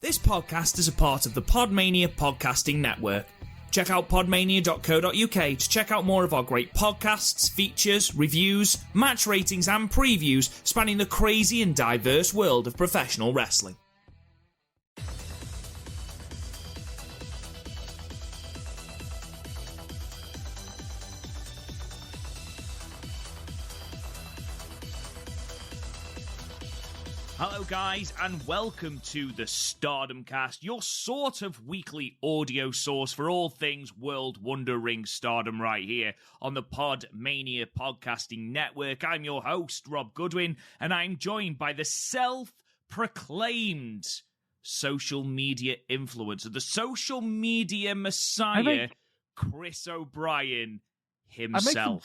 This podcast is a part of the Podmania podcasting network. Check out podmania.co.uk to check out more of our great podcasts, features, reviews, match ratings and previews spanning the crazy and diverse world of professional wrestling. Hello guys, and welcome to the Stardom Cast, your sort of weekly audio source for all things World Wonder Ring Stardom right here on the Podmania Podcasting Network. I'm your host, Rob Goodwin, and I'm joined by the self-proclaimed social media influencer, the social media messiah, Chris O'Brien himself.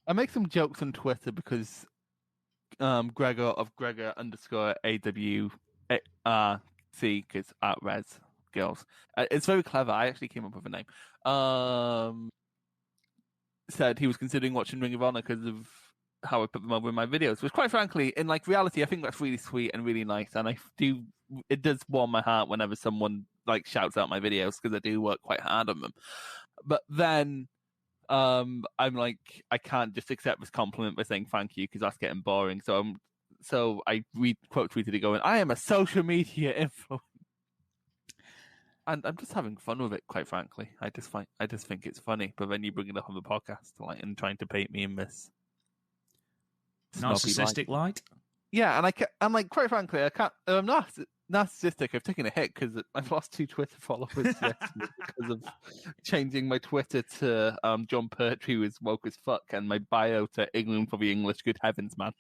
I make some jokes on Twitter because Gregor of Gregor_AWC, because at Res Girls. It's very clever. I actually came up with a name. Said he was considering watching Ring of Honor because of how I put them over in my videos, which quite frankly, in reality, I think that's really sweet and really nice. And it does warm my heart whenever someone shouts out my videos because I do work quite hard on them. But then I'm like, I can't just accept this compliment by saying thank you because that's getting boring. So I quote tweeted it going, I am a social media influencer. And I'm just having fun with it, quite frankly. I just think it's funny. But then you bring it up on the podcast, and trying to paint me in this narcissistic light. Yeah, and I'm like, quite frankly, I can't. I'm not narcissistic. I've taken a hit because I've lost 2 Twitter followers because of changing my Twitter to John Pertwee was woke as fuck and my bio to England for the English. Good heavens, man.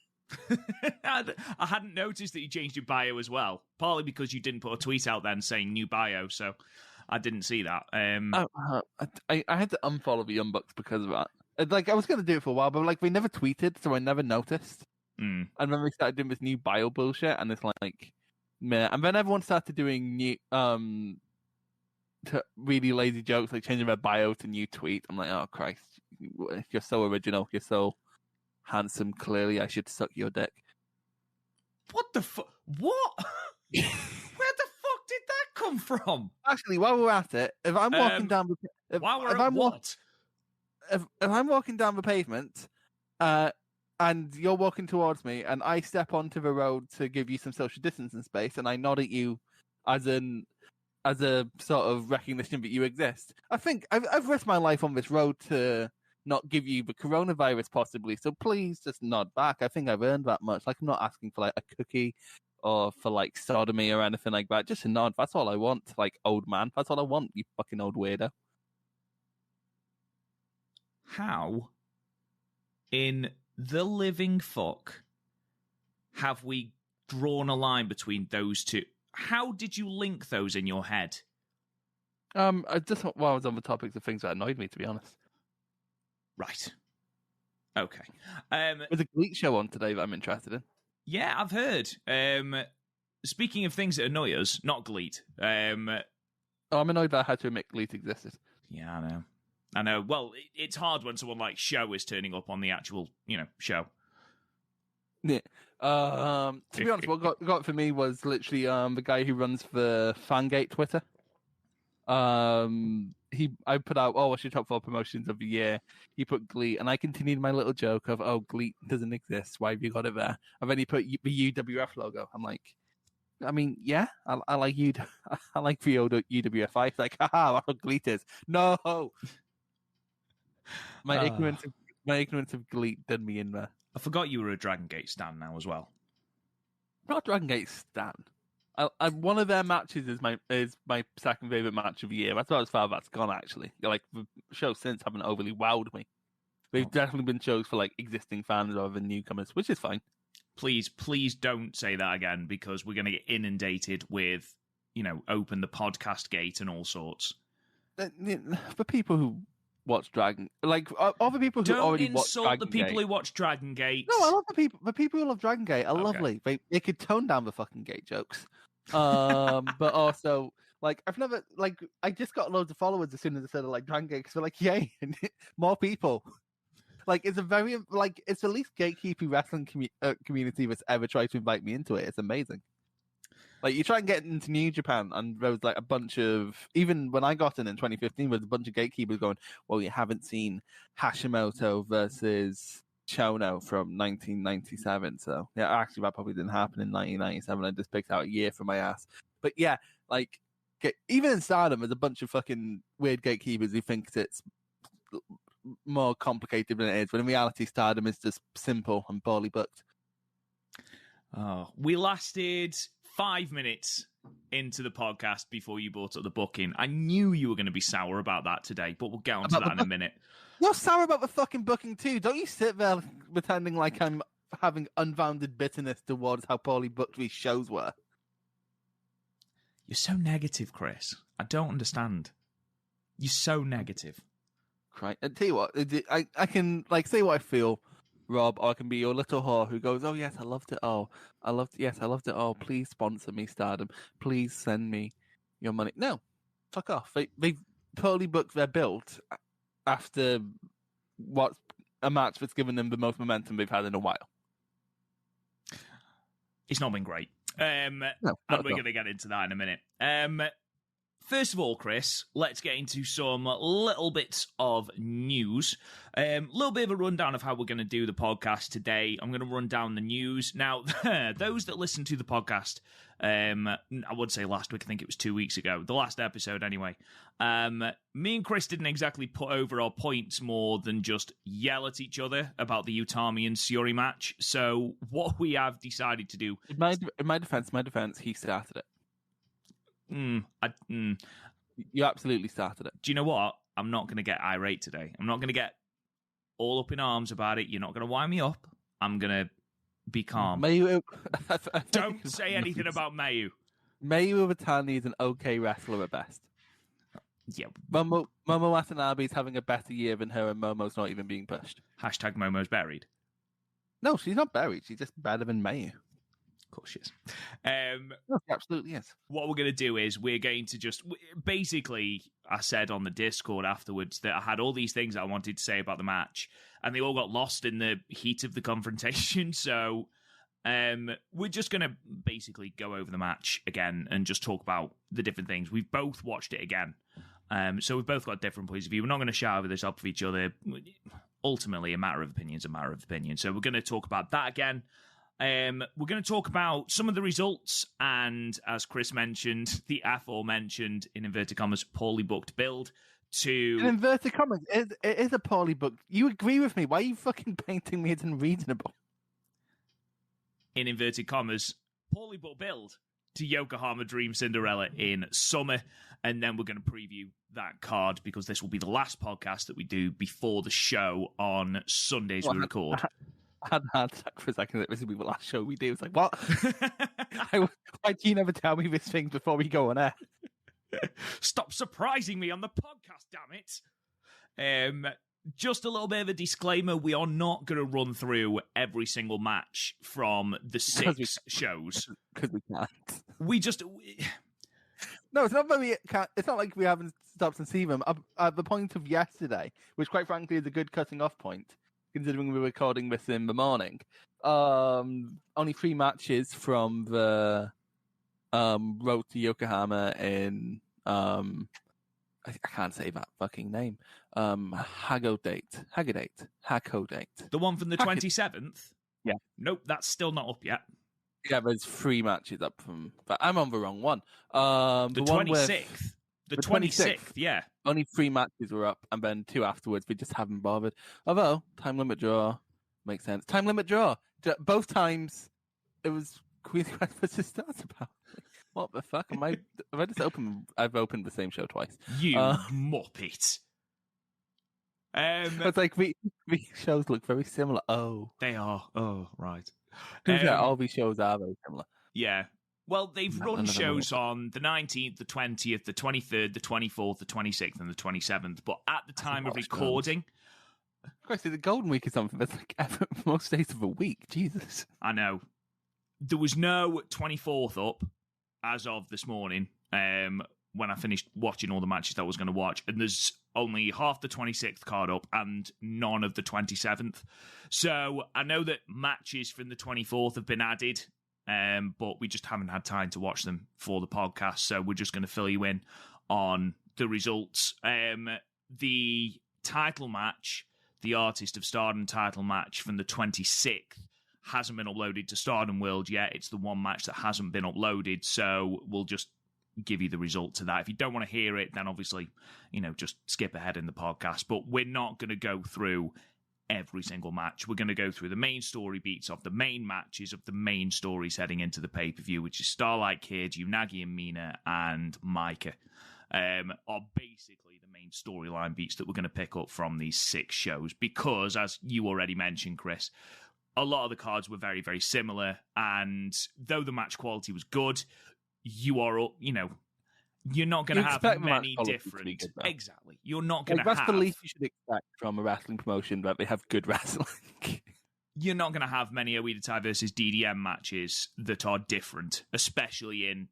I hadn't noticed that you changed your bio as well, partly because you didn't put a tweet out then saying new bio, so I didn't see that. I had to unfollow the Young Bucks because of that. I was going to do it for a while, but we never tweeted, so I never noticed. And then we started doing this new bio bullshit, and it's meh. And then everyone started doing new, really lazy jokes, like changing their bio to new tweet. I'm like, oh Christ, you're so original, you're so handsome. Clearly, I should suck your dick. What the fuck? What? Where the fuck did that come from? Actually, while we're at it, if I'm walking down the if I'm walking down the pavement, and you're walking towards me, and I step onto the road to give you some social distancing space, and I nod at you as a sort of recognition that you exist. I think I've risked my life on this road to not give you the coronavirus, possibly. So please just nod back. I think I've earned that much. I'm not asking for a cookie or for sodomy or anything like that. Just a nod. That's all I want. Old man. That's all I want. You fucking old weirdo. How in the living fuck have we drawn a line between those two? How did you link those in your head? I just while I was on the topics of things that annoyed me, to be honest. Right. Okay. There's a Gleek show on today that I'm interested in. Yeah, I've heard. Speaking of things that annoy us, not Gleet. I'm annoyed that I had to admit Gleet existed. Yeah, I know. Well, it's hard when someone like Show is turning up on the actual, show. Yeah. To be honest, what got for me was literally the guy who runs the Fangate Twitter. I put out, what's your top 4 promotions of the year? He put Glee, and I continued my little joke of, Glee doesn't exist. Why have you got it there? And then he put the UWF logo. I'm like, I mean, yeah, I like you. I like the old UWF. It's like, haha, that's what Glee is. No, my ignorance of Glee did me in there. I forgot you were a Dragon Gate stan now as well. I'm not a Dragon Gate stan. One of their matches is my second favorite match of the year. That's about as far as that's gone. Actually, the shows since haven't overly wowed me. They've definitely been shows for existing fans rather than newcomers, which is fine. Please don't say that again because we're going to get inundated with open the podcast gate and all sorts. For people who watch Dragon, other people who already watch Dragon Gate. Don't insult the people who watch Dragon Gate. No, I love the people. The people who love Dragon Gate are lovely. They could tone down the fucking gate jokes. But also, I've never, I just got loads of followers as soon as I said Dragon Gate, because they're yay, more people. It's a very, it's the least gatekeepy wrestling community that's ever tried to invite me into it. It's amazing. Like, you try and get into New Japan, and there was like a bunch of, even when I got in 2015, there was a bunch of gatekeepers going, well, you haven't seen Hashimoto versus Chono from 1997. So, yeah, actually, that probably didn't happen in 1997. I just picked out a year for my ass. But yeah, like, even in Stardom, there's a bunch of fucking weird gatekeepers who think it's more complicated than it is, when in reality, Stardom is just simple and poorly booked. Oh, we lasted 5 minutes into the podcast before you brought up the booking. I knew you were going to be sour about that today, but we'll get on to that in a minute. You're sour about the fucking booking too. Don't you sit there pretending like I'm having unbounded bitterness towards how poorly booked these shows were. You're so negative, Chris. I don't understand. You're so negative. Right. And tell you what, I can like say what I feel, Rob, or I can be your little whore who goes, oh yes, I loved it all. I loved it all. Please sponsor me, Stardom. Please send me your money. No, fuck off. They totally booked their build after what's a match that's given them the most momentum they've had in a while. It's not been great. No, and we're going to get into that in a minute. First of all, Chris, let's get into some little bits of news. A little bit of a rundown of how we're going to do the podcast today. I'm going to run down the news. Now, those that listen to the podcast, I would say last week, I think it was 2 weeks ago, the last episode anyway, me and Chris didn't exactly put over our points more than just yell at each other about the Utami and Syuri match. So what we have decided to do... In my defense, he started it. You absolutely started it. Do you know what? I'm not going to get irate today. I'm not going to get all up in arms about it. You're not going to wind me up. I'm going to be calm. Mayu, don't say anything about Mayu. Mayu Iwatani is an okay wrestler at best. Yeah. Momo Watanabe is having a better year than her, and Momo's not even being pushed. Hashtag Momo's buried. No, she's not buried. She's just better than Mayu. Of course she is. No, she absolutely is. What we're going to do is we're going to just... Basically, I said on the Discord afterwards that I had all these things I wanted to say about the match, and they all got lost in the heat of the confrontation, so we're just going to basically go over the match again and just talk about the different things. We've both watched it again, so we've both got different points of view. We're not going to shower this up of each other. Ultimately, a matter of opinion is a matter of opinion, so we're going to talk about that again. We're going to talk about some of the results and, as Chris mentioned, the aforementioned, in inverted commas, poorly booked build to... In inverted commas, it is a poorly booked... You agree with me. Why are you fucking painting me as unreasonable? In inverted commas, poorly booked build to Yokohama Dream Cinderella in summer. And then we're going to preview that card because this will be the last podcast that we do before the show on Sundays we record. I had a heart attack for a second that this will be the last show we do. It's like, what? Why do you never tell me this thing before we go on air? Stop surprising me on the podcast, damn it. Just a little bit of a disclaimer. We are not going to run through every single match from the 6 shows. Because we can't. We just... No, it's not that we can't. It's not like we haven't stopped and seen them. At the point of yesterday, which quite frankly is a good cutting off point, considering we're recording this in the morning. Only 3 matches from the road to Yokohama in I can't say that fucking name. Hakodate. The one from the 27th? Yeah. Nope, that's still not up yet. Yeah, there's 3 matches up from... But I'm on the wrong one. The 26th. The 26th, yeah. Only 3 matches were up, and then 2 afterwards. We just haven't bothered. Although, time limit draw makes sense. Time limit draw. Both times, it was Queen's Quest versus Stars about. What the fuck? I've opened the same show twice. You muppet. It's like, the shows look very similar. Oh. They are. Oh, right. Yeah, all these shows are very similar. Yeah. Well, they've run shows on the 19th, the 20th, the 23rd, the 24th, the 26th, and the 27th. But at the time of recording... Christ, the Golden Week is something that's like most days of a week. Jesus. I know. There was no 24th up as of this morning when I finished watching all the matches that I was going to watch. And there's only half the 26th card up and none of the 27th. So I know that matches from the 24th have been added but we just haven't had time to watch them for the podcast, so we're just going to fill you in on the results. The title match, the Artist of Stardom title match from the 26th, hasn't been uploaded to Stardom World yet. It's the one match that hasn't been uploaded, so we'll just give you the result to that. If you don't want to hear it, then obviously, just skip ahead in the podcast. But we're not going to go through every single match. We're going to go through the main story beats of the main matches of the main stories heading into the pay-per-view, which is Starlight Kid, Unagi and Mina, and Micah. Are basically the main storyline beats that we're going to pick up from these 6 shows, because, as you already mentioned, Chris, a lot of the cards were very, very similar, and though the match quality was good, you're not going to have many different... Good, exactly. You're not going to have... That's the least you should expect from a wrestling promotion, that they have good wrestling. You're not going to have many Oedo versus DDM matches that are different, especially in,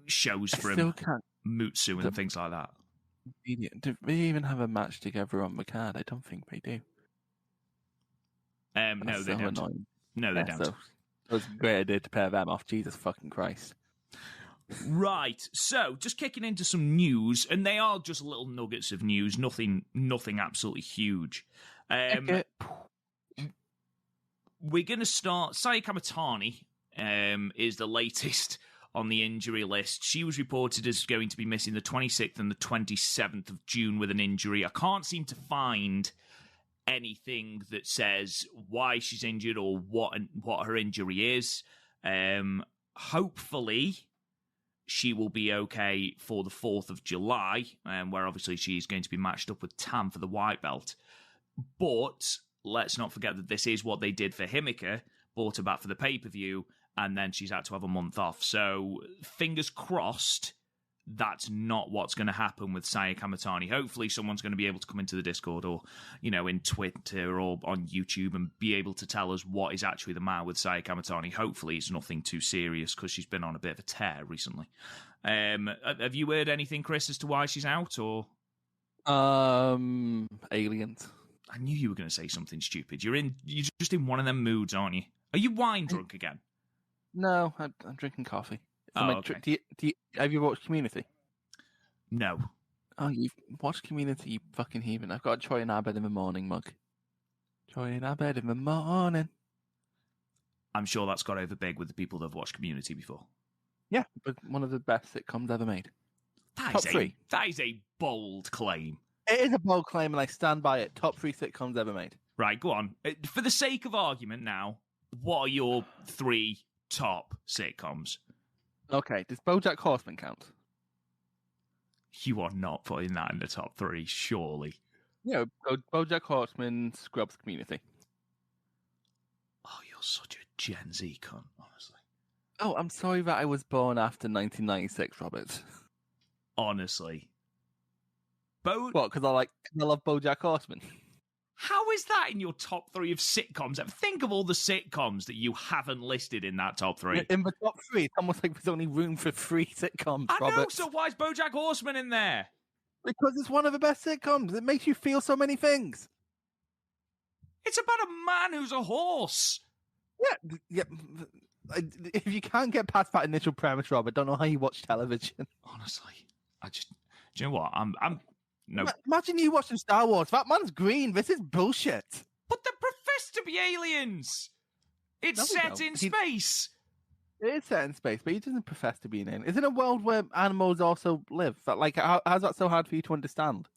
shows from Mutsu and things like that. Do they even have a match together on the card? I don't think they do. No, they don't. Annoying. No, they don't. So, it was a great idea to pair them off. Jesus fucking Christ. Right, so just kicking into some news, and they are just little nuggets of news, nothing absolutely huge. We're going to start. Sayaka Kamitani is the latest on the injury list. She was reported as going to be missing the 26th and the 27th of June with an injury. I can't seem to find anything that says why she's injured or what her injury is. Hopefully she will be okay for the 4th of July, where obviously she's going to be matched up with Tam for the white belt. But let's not forget that this is what they did for Himika, brought her back for the pay-per-view, and then she's had to have a month off. So fingers crossed that's not what's going to happen with Sayaka Kamitani. Hopefully someone's going to be able to come into the Discord or, in Twitter or on YouTube and be able to tell us what is actually the matter with Sayaka Kamitani. Hopefully it's nothing too serious, because she's been on a bit of a tear recently. Have you heard anything, Chris, as to why she's out, or? Aliens. I knew you were going to say something stupid. You're just in one of them moods, aren't you? Are you wine drunk again? No, I'm drinking coffee. Okay. Have you watched Community? No. Oh, you've watched Community, you fucking heathen. I've got a Troy in our bed in the morning mug. Troy in our bed in the morning. I'm sure that's got over big with the people that have watched Community before. Yeah, but one of the best sitcoms ever made. Top 3. That is a bold claim. It is a bold claim, and I stand by it. Top 3 sitcoms ever made. Right, go on. For the sake of argument now, what are your 3 top sitcoms? Okay, does BoJack Horseman count? You are not putting that in the top 3, surely. Yeah, BoJack Horseman, Scrubs, Community. Oh, you're such a Gen Z cunt, honestly. Oh, I'm sorry that I was born after 1996, Robert. Honestly. What, because I love BoJack Horseman? How is that in your top 3 of sitcoms? Think of all the sitcoms that you haven't listed in that top 3. In the top 3, it's almost like there's only room for 3 sitcoms, I Robert. know, so why is BoJack Horseman in there? Because it's one of the best sitcoms. It makes you feel so many things. It's about a man who's a horse. Yeah. If you can't get past that initial premise, Robert, I don't know how you watch television. Honestly, do you know what? I'm no. Imagine you watching Star Wars. That man's green. This is bullshit. But they're professed to be aliens. It's set in space. It is set in space, but he doesn't profess to be an alien. Is it a world where animals also live? How's that so hard for you to understand?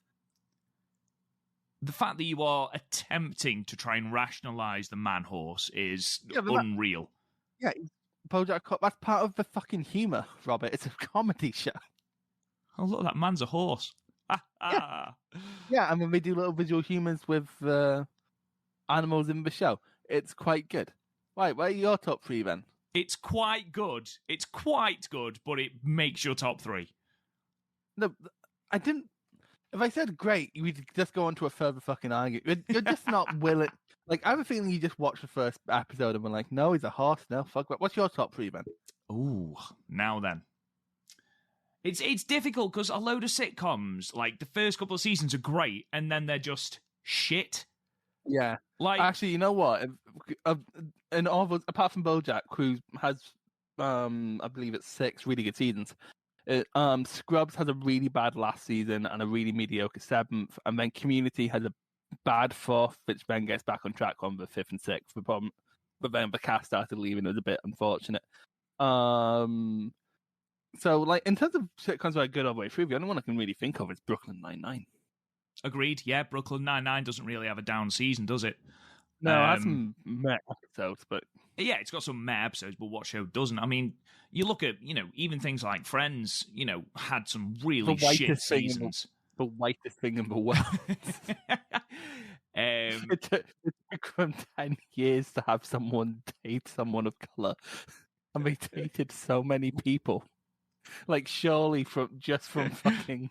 The fact that you are attempting to try and rationalise the man horse is unreal. BoJack. That's part of the fucking humour, Robert. It's a comedy show. Oh look, that man's a horse. Yeah, I mean, we do little visual humours with animals in the show. It's quite good. Right, where are your top 3 then? It's quite good. It's quite good, but it makes your top 3. No, I didn't. If I said great, we'd just go on to a further fucking argument. You're just not willing. I have a feeling you just watched the first episode and were like, no, he's a horse. No, fuck. What's your top 3 then? Ooh, now then. It's difficult because a load of sitcoms, the first couple of seasons are great, and then they're just shit. Yeah. Like, Actually, you know what? In all of, apart from BoJack, who has, I believe it's 6 really good seasons. Scrubs has a really bad last season and a really mediocre 7th, and then Community has a bad 4th, which then gets back on track on the 5th and 6th. The problem, but then the cast started leaving. It was a bit unfortunate. So, like, in terms of sitcoms that are good all the way through, the only one I can really think of is Brooklyn Nine-Nine. agreed. Yeah, Brooklyn Nine-Nine doesn't really have a down season, does it? No, it has some meh episodes, but yeah, it's got some meh episodes, but what show doesn't? I mean, you look at, even things like Friends, had some really shit seasons. The whitest thing in the world. It took them 10 years to have someone date someone of color, and they dated so many people. Like, surely from fucking,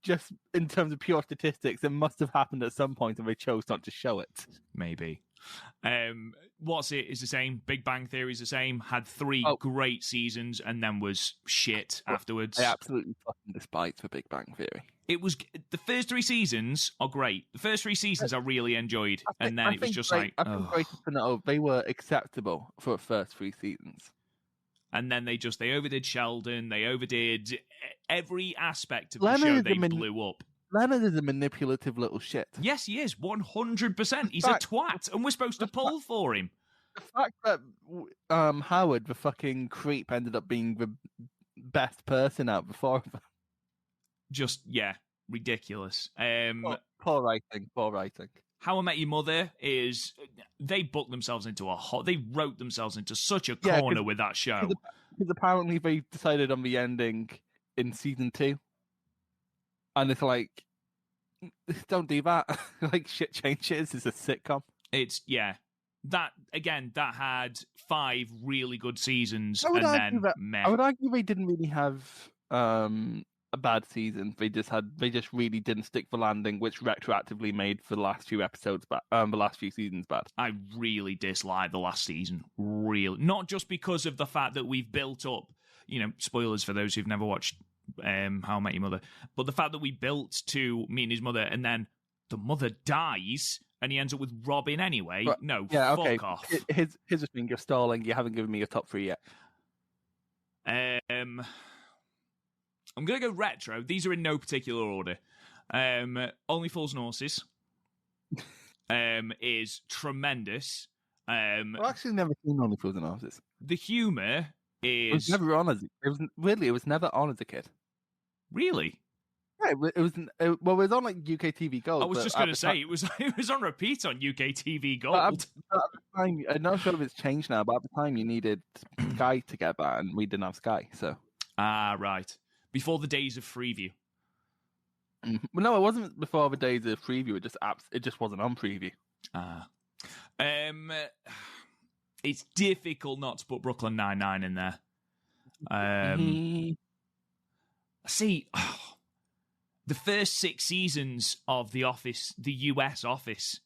just in terms of pure statistics, it must have happened at some point, and they chose not to show it. Maybe. What's It is the same. Big Bang Theory is the same. Had 3 great seasons and then was shit afterwards. I absolutely fucking despise the Big Bang Theory. It was the first 3 seasons are great. The first 3 seasons I really enjoyed, and then it was just like, I think Grey's Anatomy, they were acceptable for the first 3 seasons. And then they overdid Sheldon. They overdid every aspect of the show. They blew up. Leonard is a manipulative little shit. Yes, he is, 100%. He's a twat, and we're supposed to pull for him. The fact that Howard, the fucking creep, ended up being the best person out of the 4 of them. Just, yeah, ridiculous. Poor writing. How I Met Your Mother is, they booked themselves into they wrote themselves into such a corner with that show. Because apparently they decided on the ending in season 2. And it's like, don't do that. Like, shit changes. It's a sitcom. It's, yeah. That had 5 really good seasons, and then meh. I would argue they didn't really have a bad season. They just really didn't stick the landing, which retroactively made the last few episodes bad, the last few seasons bad. I really dislike the last season. Really. Not just because of the fact that we've built up, spoilers for those who've never watched How I Met Your Mother, but the fact that we built to meeting his mother, and then the mother dies and he ends up with Robin anyway. But, no, fuck off. Here's the thing, you're stalling. You haven't given me your top 3 yet. I'm gonna go retro. These are in no particular order. Only Fools and Horses is tremendous. I've actually never seen Only Fools and Horses. The humor is... It was never on as... It was never on as a kid. Really? Yeah, it was on like UK TV Gold. I was just going to say, it was on repeat on UK TV Gold. At the time, I'm not sure if it's changed now, but at the time you needed Sky to get that, and we didn't have Sky, so... Ah, right. Before the days of Freeview. Well, no, it wasn't before the days of Freeview. It just wasn't on Freeview. Ah. It's difficult not to put Brooklyn Nine-Nine in there. See, the first 6 seasons of The Office, the US Office.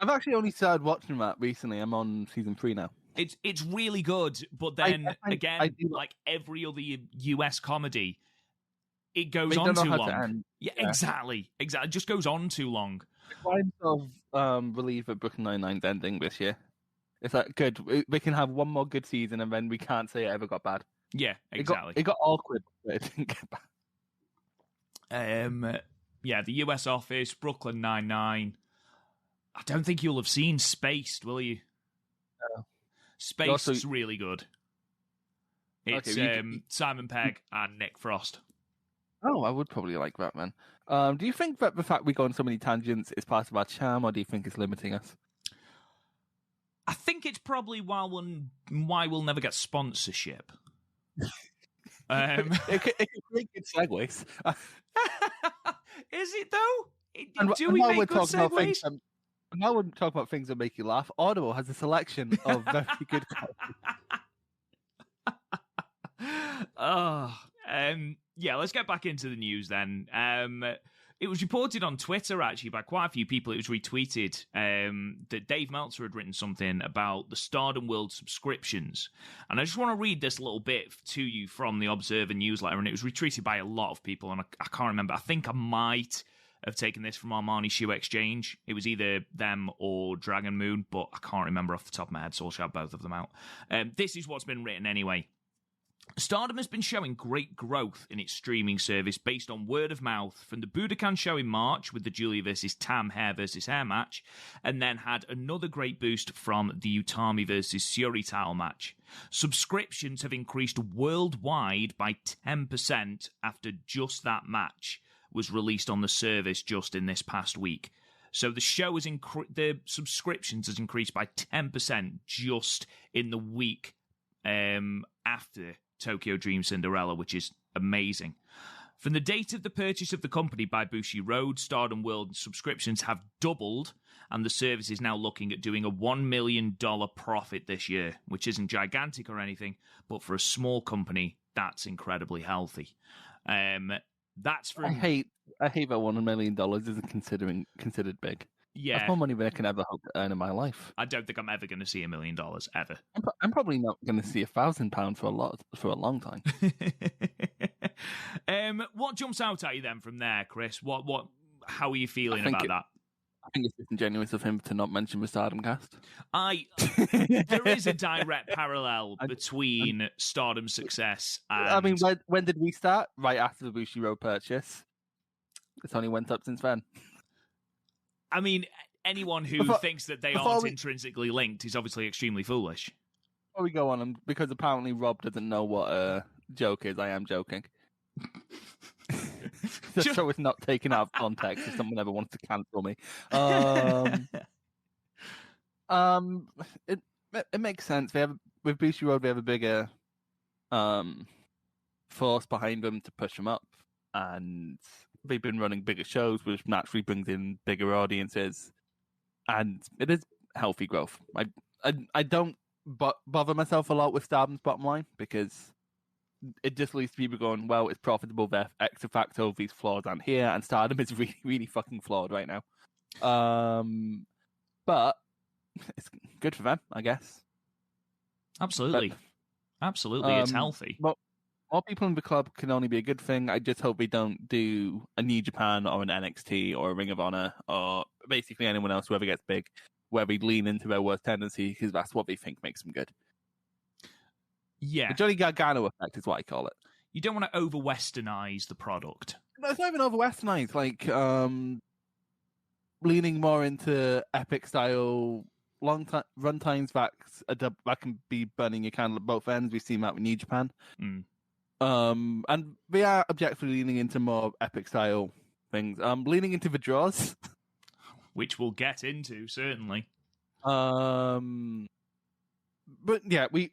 I've actually only started watching that recently. I'm on season 3 now. It's really good, but then like every other US comedy, it goes on too long. Yeah, exactly. It just goes on too long. I'm kind of relieved that Brooklyn Nine-Nine's ending this year. It's like, good. We can have one more good season, and then we can't say it ever got bad. Yeah, exactly. It got awkward, but it didn't get bad. Yeah, the US Office, Brooklyn Nine-Nine. I don't think you'll have seen Spaced, will you? No. Spaced is really good. It's Simon Pegg and Nick Frost. Oh, I would probably like that, man. Do you think that the fact we go on so many tangents is part of our charm, or do you think it's limiting us? I think it's probably why we'll never get sponsorship. It can create good segues. Is it though? Do we make good segues? Now we're talking about things that make you laugh. Audible has a selection of very good yeah, let's get back into the news then. It was reported on Twitter, actually, by quite a few people. It was retweeted that Dave Meltzer had written something about the Stardom World subscriptions. And I just want to read this little bit to you from the Observer newsletter. And it was retweeted by a lot of people. And I can't remember. I think I might have taken this from Armani Shoe Exchange. It was either them or Dragon Moon, but I can't remember off the top of my head, so I'll shout both of them out. This is what's been written anyway. Stardom has been showing great growth in its streaming service based on word of mouth from the Budokan show in March with the Julia versus Tam hair versus hair match, and then had another great boost from the Utami versus Syuri title match. Subscriptions have increased worldwide by 10% after just that match was released on the service just in this past week. So the show has the subscriptions has increased by 10% just in the week after Tokyo Dream Cinderella, which is amazing. From the date of the purchase of the company by Bushi Road, Stardom World subscriptions have doubled, and the service is now looking at doing a $1 million profit this year, which isn't gigantic or anything, but for a small company, that's incredibly healthy. That's for I hate that $1 million isn't considered big. Yeah, that's more money than I can ever hope to earn in my life. I don't think I'm ever going to see $1 million ever. I'm probably not going to see £1,000 for a long time. What jumps out at you then from there, Chris? How are you feeling about that? I think it's disingenuous of him to not mention the Stardom cast. There is a direct parallel between Stardom's success and... I mean, when did we start? Right after the Bushi Road purchase. It's only went up since then. I mean, anyone who thinks that they aren't intrinsically linked is obviously extremely foolish. Before we go on, because apparently Rob doesn't know what a joke is, I am joking. Just so it's not taken out of context if someone ever wants to cancel me. It makes sense. With Bushi Road, we have a bigger force behind them to push them up, and they've been running bigger shows, which naturally brings in bigger audiences, and it is healthy growth. I don't bother myself a lot with Stardom's bottom line because it just leaves people going, well, it's profitable, there X de facto, these flaws aren't here, and Stardom is really, really fucking flawed right now. But it's good for them, I guess. Absolutely. Absolutely, it's healthy. But more people in the club can only be a good thing. I just hope they don't do a New Japan or an NXT or a Ring of Honor or basically anyone else, whoever gets big, where they lean into their worst tendency because that's what they think makes them good. Yeah. The Johnny Gargano effect is what I call it. You don't want to over-westernize the product. No, it's not even over-westernized. Like, leaning more into epic-style runtimes that can be burning your candle at both ends. We've seen that with New Japan. Mm. And they are objectively leaning into more epic-style things. Leaning into the draws. Which we'll get into, certainly. But yeah, we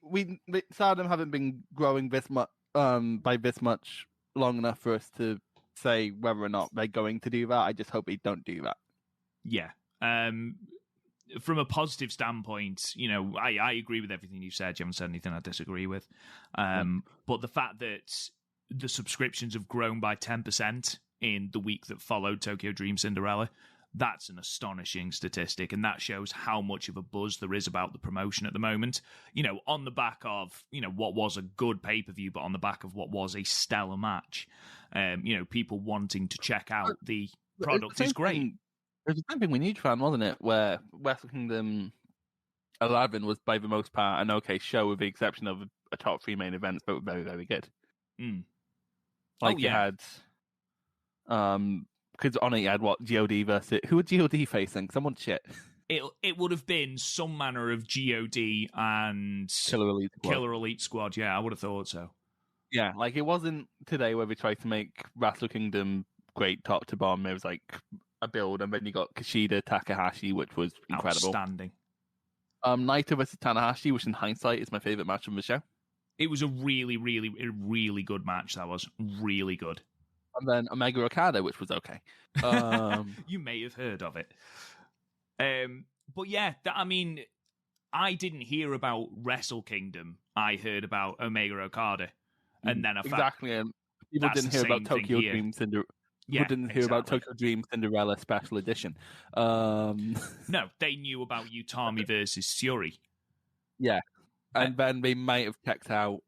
Stardom haven't been growing this much by this much long enough for us to say whether or not they're going to do that. I just hope they don't do that. Yeah. From a positive standpoint, I agree with everything you said. You haven't said anything I disagree with. But the fact that the subscriptions have grown by 10% in the week that followed Tokyo Dream Cinderella, that's an astonishing statistic, and that shows how much of a buzz there is about the promotion at the moment. On the back of, what was a good pay-per-view, but on the back of what was a stellar match. People wanting to check out the product is great. It was the same thing with New Japan, wasn't it? Where Wrestle Kingdom 11 was, by the most part, an okay show with the exception of a top 3 main events, but very, very good. Mm. You had... Because on it you had GOD versus... Who were GOD facing? Someone shit. It would have been some manner of GOD and Killer Elite Squad. Yeah, I would have thought so. Yeah, it wasn't today where we tried to make Wrestle Kingdom great top to bottom. It was a build, and then you got Kushida, Takahashi, which was incredible. Outstanding. Naito versus Tanahashi, which in hindsight is my favourite match from the show. It was a really, really, really good match. That was really good. And then Omega Okada, which was okay. You may have heard of it. But yeah, I didn't hear about Wrestle Kingdom. I heard about Omega Okada. And then exactly. And people didn't hear about Tokyo Dream Cinderella. People didn't hear about Tokyo Dream Cinderella Special Edition. No, they knew about Utami versus Syuri. Yeah. And then they might have checked out...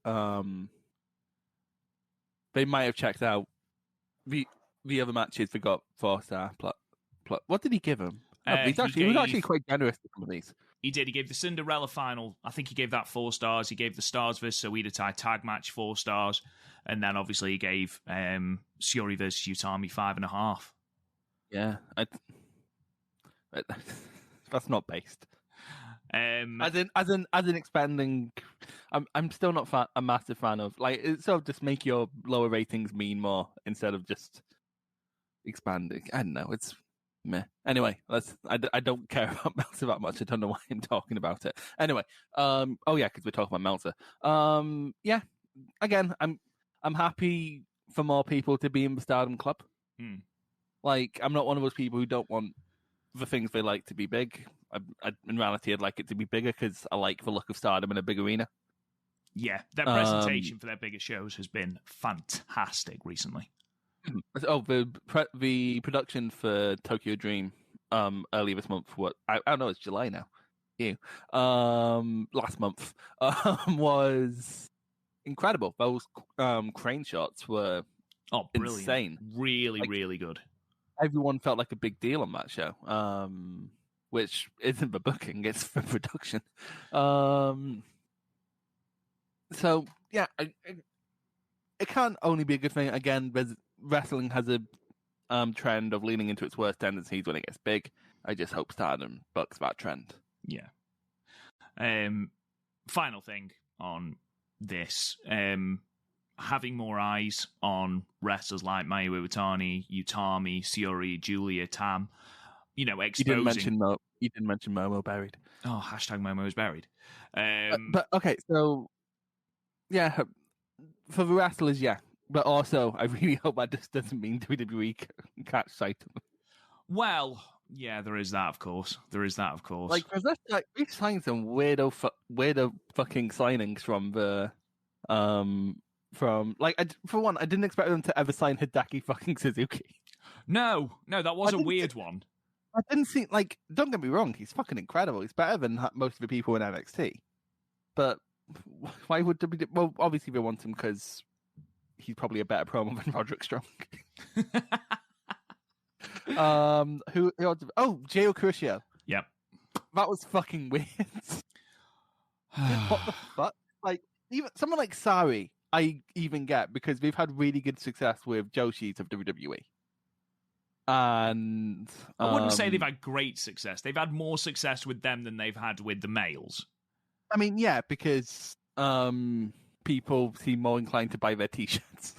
the other matches we got 4-star. What did he give him? He was actually quite generous with some of these. He did. He gave the Cinderella final. I think he gave that 4 stars. He gave the Stars vs. Soida Tai tag match 4 stars, and then obviously he gave Syuri vs. Utami 5.5. Yeah, that's not based. As in expanding, I'm still not a massive fan of it's sort of just make your lower ratings mean more instead of just expanding. I don't know. It's meh. Anyway, I don't care about Meltzer that much. I don't know why I'm talking about it. Anyway, oh yeah, because we're talking about Meltzer. Yeah. Again, I'm happy for more people to be in the Stardom Club. I'm not one of those people who don't want the things they like to be big. In reality, I'd like it to be bigger because I like the look of Stardom in a big arena. Yeah, their presentation for their bigger shows has been fantastic recently. Oh, the production for Tokyo Dream earlier this month. I don't know, it's July now. Ew. Last month was incredible. Those crane shots were brilliant. Insane. Really, really good. Everyone felt like a big deal on that show, which isn't the booking, it's the production. So, yeah, it can't only be a good thing. Again, wrestling has a trend of leaning into its worst tendencies when it gets big. I just hope Stardom bucks that trend. Yeah. Final thing on this. Having more eyes on wrestlers like Mayu Iwatani, Utami, Syuri, Julia, Tam, exposing... You didn't mention Momo Buried. Oh, hashtag Momo is buried. But okay, so... Yeah, for the wrestlers, yeah. But also, I really hope that just doesn't mean WWE catch sight of them. Well, yeah, there is that, of course. We signed some weirdo fucking signings from the... for one, I didn't expect them to ever sign Hideki fucking Suzuki. No, that was a weird one. I didn't see, don't get me wrong, he's fucking incredible. He's better than most of the people in NXT. But why would WWE... Well, obviously they want him because he's probably a better promo than Roderick Strong. Gio Crucio. Yep. That was fucking weird. What the fuck? Even someone like Sari, I even get because they've had really good success with Joshis of WWE. And I wouldn't say they've had great success. They've had more success with them than they've had with the males. I mean, yeah, because people seem more inclined to buy their t-shirts.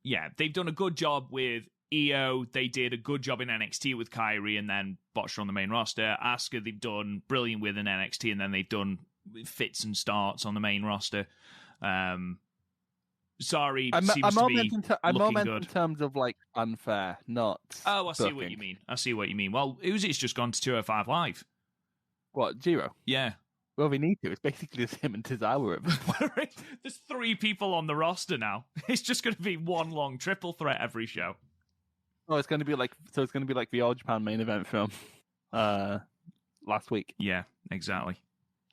Yeah, they've done a good job with EO. They did a good job in NXT with Kyrie and then botched her on the main roster. Asuka, they've done brilliant with in NXT and then they've done fits and starts on the main roster. Sorry, seems to be I'm more meant good. In terms of unfair, not. Oh, I see booking. what you mean. Well, Uzi's just gone to 205 Live. What, Jiro? Yeah. Well, we need to. It's basically just him and Tozawa. There's 3 people on the roster now. It's just going to be one long triple threat every show. Oh, it's going to be like the All Japan main event from last week. Yeah, exactly.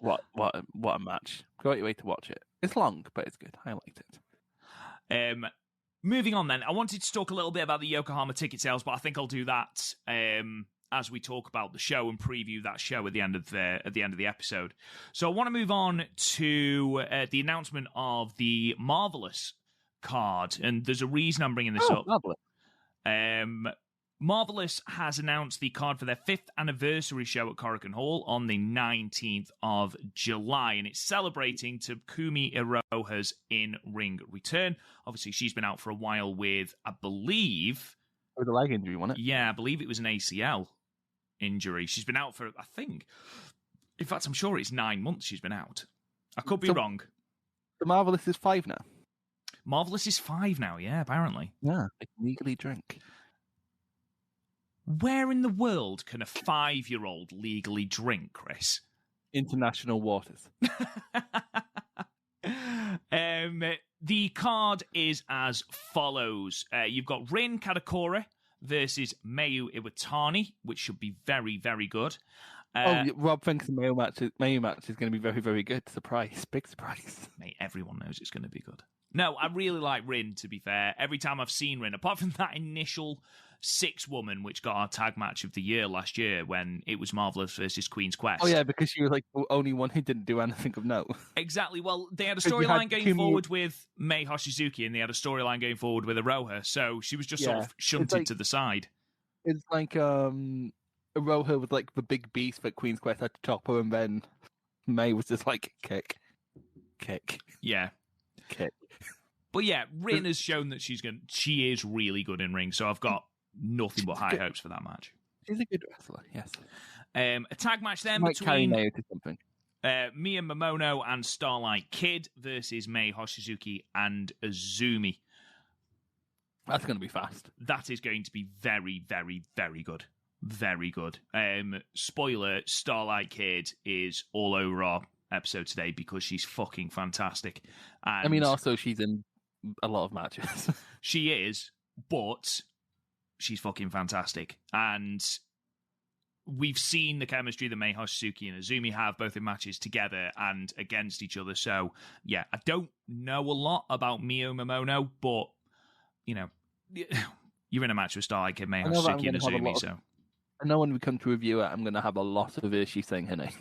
What a match! Go out your way to watch it. It's long, but it's good. I liked it. Moving on then, I wanted to talk a little bit about the Yokohama ticket sales, but I think I'll do that as we talk about the show and preview that show at the end of the episode. So I want to move on to the announcement of the Marvelous card, and there's a reason I'm bringing this up. Marvelous. Marvelous has announced the card for their 5th anniversary show at Korakuen Hall on the 19th of July, and it's celebrating Takumi Iroha's in-ring return. Obviously, she's been out for a while with, I believe... With a leg injury, wasn't it? Yeah, I believe it was an ACL injury. She's been out for, I think... In fact, I'm sure it's 9 months she's been out. I could be wrong. The Marvelous is 5 now? Marvelous is 5 now, yeah, apparently. Yeah, they can legally drink. Where in the world can a 5-year-old legally drink, Chris? International waters. The card is as follows. You've got Rin Kadokura versus Mayu Iwatani, which should be very, very good. Rob thinks the Mayu match is going to be very, very good. Surprise. Big surprise. Mate, everyone knows it's going to be good. No, I really like Rin, to be fair. Every time I've seen Rin, apart from that initial 6-woman, which got our tag match of the year last year when it was Marvelous versus Queen's Quest. Oh, yeah, because she was like the only one who didn't do anything of note. Exactly. Well, they had a storyline going forward with Mei Hoshizuki, and they had a storyline going forward with Aroha, so she was just sort of shunted to the side. It's like Aroha was like the big beast that Queen's Quest had to topple, and then Mei was just like, kick. Yeah. Kick. But yeah, Rin has shown that she is really good in ring, so I've got nothing but high hopes for that match. She's a good wrestler, yes. A tag match then between Mia Momono and Starlight Kid versus Mei Hoshizuki and Azumi. That's going to be fast. That is going to be very, very, very good. Very good. Spoiler, Starlight Kid is all over our episode today because she's fucking fantastic. And I mean, also, she's in a lot of matches. She is, but she's fucking fantastic. And we've seen the chemistry that Mei Hoshizuki and Azumi have, both in matches together and against each other. So, yeah, I don't know a lot about Mio Momono, but, you know, you're in a match with Starlight Kid, Mei Hoshizuki, and Azumi, so... I know when we come to review it, I'm going to have a lot of issues saying her name.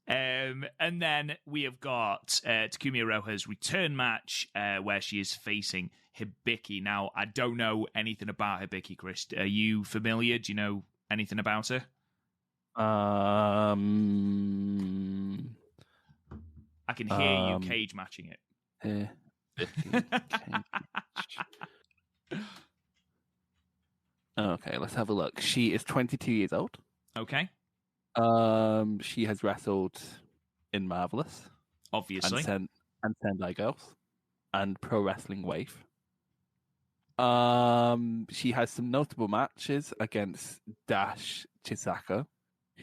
And then we have got Takumi Aroha's return match where she is facing Hibiki. Now, I don't know anything about Hibiki, Chris. Are you familiar? Do you know anything about her? I can hear you cage matching it. Okay, let's have a look. She is 22 years old. Okay. She has wrestled in Marvelous, obviously, and Sendai Girls, and Pro Wrestling Wave. She has some notable matches against Dash Chisako,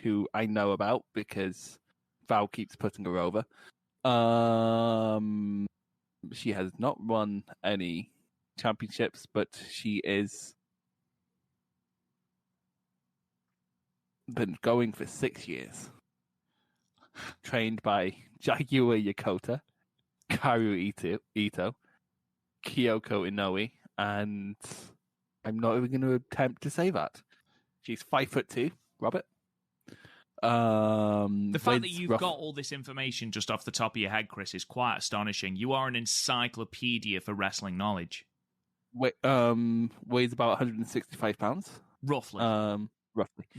who I know about because Val keeps putting her over. She has not won any championships, but she is been going for 6 years. Trained by Jaguar Yokota, Karu Ito, Kyoko Inoue, and I'm not even going to attempt to say that. She's 5'2", Robert. The fact that you've got all this information just off the top of your head, Chris, is quite astonishing. You are an encyclopedia for wrestling knowledge. Weighs about 165 pounds. Roughly.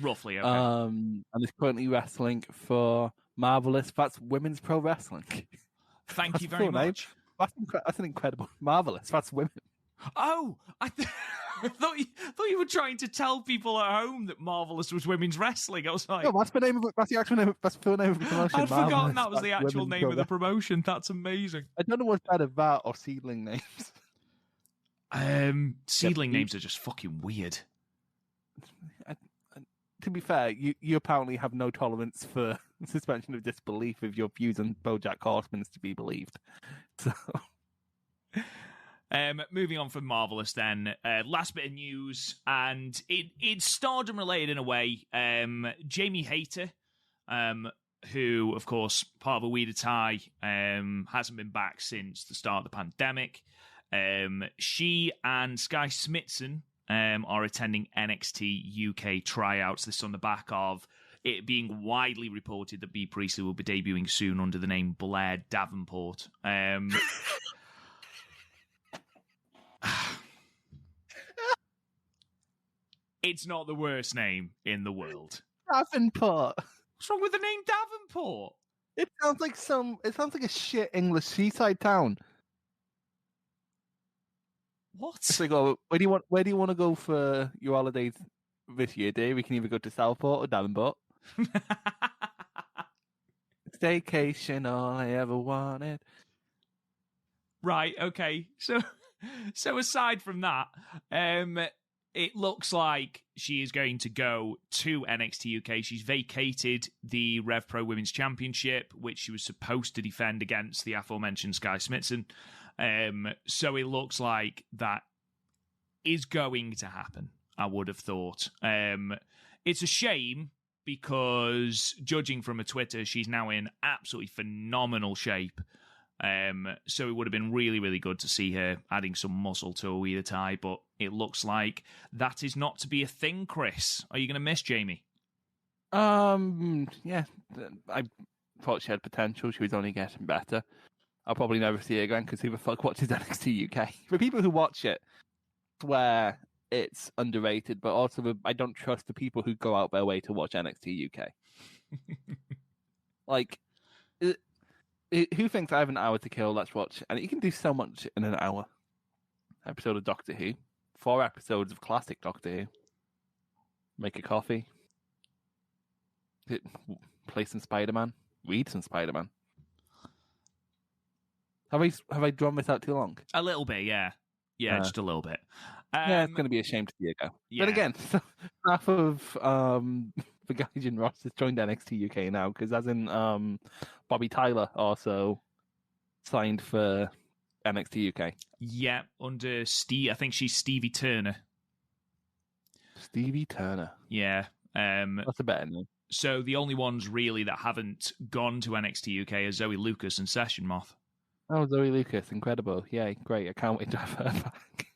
Roughly, okay. And is currently wrestling for Marvelous. That's Women's Pro Wrestling. Thank you very much. That's an incredible... Marvelous. That's women. Oh, I thought you were trying to tell people at home that Marvelous was women's wrestling. I was like... No, that's the name of it. That's the actual name. That's the name of the promotion. I'd forgotten that was the actual name of the promotion. That's amazing. I don't know what's better, that or seedling names. Seedling names are just fucking weird. To be fair, you apparently have no tolerance for suspension of disbelief if your views on BoJack Horseman is to be believed. So, moving on from Marvelous, then last bit of news, and it's Stardom related in a way. Jamie Hayter, who of course part of a Weird Tie, hasn't been back since the start of the pandemic. She and Sky Smithson are attending NXT UK tryouts. This on the back of it being widely reported that Bea Priestley will be debuting soon under the name Blair Davenport. It's not the worst name in the world. Davenport. What's wrong with the name Davenport? It sounds like a shit English seaside town. What? It's like, oh, where do you want to go for your holidays this year, Dave? We can either go to Southport or Davenport. Staycation, all I ever wanted. Right, okay. So aside from that, it looks like she is going to go to NXT UK. She's vacated the Rev Pro Women's Championship, which she was supposed to defend against the aforementioned Sky Smithson. So it looks like that is going to happen, I would have thought. It's a shame because, judging from her Twitter, she's now in absolutely phenomenal shape. So it would have been really, really good to see her adding some muscle to a Wheeler tie, but it looks like that is not to be a thing, Chris. Are you going to miss Jamie? Yeah. I thought she had potential. She was only getting better. I'll probably never see her again because who the fuck watches NXT UK? For people who watch it, swear it's underrated, but also I don't trust the people who go out their way to watch NXT UK. Like, who thinks I have an hour to kill? Let's watch. And you can do so much in an hour. Episode of Doctor Who. 4 episodes of classic Doctor Who. Make a coffee. Play some Spider-Man. Read some Spider-Man. Have I drawn this out too long? A little bit, yeah. Yeah, just a little bit. Yeah, it's going to be a shame to see it go. Yeah. But again, half of the guys in Ross has joined NXT UK now, because as in Bobby Tyler also signed for NXT UK. Yeah, under Steve. I think she's Stevie Turner. Stevie Turner. Yeah. That's a better name. So the only ones really that haven't gone to NXT UK are Zoe Lucas and Session Moth. Oh, Zoe Lucas, incredible. Yeah, great. I can't wait to have her back.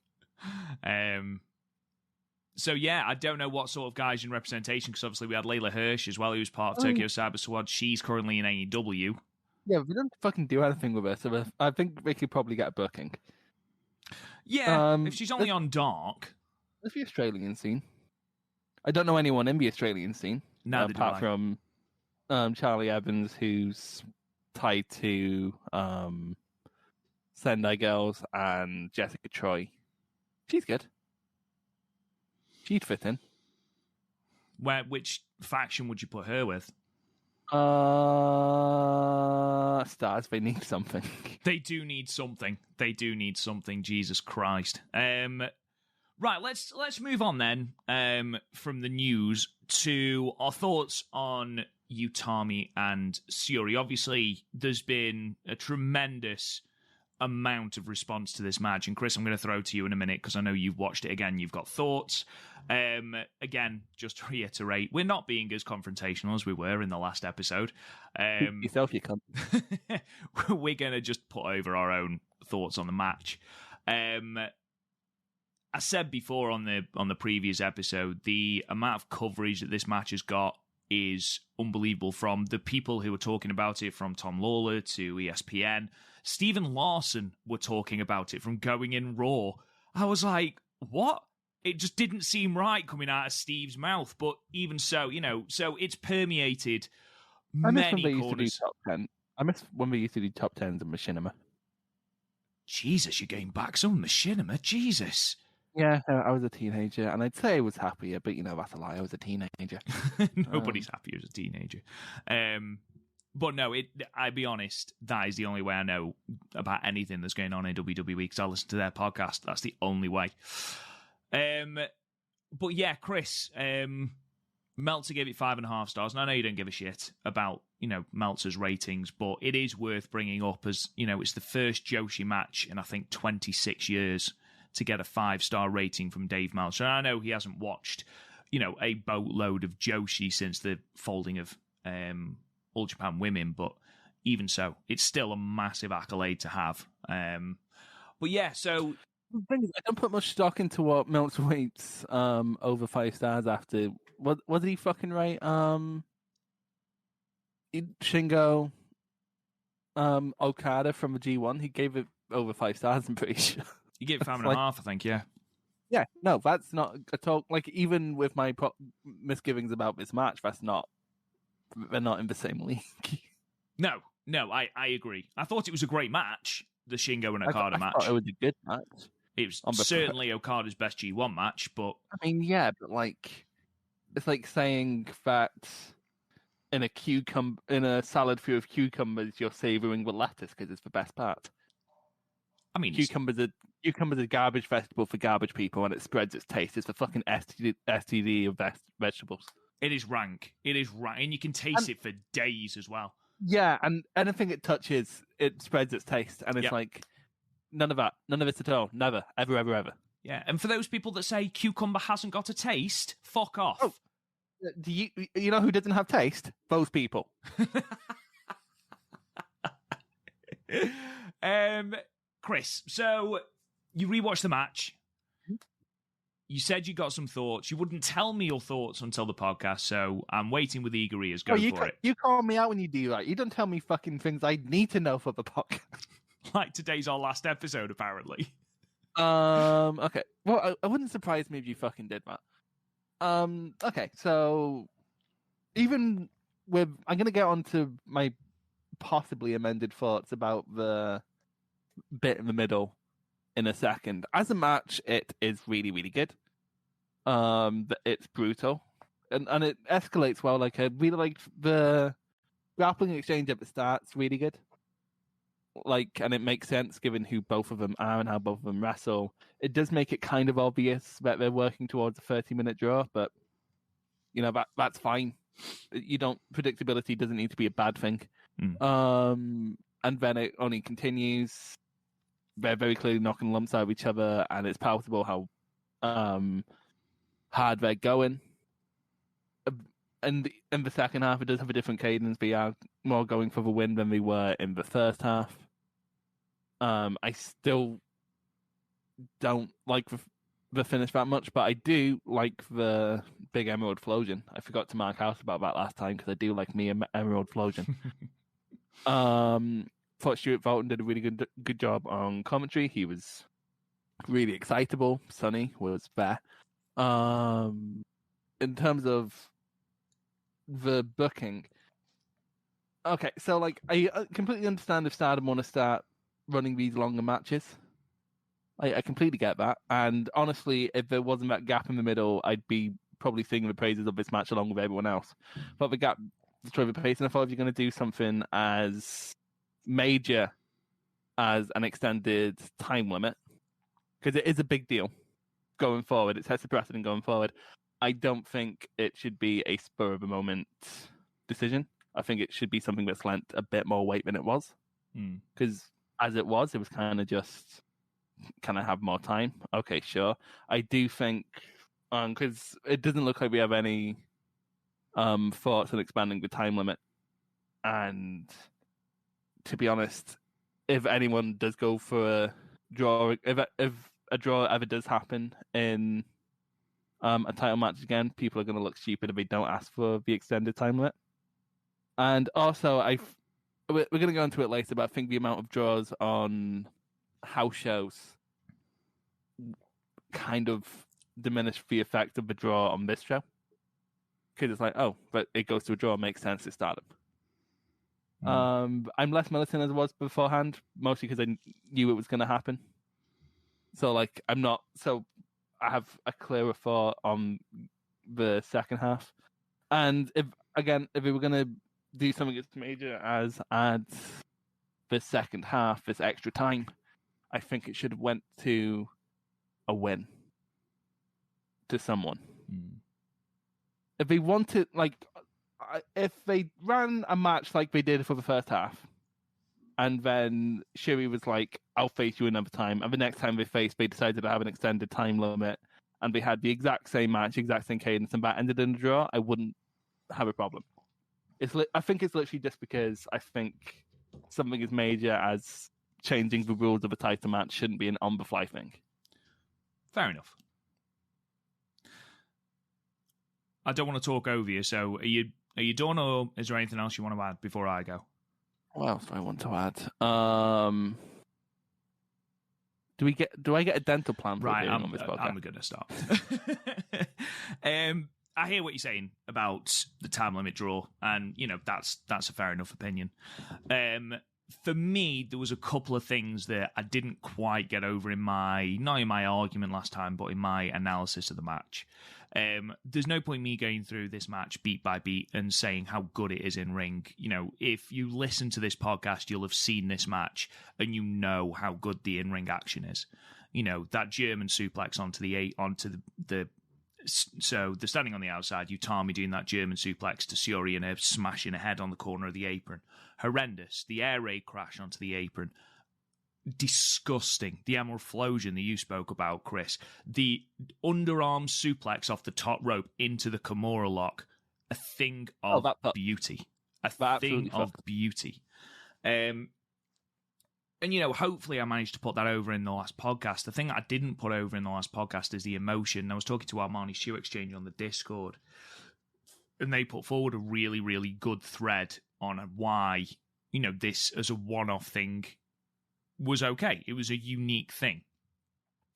So yeah, I don't know what sort of guys in representation, because obviously we had Layla Hirsch as well, who was part of Tokyo Cyber Squad. She's currently in AEW. Yeah, we don't fucking do anything with her, so I think we could probably get a booking. Yeah, if she's only on Dark. There's the Australian scene. I don't know anyone in the Australian scene. Neither apart from Charlie Evans, who's tied to Sendai Girls, and Jessica Troy. She's good. She'd fit in. Which faction would you put her with? Stars, they need something. They do need something. They do need something, Jesus Christ. Right, let's move on then from the news to our thoughts on Utami and Syuri. Obviously, there's been a tremendous amount of response to this match, and Chris, I'm going to throw to you in a minute because I know you've watched it again, you've got thoughts. Again, just to reiterate, we're not being as confrontational as we were in the last episode. Yourself, you can't. We're going to just put over our own thoughts on the match. I said before on the previous episode, the amount of coverage that this match has got is unbelievable, from the people who were talking about it, from Tom Lawler to ESPN. Stephen Larson were talking about it from Going In Raw. I was like, what? It just didn't seem right coming out of Steve's mouth, but even so, so it's permeated many corners. I miss when we used to do top 10s in Machinima. Jesus, you're getting back some Machinima, Jesus. Yeah, I was a teenager, and I'd say I was happier, but that's a lie. I was a teenager. Nobody's happy as a teenager. But no, I'll be honest, that is the only way I know about anything that's going on in WWE, because I listen to their podcast. That's the only way. But yeah, Chris, Meltzer gave it 5.5 stars, and I know you don't give a shit about, Meltzer's ratings, but it is worth bringing up as, it's the first Joshi match in, I think, 26 years to get a 5-star rating from Dave Meltzer. And I know he hasn't watched, a boatload of Joshi since the folding of All Japan Women, but even so, it's still a massive accolade to have. But yeah, so the thing is, I don't put much stock into what Meltzer rates over 5 stars after. What did he fucking rate? Shingo Okada from the G1. He gave it over 5 stars, I'm pretty sure. You gave it 5.5, I think, yeah. Yeah, no, that's not at all. Like, even with my misgivings about this match, they're not in the same league. No, I agree. I thought it was a great match, the Shingo and Okada match. I thought it was a good match. It was certainly Okada's best G1 match, but... I mean, yeah, but it's like saying that in a salad full of cucumbers, you're savouring the lettuce because it's the best part. I mean, cucumbers are a garbage vegetable for garbage people, and it spreads its taste. It's the fucking STD of vegetables. It is rank. It is rank, and you can taste it for days as well. Yeah, and anything it touches, it spreads its taste, and it's like none of that, none of it at all, never, ever, ever, ever. Yeah, and for those people that say cucumber hasn't got a taste, fuck off. Oh, do you know who doesn't have taste? Those people. Chris, so you rewatched the match. You said you got some thoughts. You wouldn't tell me your thoughts until the podcast, so I'm waiting with eager ears. Go for it. You call me out when you do that. You don't tell me fucking things I need to know for the podcast. Like today's our last episode, apparently. Okay. Well, it wouldn't surprise me if you fucking did that. Okay, so even with... I'm going to get on to my possibly amended thoughts about the bit in the middle in a second. As a match, it is really, really good. It's brutal. And it escalates well. Like, I really liked the grappling exchange at the start. It's really good. Like, and it makes sense given who both of them are and how both of them wrestle. It does make it kind of obvious that they're working towards a 30-minute draw, but you know, that's fine. Predictability doesn't need to be a bad thing. And then it only continues. They're very clearly knocking lumps out of each other, and it's palatable how hard they're going. And in the second half, it does have a different cadence. They are more going for the win than they were in the first half. I still don't like the finish that much, but I do like the big Emerald Flosion. I forgot to mark out about that last time because I do like me Emerald Flosion. Thought Stuart Fulton did a really good job on commentary. He was really excitable. Sonny was there. In terms of the booking, okay, so like I completely understand if Stardom want to start running these longer matches. I completely get that, and honestly, if there wasn't that gap in the middle, I'd be probably singing the praises of this match along with everyone else. But the gap destroyed the pace, and I thought if you're going to do something as major as an extended time limit, because it is a big deal going forward, it sets a precedent going forward. I don't think it should be a spur of the moment decision. I think it should be something that's lent a bit more weight than it was. Because as it was kind of just, can I have more time? Okay, sure. I do think, because it doesn't look like we have any thoughts on expanding the time limit. And to be honest, if anyone does go for a draw, if a draw ever does happen in a title match again, people are going to look stupid if they don't ask for the extended time limit. And also, we're going to go into it later, but I think the amount of draws on house shows kind of diminished the effect of the draw on this show. Because it's like, oh, but it goes to a draw, makes sense, it's Stardom. I'm less militant as I was beforehand, mostly because I knew it was going to happen. So, like, I have a clearer thought on the second half. And if we were going to do something as major as add the second half, this extra time, I think it should have went to a win to someone. If they wanted, like, if they ran a match like they did for the first half, and then Syuri was like, I'll face you another time, and the next time they decided to have an extended time limit, and they had the exact same match, exact same cadence, and that ended in a draw, I wouldn't have a problem. I think it's literally just because I think something as major as changing the rules of a title match shouldn't be an on-the-fly thing. Fair enough. I don't want to talk over you, so are you done, or is there anything else you want to add before I go? What else do I want to add? Do I get a dental plan for right, on this podcast? I'm going to stop. I hear what you're saying about the time limit draw, and that's a fair enough opinion. For me, there was a couple of things that I didn't quite get over not in my argument last time, but in my analysis of the match. There's no point me going through this match beat by beat and saying how good it is in ring. If you listen to this podcast, you'll have seen this match and you know how good the in-ring action is. That German suplex onto the so they're standing on the outside, Utami doing that German suplex to Syuri and her smashing her head on the corner of the apron. Horrendous. The air raid crash onto the apron. Disgusting. The Emerald Flosion that you spoke about, Chris. The underarm suplex off the top rope into the Kimura lock. A thing of beauty. A thing of beauty. And, hopefully I managed to put that over in the last podcast. The thing I didn't put over in the last podcast is the emotion. I was talking to Armani Shoe Exchange on the Discord, and they put forward a really, really good thread on why, this as a one-off thing was okay. It was a unique thing.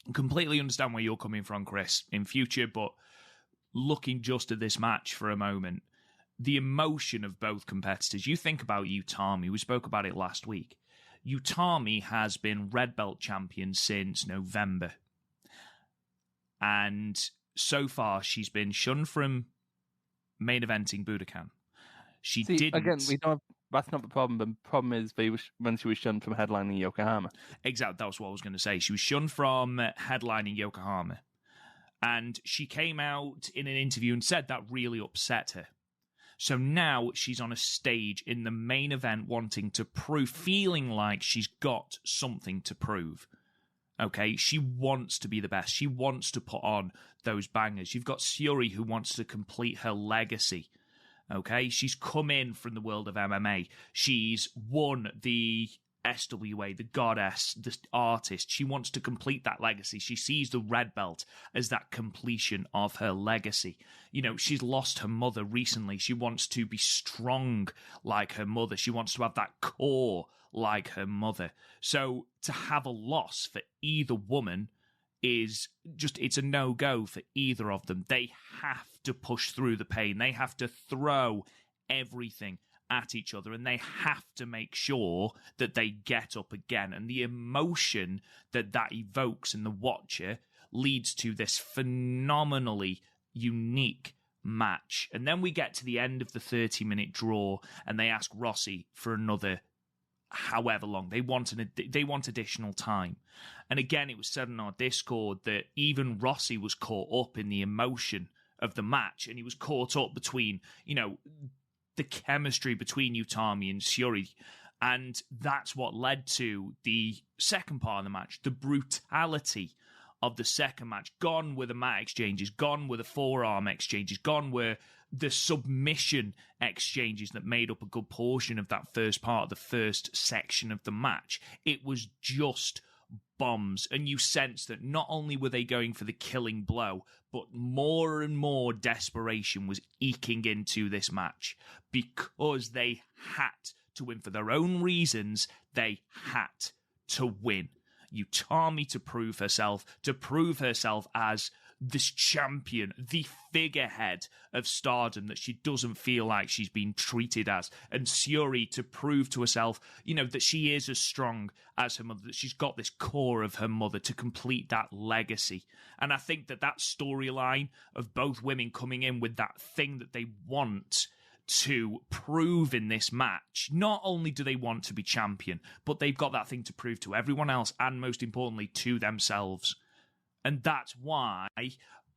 I completely understand where you're coming from, Chris, in future, but looking just at this match for a moment, the emotion of both competitors. You think about Utami. We spoke about it last week. Utami has been red belt champion since November. And so far, she's been shunned from main eventing Budokan. She didn't. Again, we don't. That's not the problem. The problem is when she was shunned from headlining Yokohama. Exactly. That was what I was going to say. She was shunned from headlining Yokohama. And she came out in an interview and said that really upset her. So now she's on a stage in the main event wanting to prove, feeling like she's got something to prove. Okay, she wants to be the best. She wants to put on those bangers. You've got Syuri who wants to complete her legacy. Okay, she's come in from the world of MMA. She's won the SWA, the goddess, the artist. She wants to complete that legacy. She sees the red belt as that completion of her legacy. She's lost her mother recently. She wants to be strong like her mother. She wants to have that core like her mother. So to have a loss for either woman is just, it's a no-go for either of them. They have to push through the pain. They have to throw everything at each other, and they have to make sure that they get up again. And the emotion that evokes in the watcher leads to this phenomenally unique match. And then we get to the end of the 30-minute draw, and they ask Rossi for another however long. They want additional time. And again, it was said on our Discord that even Rossi was caught up in the emotion of the match, and he was caught up between, the chemistry between Utami and Syuri. And that's what led to the second part of the match, the brutality of the second match. Gone were the mat exchanges, gone were the forearm exchanges, gone were the submission exchanges that made up a good portion of that first part of the first section of the match. It was just bombs, and you sense that not only were they going for the killing blow, but more and more desperation was eking into this match because they had to win. For their own reasons, they had to win. Utami to prove herself as this champion, the figurehead of Stardom that she doesn't feel like she's been treated as. And Syuri to prove to herself, that she is as strong as her mother, that she's got this core of her mother to complete that legacy. And I think that storyline of both women coming in with that thing that they want to prove in this match, not only do they want to be champion, but they've got that thing to prove to everyone else and, most importantly, to themselves. And that's why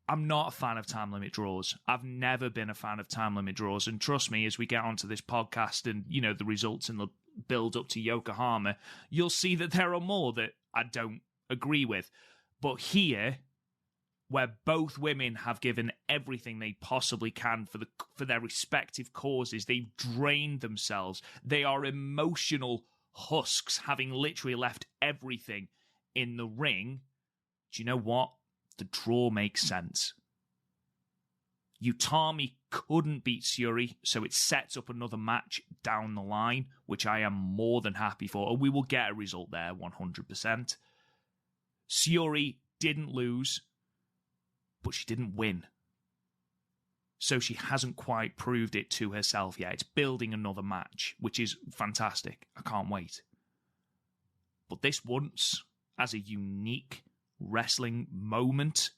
I'm not a fan of time limit draws. I've never been a fan of time limit draws. And trust me, as we get onto this podcast and, the results and the build up to Yokohama, you'll see that there are more that I don't agree with. But here, where both women have given everything they possibly can for their respective causes, they've drained themselves. They are emotional husks, having literally left everything in the ring. Do you know what? The draw makes sense. Utami couldn't beat Syuri, so it sets up another match down the line, which I am more than happy for. And we will get a result there, 100%. Syuri didn't lose, but she didn't win. So she hasn't quite proved it to herself yet. It's building another match, which is fantastic. I can't wait. But this once, as a unique wrestling moment,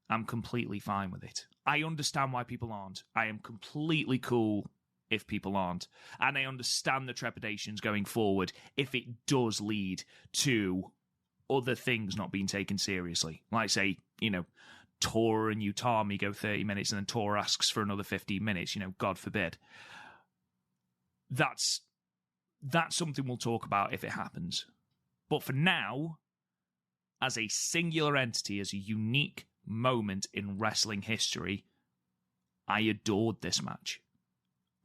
I'm completely fine with it. I understand why people aren't. I am completely cool if people aren't. And I understand the trepidations going forward if it does lead to other things not being taken seriously. Like, say, Tor and Utami go 30 minutes and then Tor asks for another 15 minutes, God forbid. That's something we'll talk about if it happens. But for now, as a singular entity, as a unique moment in wrestling history, I adored this match.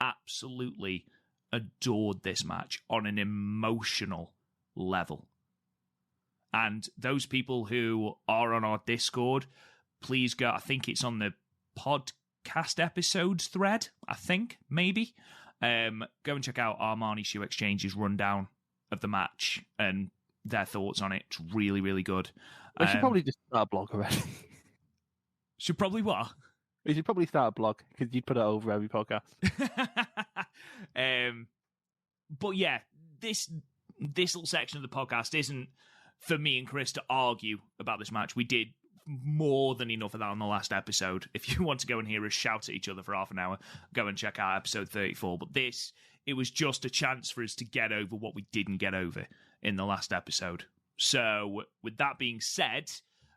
Absolutely adored this match on an emotional level. And those people who are on our Discord, please go. I think it's on the podcast episodes thread, I think, maybe. Go and check out Armani Shoe Exchange's rundown of the match and their thoughts on it. It's really, really good. We should probably just start a blog already. Should probably what? We should probably start a blog, because you'd put it over every podcast. But yeah, this little section of the podcast isn't for me and Chris to argue about this match. We did more than enough of that on the last episode. If you want to go and hear us shout at each other for half an hour, go and check out episode 34. But it was just a chance for us to get over what we didn't get over in the last episode. So, with that being said,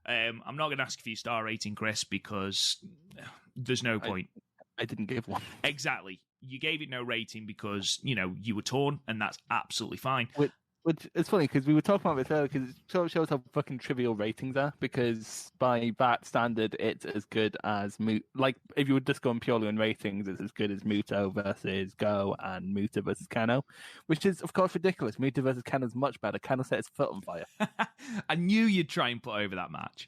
I'm not going to ask for your star rating, Chris, because there's no point. I didn't give one. Exactly. You gave it no rating because, you were torn, and that's absolutely fine. Which it's funny, because we were talking about this earlier, because it shows how fucking trivial ratings are, because by that standard, it's as good as like, if you were just going purely on ratings, it's as good as Muto versus Go and Muta versus Kano, which is, of course, ridiculous. Muta versus Kano is much better. Kano set his foot on fire. I knew you'd try and put over that match.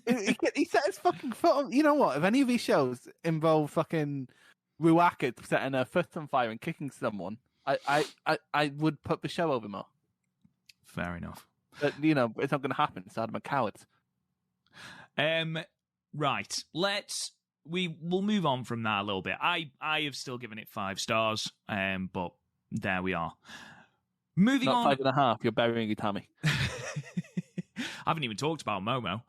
he set his fucking foot on... You know what? If any of these shows involve fucking Ruaka setting her foot on fire and kicking someone, I would put the show over more. Fair enough. But, it's not going to happen. Stardom are cowards. Right. We'll move on from that a little bit. I have still given it 5 stars, but there we are. Moving on. Not 5.5. You're burying Utami. I haven't even talked about Momo.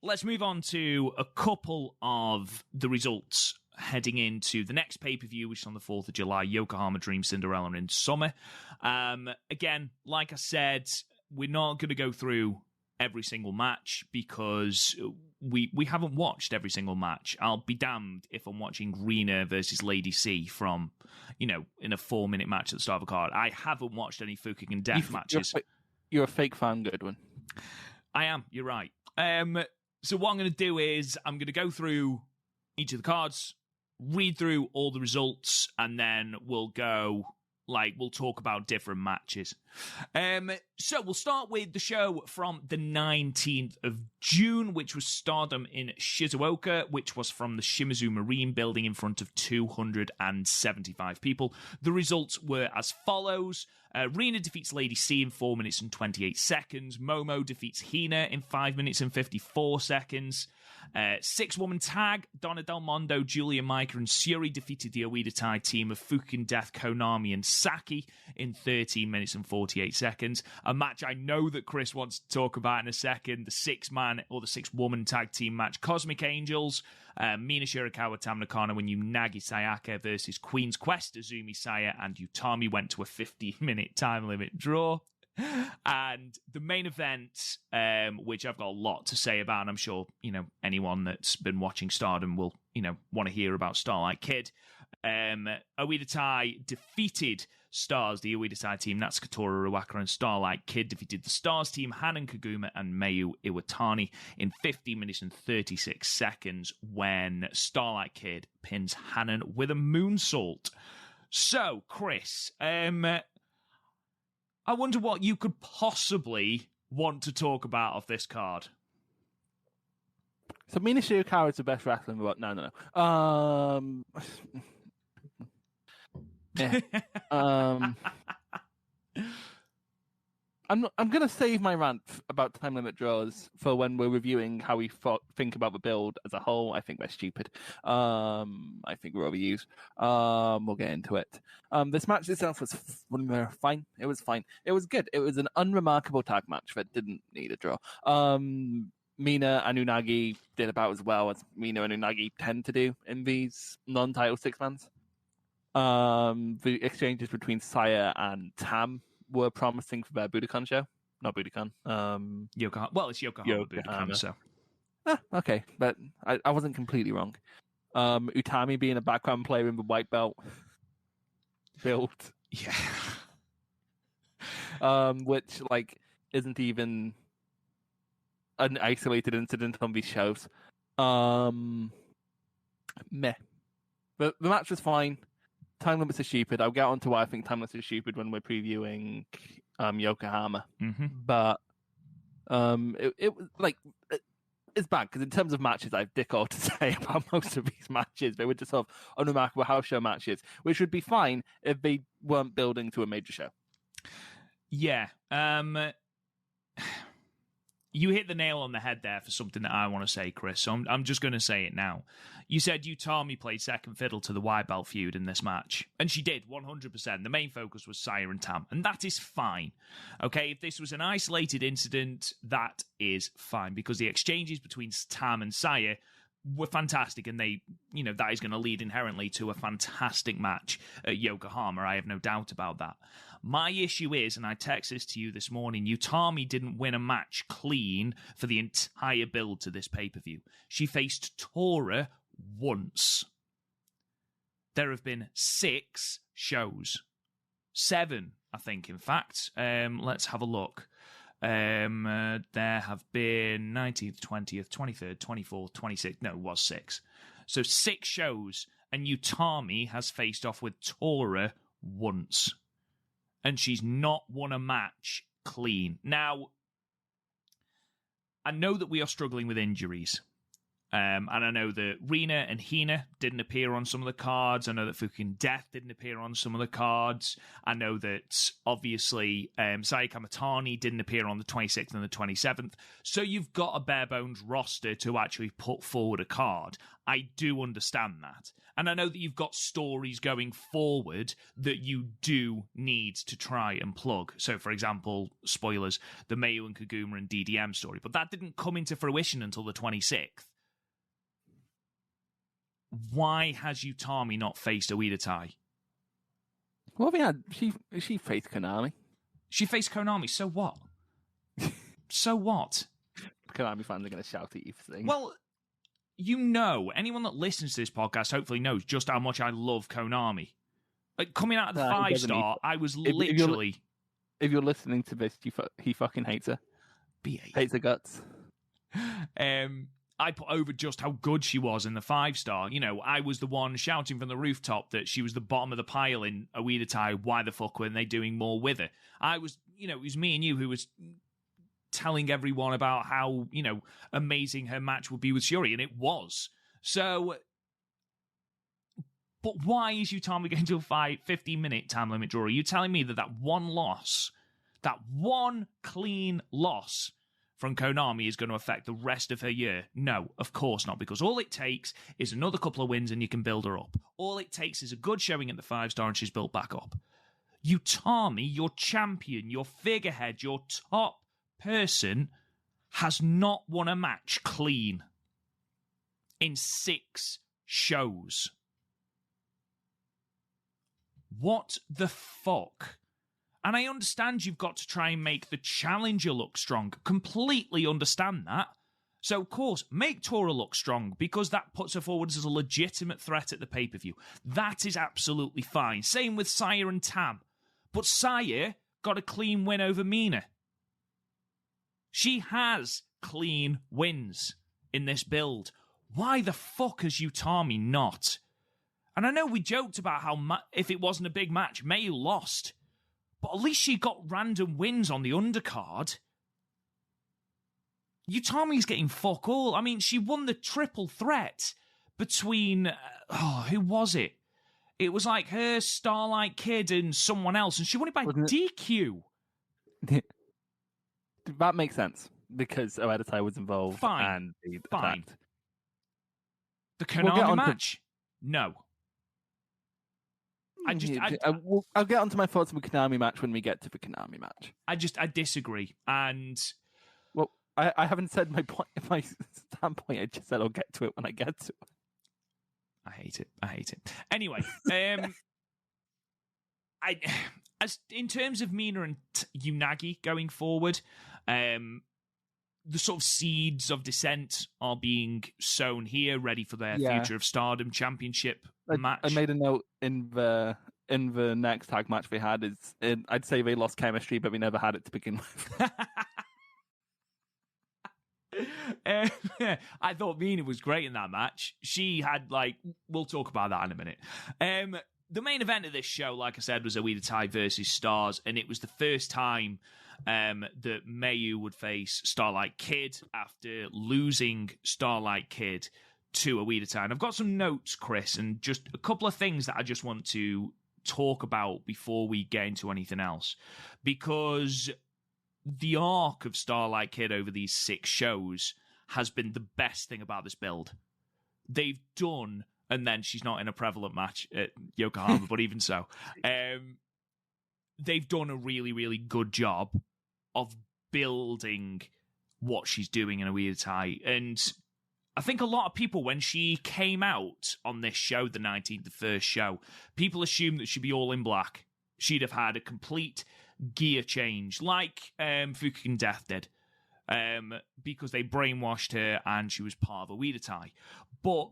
Let's move on to a couple of the results heading into the next pay-per-view, which is on the 4th of July, Yokohama Dream Cinderella in summer. Again, like I said, we're not going to go through every single match because we haven't watched every single match. I'll be damned if I'm watching Rena versus Lady C from, in a 4-minute match at the start of a card. I haven't watched any Fukigen and Death matches. You're a fake fan, Goodwin. I am, you're right. So what I'm going to do is I'm going to go through each of the cards, read through all the results, and then we'll talk about different matches. So we'll start with the show from the 19th of June, which was Stardom in Shizuoka, which was from the Shimizu Marine building in front of 275 people. The results were as follows. Rena defeats Lady C in 4 minutes and 28 seconds. Momo defeats Hina in 5 minutes and 54 seconds. 6-woman tag, Donna Del Mondo, Julia Micah, and Syuri defeated the Oida Tai team of Fukin Death, Konami, and Saki in 13 minutes and 48 seconds. A match I know that Chris wants to talk about in a second, the 6-man or the 6-woman tag team match, Cosmic Angels, Mina Shirakawa, Tam Nakano, and Unagi Sayaka versus Queen's Quest, Azumi Saya, and Utami went to a 15-minute time limit draw. And the main event, which I've got a lot to say about, and I'm sure, anyone that's been watching Stardom will, want to hear about Starlight Kid. Oida Tai defeated Stars, the Oida Tai team, Natsukatora Ruaka, and Starlight Kid defeated the Stars team, Hanan Kaguma and Mayu Iwatani in 15 minutes and 36 seconds when Starlight Kid pins Hanan with a moonsault. So, Chris, I wonder what you could possibly want to talk about of this card. So Mina Shirakawa is the best wrestler in the world. No. Yeah. I'm going to save my rant about time limit draws for when we're reviewing how we think about the build as a whole. I think they're stupid. I think we're overused. We'll get into it. This match itself was fine. It was fine. It was good. It was an unremarkable tag match that didn't need a draw. Mina and Unagi did about as well as Mina and Unagi tend to do in these non-title 6-mans. The exchanges between Saya and Tam were promising for their Budokan show. Not Budokan. Yokohama. Well, it's Yokohama Budokan, so. Okay, but I wasn't completely wrong. Utami being a background player in the white belt build. Yeah. Which, isn't even an isolated incident on these shows. Meh. But the match was fine. time limits are stupid. I'll get on to why I think time limits are stupid when we're previewing Yokohama. Mm-hmm. But it's bad because in terms of matches, I have dick all to say about most of these matches. They were just sort of unremarkable house show matches, which would be fine if they weren't building to a major show. Yeah. You hit the nail on the head there for something that I want to say, Chris. So I'm just going to say it now. You said Utami played second fiddle to the white belt feud in this match. And she did, 100%. The main focus was Saya and Tam. And that is fine. Okay, if this was an isolated incident, that is fine. Because the exchanges between Tam and Saya were fantastic. And they, that is going to lead inherently to a fantastic match at Yokohama. I have no doubt about that. My issue is, and I text this to you this morning, Utami didn't win a match clean for the entire build to this pay-per-view. She faced Tora once. There have been 6 shows. 7, I think, in fact. Let's have a look. There have been 19th, 20th, 23rd, 24th, 26th. No, it was 6. So 6 shows, and Utami has faced off with Tora once. And she's not won a match clean. Now, I know that we are struggling with injuries. And I know that Rina and Hina didn't appear on some of the cards. I know that Fukin Death didn't appear on some of the cards. I know that, obviously, Sayaka Kamitani didn't appear on the 26th and the 27th. So you've got a bare-bones roster to actually put forward a card. I do understand that. And I know that you've got stories going forward that you do need to try and plug. So, for example, spoilers, the Mayu and Kaguma and DDM story. But that didn't come into fruition until the 26th. Why has Utami not faced Oida Tai? Well, she faced Konami. She faced Konami, so what? So what? Konami fans are going to shout at you for things. Well, anyone that listens to this podcast hopefully knows just how much I love Konami. Like, coming out of the 5-star, I was literally... If you're listening to this, he fucking hates her. Hates her guts. I put over just how good she was in the 5-star. I was the one shouting from the rooftop that she was the bottom of the pile in Oida Tai. Why the fuck weren't they doing more with her? I was, it was me and you who was telling everyone about how, amazing her match would be with Syuri, and it was. So, but why is Utami going to a 15-minute time limit draw? Are you telling me that one loss, that one clean loss from Konami is going to affect the rest of her year? No, of course not, because all it takes is another couple of wins and you can build her up. All it takes is a good showing at the 5-star and she's built back up. Utami, your champion, your figurehead, your top person, has not won a match clean in 6 shows. What the fuck? And I understand you've got to try and make the challenger look strong. Completely understand that. So, of course, make Tora look strong because that puts her forward as a legitimate threat at the pay-per-view. That is absolutely fine. Same with Saya and Tam. But Saya got a clean win over Mina. She has clean wins in this build. Why the fuck has Utami not? And I know we joked about how if it wasn't a big match, Mayu lost. But at least she got random wins on the undercard. Utami's getting fuck all. I mean, she won the triple threat between... who was it? It was like her, Starlight Kid, and someone else, and she won it by DQ. That makes sense, because Oida Tai was involved. Fine. And fine. The Konami match? No. I'll get onto my thoughts on the Konami match when we get to the Konami match. I disagree, and well, I haven't said my point, my standpoint. I just said I'll get to it when I get to it. I hate it. Anyway, as in terms of Mina and Unagi going forward, the sort of seeds of dissent are being sown here, ready for their Future of Stardom Championship match. I made a note in the next tag match they had. I'd say they lost chemistry, but we never had it to begin with. I thought Mina was great in that match. She had we'll talk about that in a minute. the main event of this show, like I said, was Oedo Tai versus Stars, and it was the first time that Mayu would face Starlight Kid after losing Starlight Kid to Oedo Tai. And I've got some notes, Chris, and just a couple of things that I just want to talk about before we get into anything else. Because the arc of Starlight Kid over these 6 shows has been the best thing about this build. They've done, and then she's not in a prevalent match at Yokohama, but even so, they've done a really, really good job of building what she's doing in Oedo Tai. And I think a lot of people, when she came out on this show, the 19th, the first show, people assumed that she'd be all in black. She'd have had a complete gear change, like Fukigen Death did, because they brainwashed her and she was part of Oedo Tai. But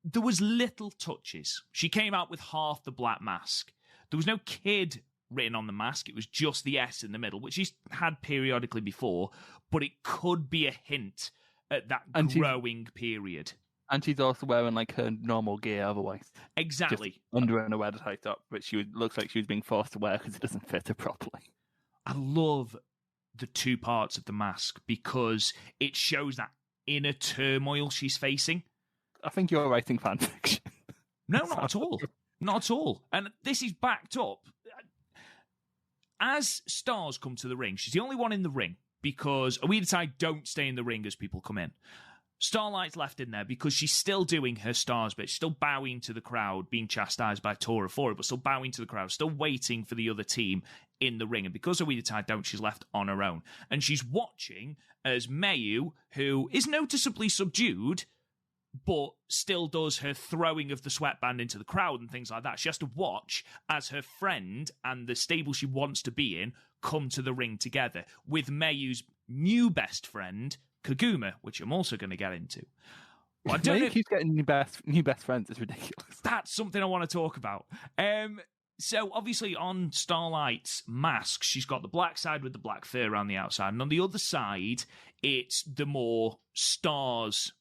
there was little touches. She came out with half the black mask. There was no kid written on the mask. It was just the S in the middle, which she's had periodically before, but it could be a hint at that growing period. And she's also wearing like her normal gear otherwise. Exactly. Just under an Oedo Tai top, which looks like she was being forced to wear because it doesn't fit her properly. I love the 2 parts of the mask because it shows that inner turmoil she's facing. I think you're writing fan fiction. No, not at all. Not at all. And this is backed up. As Stars come to the ring, she's the only one in the ring because Oedo Tai don't stay in the ring as people come in. Starlight's left in there because she's still doing her Stars bit. She's still bowing to the crowd, being chastised by Tora for it, but still bowing to the crowd, still waiting for the other team in the ring. And because Oedo Tai don't, she's left on her own. And she's watching as Mayu, who is noticeably subdued, but still does her throwing of the sweatband into the crowd and things like that. She has to watch as her friend and the stable she wants to be in come to the ring together with Mayu's new best friend, Kaguma, which I'm also going to get into. Well, I don't know. Keeps getting new best friends. It's ridiculous. That's something I want to talk about. So obviously on Starlight's mask, she's got the black side with the black fur around the outside, and on the other side, it's the more Stars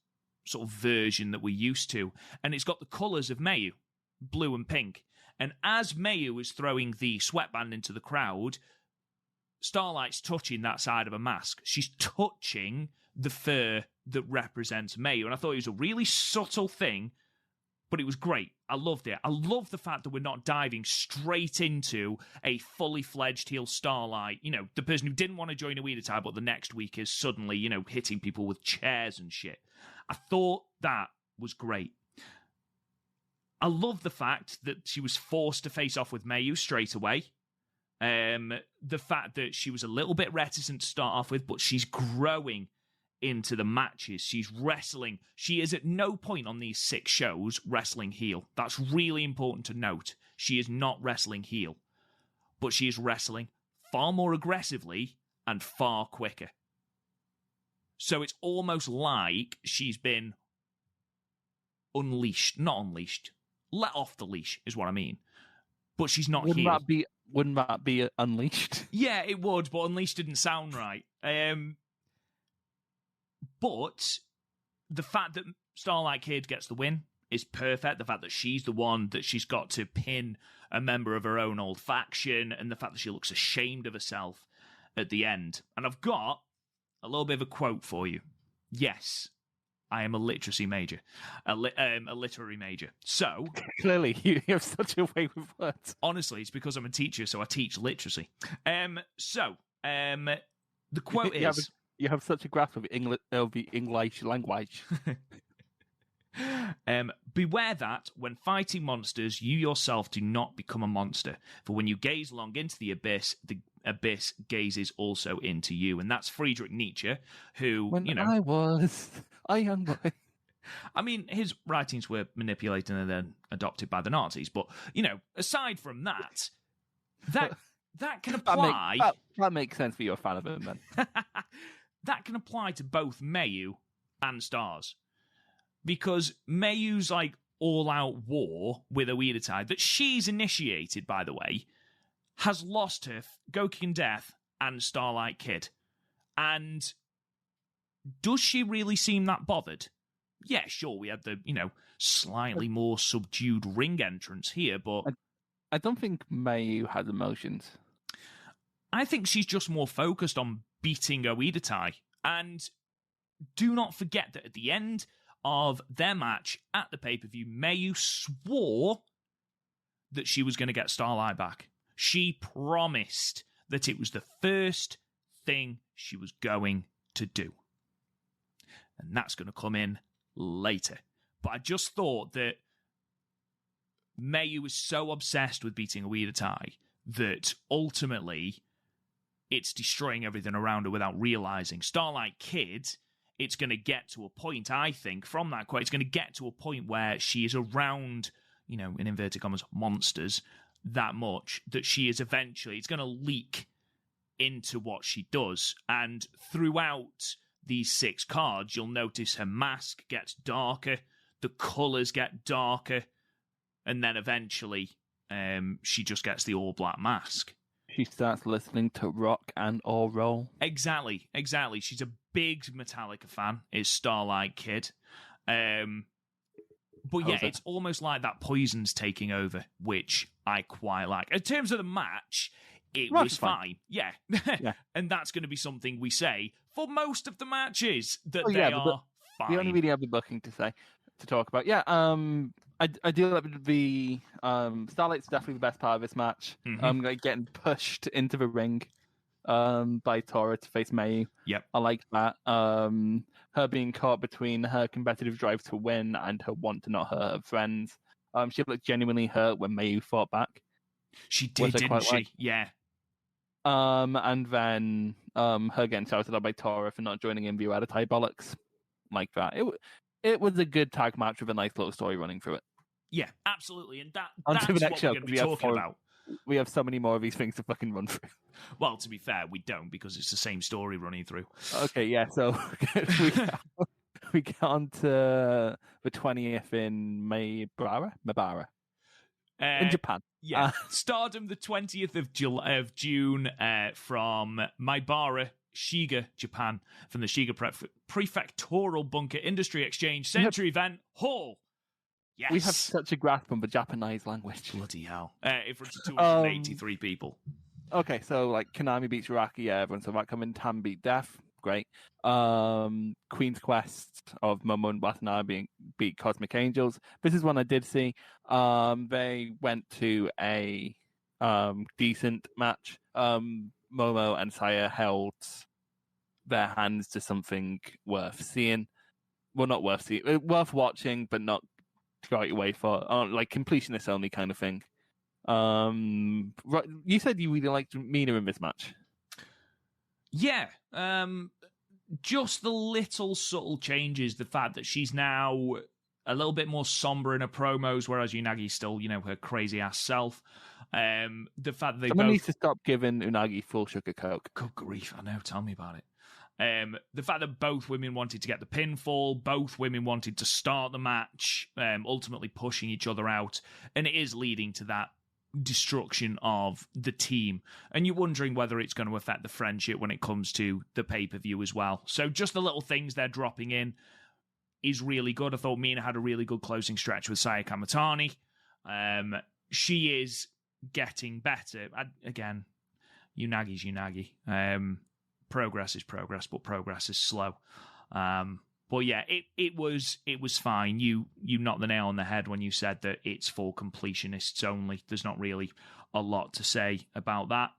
sort of version that we're used to, and it's got the colours of Mayu, blue and pink. And as Mayu is throwing the sweatband into the crowd, Starlight's touching that side of a mask. She's touching the fur that represents Mayu, and I thought it was a really subtle thing, but it was great. I loved it. I love the fact that we're not diving straight into a fully fledged heel Starlight, the person who didn't want to join Oedo Tai, but the next week is suddenly, hitting people with chairs and shit. I thought that was great. I love the fact that she was forced to face off with Mayu straight away. The fact that she was a little bit reticent to start off with, but she's growing into the matches. She's wrestling. She is at no point on these 6 shows wrestling heel. That's really important to note. She is not wrestling heel, but she is wrestling far more aggressively and far quicker. So it's almost like she's been unleashed. Not unleashed. Let off the leash is what I mean. But she's not heel. Wouldn't that be unleashed? Yeah, it would, but unleashed didn't sound right. But the fact that Starlight Kid gets the win is perfect. The fact that she's the one that she's got to pin a member of her own old faction, and the fact that she looks ashamed of herself at the end. And I've got a little bit of a quote for you. Yes, I am a literacy major, a literary major. So clearly, you have such a way with words. Honestly, it's because I'm a teacher, so I teach literacy. The quote is: "You have such a grasp of the English language." Beware that when fighting monsters, you yourself do not become a monster. For when you gaze long into the abyss gazes also into you. And that's Friedrich Nietzsche, who, I was a young boy. I mean, his writings were manipulated and then adopted by the Nazis. But, aside from that, that can apply... That makes sense for you're a fan of him, then. That can apply to both Mayu and Stars. Because Mayu's, all-out war with Oedo Tai, that she's initiated, by the way, has lost her Gokigen Death and Starlight Kid. And does she really seem that bothered? Yeah, sure, we had the, slightly more subdued ring entrance here, but... I don't think Mayu has emotions. I think she's just more focused on beating Oedatai. And do not forget that at the end of their match at the pay-per-view, Mayu swore that she was going to get Starlight back. She promised that it was the first thing she was going to do. And that's going to come in later. But I just thought that Mayu was so obsessed with beating Oedatai that ultimately it's destroying everything around her without realizing. Starlight Kid, it's going to get to a point, I think, from that quote, it's going to get to a point where she is around, in inverted commas, monsters that much that she is eventually, it's going to leak into what she does. And throughout these 6 cards, you'll notice her mask gets darker, the colours get darker, and then eventually she just gets the all-black mask. She starts listening to rock and or roll. Exactly. She's a big Metallica fan, is Starlight Kid. But yeah, it's almost like that Poison's taking over, which I quite like. In terms of the match, it was fine. Yeah. And that's going to be something we say for most of the matches, that they are fine. We only really have the booking to talk about. Yeah, I do like the Starlight's definitely the best part of this match. Like getting pushed into the ring by Tora to face Mayu. Yep. I like that. Her being caught between her competitive drive to win and her want to not hurt her friends. She looked genuinely hurt when Mayu fought back. She did, didn't she? Like. Yeah. And then her getting shouted at by Tora for not joining in the Oedatai bollocks. Like that. It was a good tag match with a nice little story running through it. Yeah, absolutely. And that's what we're going to be talking about. We have so many more of these things to fucking run through. Well, to be fair, we don't, because it's the same story running through. Okay, yeah, so we get on to the 20th in Mabara? In Japan. Yeah, Stardom, the 20th of June from Maibara, Shiga, Japan, from the Shiga Prefectural Bunker Industry Exchange Century Event Hall. Yes. We have such a grasp on the Japanese language. Bloody hell. In front of 283 people. Okay, so like Konami beats Uraki, yeah, everyone saw that coming. Tam beat Death, great. Queen's Quest of Momo and Watanabe beat Cosmic Angels. This is one I did see. They went to a decent match. Momo and Saya held their hands to something worth seeing. Well, not worth seeing, worth watching, but not quite away for like completionist only kind of thing. Right, you said you really liked Mina in this match. Yeah, just the little subtle changes. The fact that she's now a little bit more somber in her promos, whereas Unagi's still, her crazy ass self. The fact that Someone needs to stop giving Unagi full sugar coke. Good grief, I know. Tell me about it. The fact that both women wanted to get the pinfall, both women wanted to start the match, ultimately pushing each other out, and it is leading to that destruction of the team. And you're wondering whether it's going to affect the friendship when it comes to the pay-per-view as well. So just the little things they're dropping in is really good. I thought Mina had a really good closing stretch with Sayaka Kamitani. She is getting better. Again, Unagi's Unagi. Progress is progress, but progress is slow. But yeah, it was fine. You knocked the nail on the head when you said that it's for completionists only. There's not really a lot to say about that.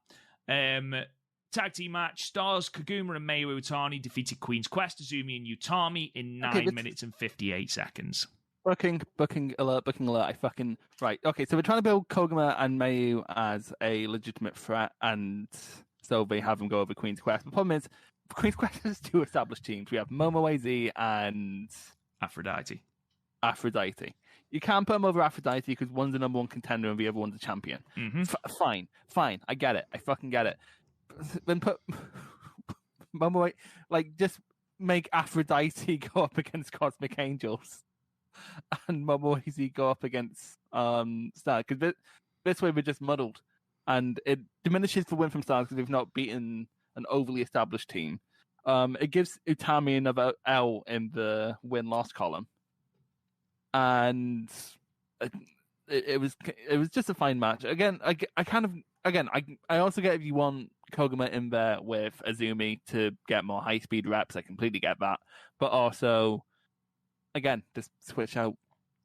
Tag team match: Stars, Kaguma, and Mayu Iwatani defeated Queen's Quest, Azumi, and Utami in 9 minutes and 58 seconds. Booking alert. I fucking right. Okay, so we're trying to build Koguma and Mayu as a legitimate threat, and so they have them go over Queen's Quest. The problem is, Queen's Quest has 2 established teams. We have Momo AZ and Aphrodite. You can't put them over Aphrodite because one's the number 1 contender and the other one's a champion. Mm-hmm. Fine. I get it. I fucking get it. Then put Momo, like, just make Aphrodite go up against Cosmic Angels and Momo AZ go up against Star. Because this way we're just muddled. And it diminishes the win from Stars because they've not beaten an overly established team. It gives Utami another L in the win-loss column. And it was just a fine match. Again, I also get if you want Koguma in there with Azumi to get more high speed reps, I completely get that. But also, again, just switch out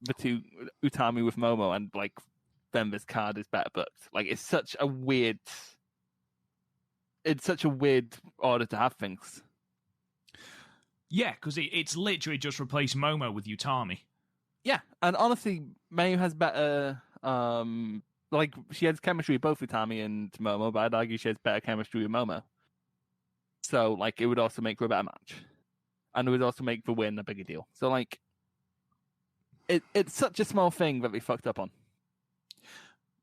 the two Utami with Momo, and like then this card is better booked. Like it's such a weird order to have things. Yeah, because it's literally just replaced Momo with Utami. Yeah, and honestly, Mayu has better. Like she has chemistry with both Utami and Momo, but I'd argue she has better chemistry with Momo. So like, it would also make for a better match, and it would also make the win a bigger deal. So like, it's such a small thing that we fucked up on.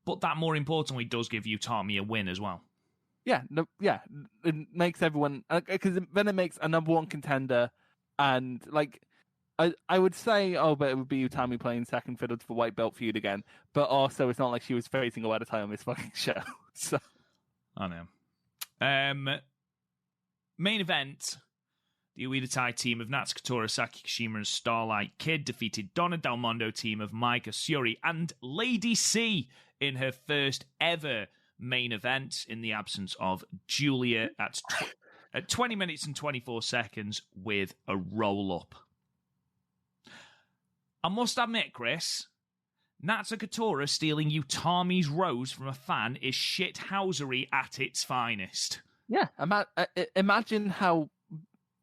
But that, more importantly, does give Utami a win as well. Yeah, it makes everyone, because then it makes a number one contender, and like, I would say, but it would be Utami playing second fiddle to the white belt feud again. But also, it's not like she was facing a at a time on this fucking show. So I know. Main event: the Ueda Tai team of Natsukatora, Saki Kashima, and Starlight Kid defeated Donna Del Mondo team of Maika Syuri and Lady C in her first ever main event in the absence of Julia at 20 minutes and 24 seconds with a roll-up. I must admit, Chris, Natsukatora stealing Utami's rose from a fan is shithousery at its finest. Yeah, imagine how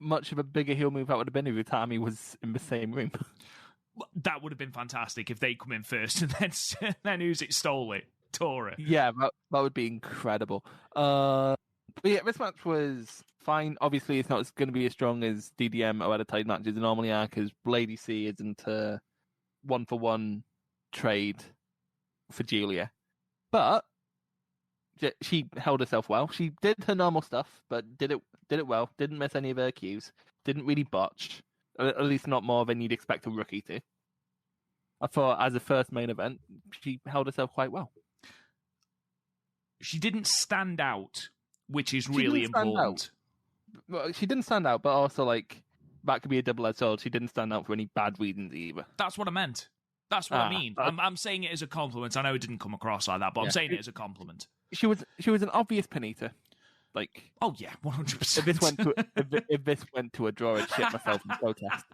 much of a bigger heel move that would have been if Utami was in the same room. That would have been fantastic if they come in first and then who's it stole it? Tora. Yeah, that would be incredible. But yeah, this match was fine. Obviously, it's not going to be as strong as DDM or other tight matches normally are, because Lady C isn't a one-for-one trade for Julia. But she held herself well. She did her normal stuff, but did it well. Didn't miss any of her cues. Didn't really botch. At least not more than you'd expect a rookie to. I thought, as a first main event, she held herself quite well. She didn't stand out, which is really important. Well, she didn't stand out, but also, like, that could be a double-edged sword. She didn't stand out for any bad reasons either. That's what I meant. That's what I mean. I'm saying it as a compliment. I know it didn't come across like that, but I'm saying it as a compliment. She was an obvious pinita. Like, oh yeah, 100%. If this went to a draw, I'd shit myself in protest.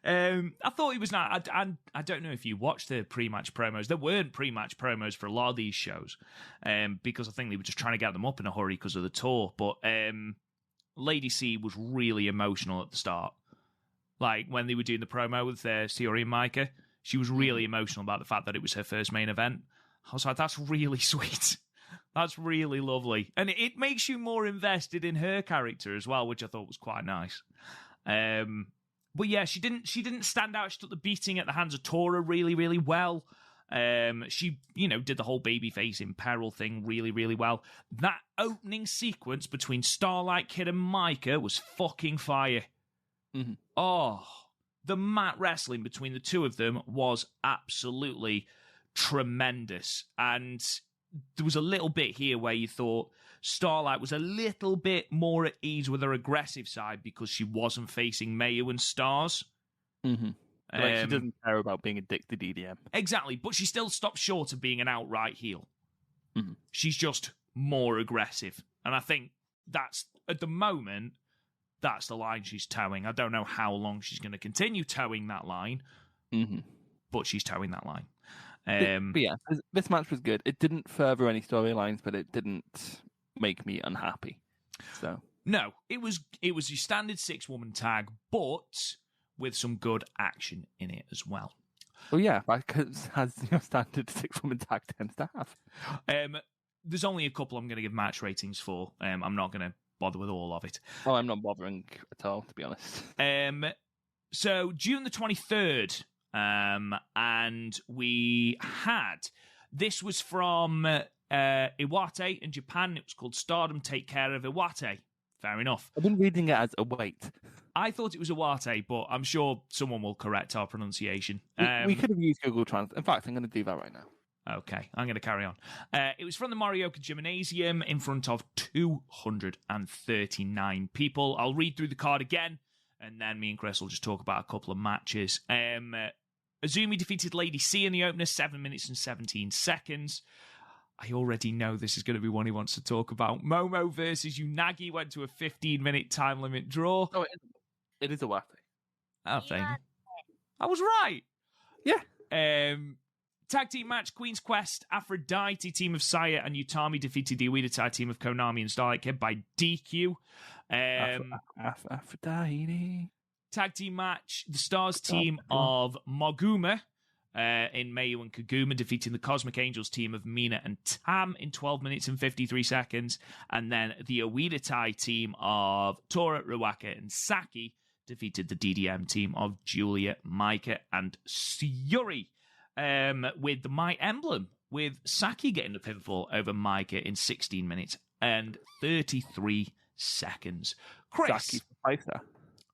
I thought it was nice. I don't know if you watched the pre-match promos. There weren't pre-match promos for a lot of these shows, because I think they were just trying to get them up in a hurry because of the tour. But Lady C was really emotional at the start. Like, when they were doing the promo with Syuri and Maika, she was really emotional about the fact that it was her first main event. I was like, that's really sweet. That's really lovely. And it makes you more invested in her character as well, which I thought was quite nice. But yeah, she didn't stand out. She took the beating at the hands of Tora really, really well. She, did the whole babyface in peril thing really, really well. That opening sequence between Starlight Kid and Maika was fucking fire. Mm-hmm. Oh, the mat wrestling between the two of them was absolutely tremendous. And there was a little bit here where you thought Starlight was a little bit more at ease with her aggressive side because she wasn't facing Mayu and Stars. Mm-hmm. Like, she doesn't care about being a dick to DDM. Exactly, but she still stopped short of being an outright heel. Mm-hmm. She's just more aggressive. And I think that's, at the moment, that's the line she's towing. I don't know how long she's going to continue towing that line, but she's towing that line. But yeah, this match was good. It didn't further any storylines, but it didn't make me unhappy. So no, it was your standard 6-woman tag, but with some good action in it as well. Oh yeah, because as your standard 6-woman tag tends to have. There's only a couple I'm going to give match ratings for. I'm not going to bother with all of it. Oh, I'm not bothering at all, to be honest. So June the 23rd. And we had, this was from Iwate in Japan. It was called Stardom Take Care of Iwate. Fair enough. I've been reading it as Await. I thought it was Iwate, but I'm sure someone will correct our pronunciation. We could have used Google Translate. In fact, I'm going to do that right now. Okay, I'm going to carry on. It was from the Morioka Gymnasium in front of 239 people. I'll read through the card again. and then me and Chris will just talk about a couple of matches. Azumi defeated Lady C in the opener, 7 minutes and 17 seconds. I already know this is going to be one he wants to talk about. Momo versus Unagi went to a 15-minute time limit draw. Oh, it is a wacky. Oh, thank you. I was right. Yeah. Tag team match, Queen's Quest, Aphrodite team of Saya and Utami defeated the Uedatai team of Konami and Starlight Kid by DQ. Aphrodite. Tag team match, the Stars team of Moguma in Mayu and Kaguma defeating the Cosmic Angels team of Mina and Tam in 12 minutes and 53 seconds. And then the Uedatai team of Tora, Ruaka, and Saki defeated the DDM team of Julia, Maika, and Syuri. With the My Emblem, with Saki getting the pinfall over Maika in 16 minutes and 33 seconds. Chris, Saki,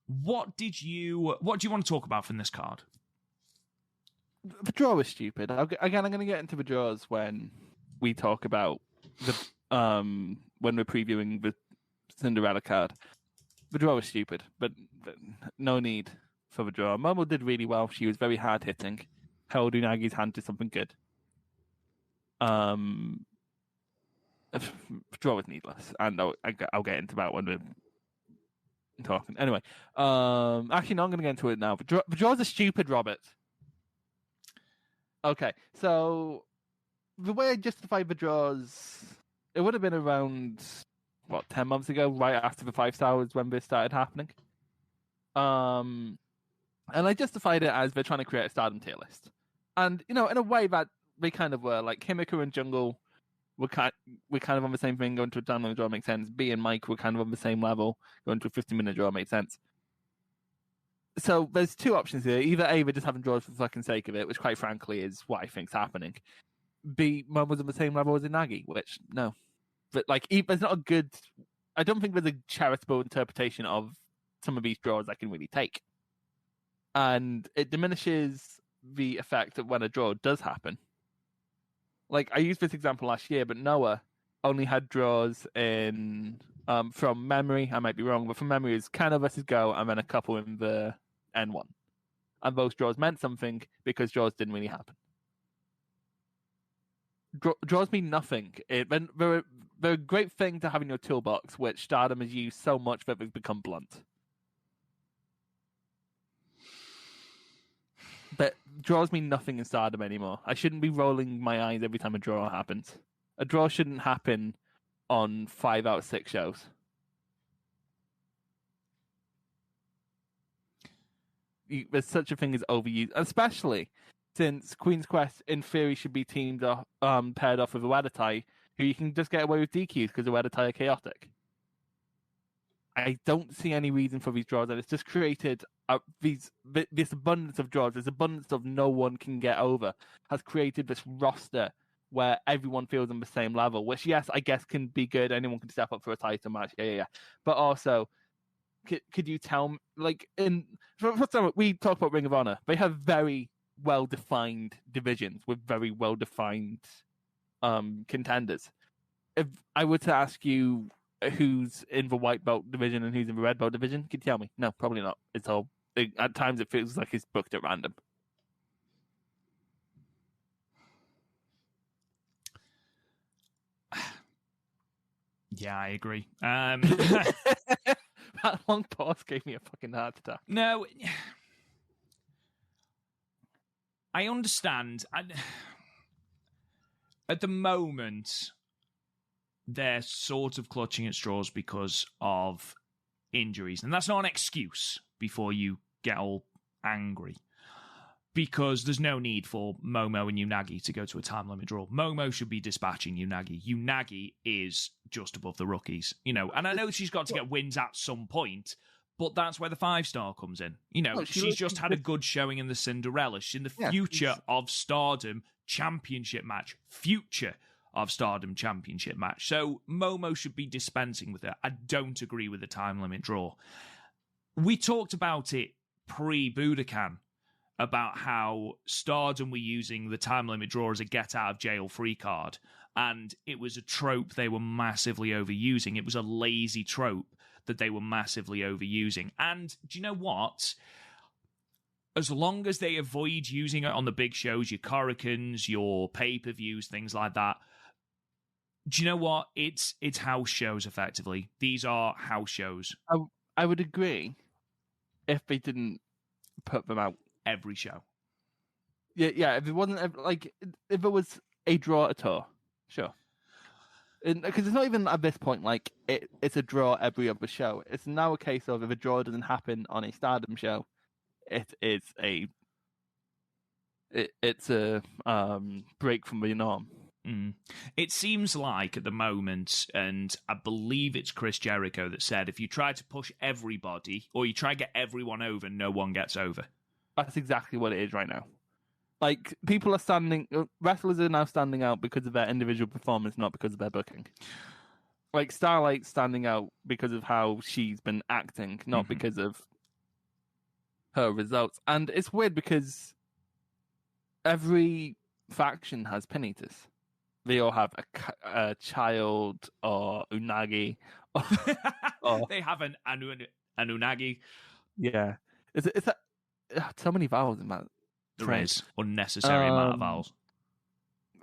what do you want to talk about from this card? The draw was stupid. Again, I'm going to get into the draws when we talk about the when we're previewing the Cinderella card. The draw was stupid, but no need for the draw. Momo did really well. She was very hard hitting. Held Unagi's hand to something good. The draw was needless, and I'll get into that when we're talking. Anyway, actually, no, I'm going to get into it now. The draws are stupid, Robert. Okay, so the way I justified the draws, it would have been around 10 months ago, right after the 5-star was when this started happening. And I justified it as they're trying to create a Stardom tier list. And, in a way that they kind of were. Like, Himiko and Jungle were kind of on the same thing, going to a time limit draw makes sense. B and Mike were kind of on the same level, going to a 50-minute draw makes sense. So there's two options here. Either A, they're just having draws for the fucking sake of it, which quite frankly is what I think's happening. B, Momo's on the same level as Inagi, which, no. But, there's not a good... I don't think there's a charitable interpretation of some of these draws I can really take. And it diminishes the effect of when a draw does happen. I used this example last year, but Noah only had draws in... from memory, I might be wrong, but from memory, it was Kano versus Go, and then a couple in the N1. And those draws meant something because draws didn't really happen. Draws mean nothing. They're a great thing to have in your toolbox, which Stardom has used so much that they've become blunt. But draws mean nothing in Stardom anymore. I shouldn't be rolling my eyes every time a draw happens. A draw shouldn't happen on 5 out of 6 shows. There's such a thing as overuse, especially since Queen's Quest, in theory, should be paired off with Uedatai, who you can just get away with DQs because Uedatai are chaotic. I don't see any reason for these draws, and it's just created this abundance of draws, this abundance of no one can get over, has created this roster where everyone feels on the same level, which, yes, I guess can be good. Anyone can step up for a title match, yeah. But also, could you tell me, for example, we talk about Ring of Honor. They have very well-defined divisions with very well-defined contenders. If I were to ask you who's in the white belt division and who's in the red belt division, could you tell me? No, probably not. At times it feels like it's booked at random. Yeah, I agree. That long pause gave me a fucking heart attack. No, I understand. At the moment, they're sort of clutching at straws because of injuries. And that's not an excuse before you get all angry. Because there's no need for Momo and Unagi to go to a time limit draw. Momo should be dispatching Unagi. Unagi is just above the rookies, and I know she's got to get wins at some point, but that's where the 5-star comes in. She's just had a good showing in the Cinderella. She's in the future of Stardom championship match. Future of Stardom championship match. So Momo should be dispensing with it. I don't agree with the time limit draw. We talked about it pre-Budokan, about how Stardom were using the time limit draw as a get out of jail free card. And it was a trope they were massively overusing. It was a lazy trope that they were massively overusing. And do you know what? As long as they avoid using it on the big shows, your Coricans, your pay-per-views, things like that, do you know what? It's house shows, effectively. These are house shows. I would agree if they didn't put them out every show. Yeah. If it wasn't like if it was a draw at all, sure. Because it's not even at this point like it's a draw every other show. It's now a case of if a draw doesn't happen on a Stardom show, it's a break from the norm. It seems like at the moment, and I believe it's Chris Jericho that said, if you try to push everybody or you try to get everyone over, no one gets over. That's exactly what it is right now. Like, wrestlers are now standing out because of their individual performance, not because of their booking. Like, Starlight's standing out because of how she's been acting, not because of her results. And it's weird because every faction has pin eaters. They all have a child or unagi. Or they have an unagi. Yeah. It's so many vowels in that. There is unnecessary amount of vowels.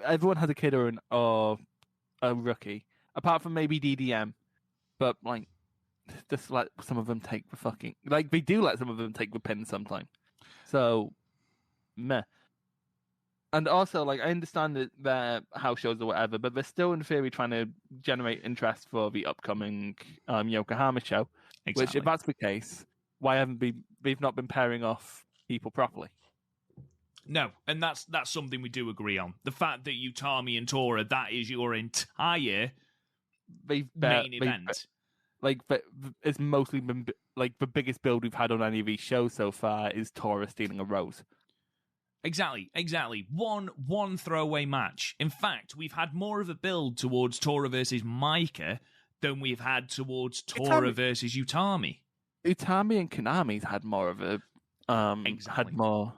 Everyone has a kid or a rookie, apart from maybe DDM. But like, just let some of them take the fucking they do let some of them take the pin sometimes. So, meh. And also, like, I understand that they're house shows or whatever, but they're still in theory trying to generate interest for the upcoming Yokohama show. Exactly. Which, if that's the case, why haven't we've not been pairing off people properly? No, and that's something we do agree on. The fact that Utami and Tora, that is your entire main event. But it's mostly been like the biggest build we've had on any of these shows so far is Tora stealing a rose. Exactly. One throwaway match. In fact, we've had more of a build towards Tora versus Maika than we've had towards Tora versus Utami. Utami and Konami's had more of a had more.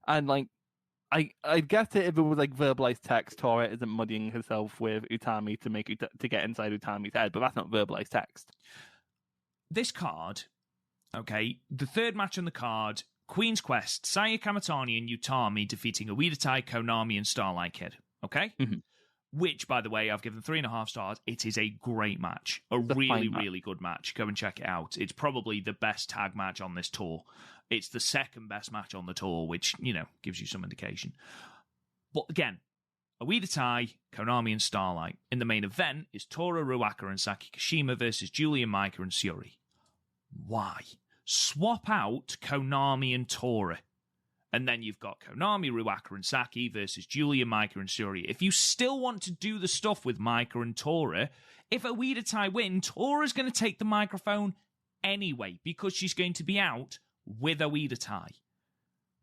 And like, I'd get it if it was like verbalized text. Tora isn't muddying herself with Utami to get inside Utami's head, but that's not verbalized text. This card, okay, the third match on the card. Queen's Quest, Sayaka Kamitani and Utami defeating Uedatai, Konami, and Starlight Kid. Okay? Mm-hmm. Which, by the way, I've given 3.5 stars. It is a great match. A really good match. Go and check it out. It's probably the best tag match on this tour. It's the second best match on the tour, which, gives you some indication. But again, Uedatai, Konami, and Starlight. In the main event is Tora Ruaka and Saki Kashima versus Julia, Maika, and Syuri. Why? Swap out Konami and Tora. And then you've got Konami, Ruaka, and Saki versus Julia, Maika, and Syuri. If you still want to do the stuff with Maika and Tora, if Uedatai win, Tora's going to take the microphone anyway because she's going to be out with Uedatai.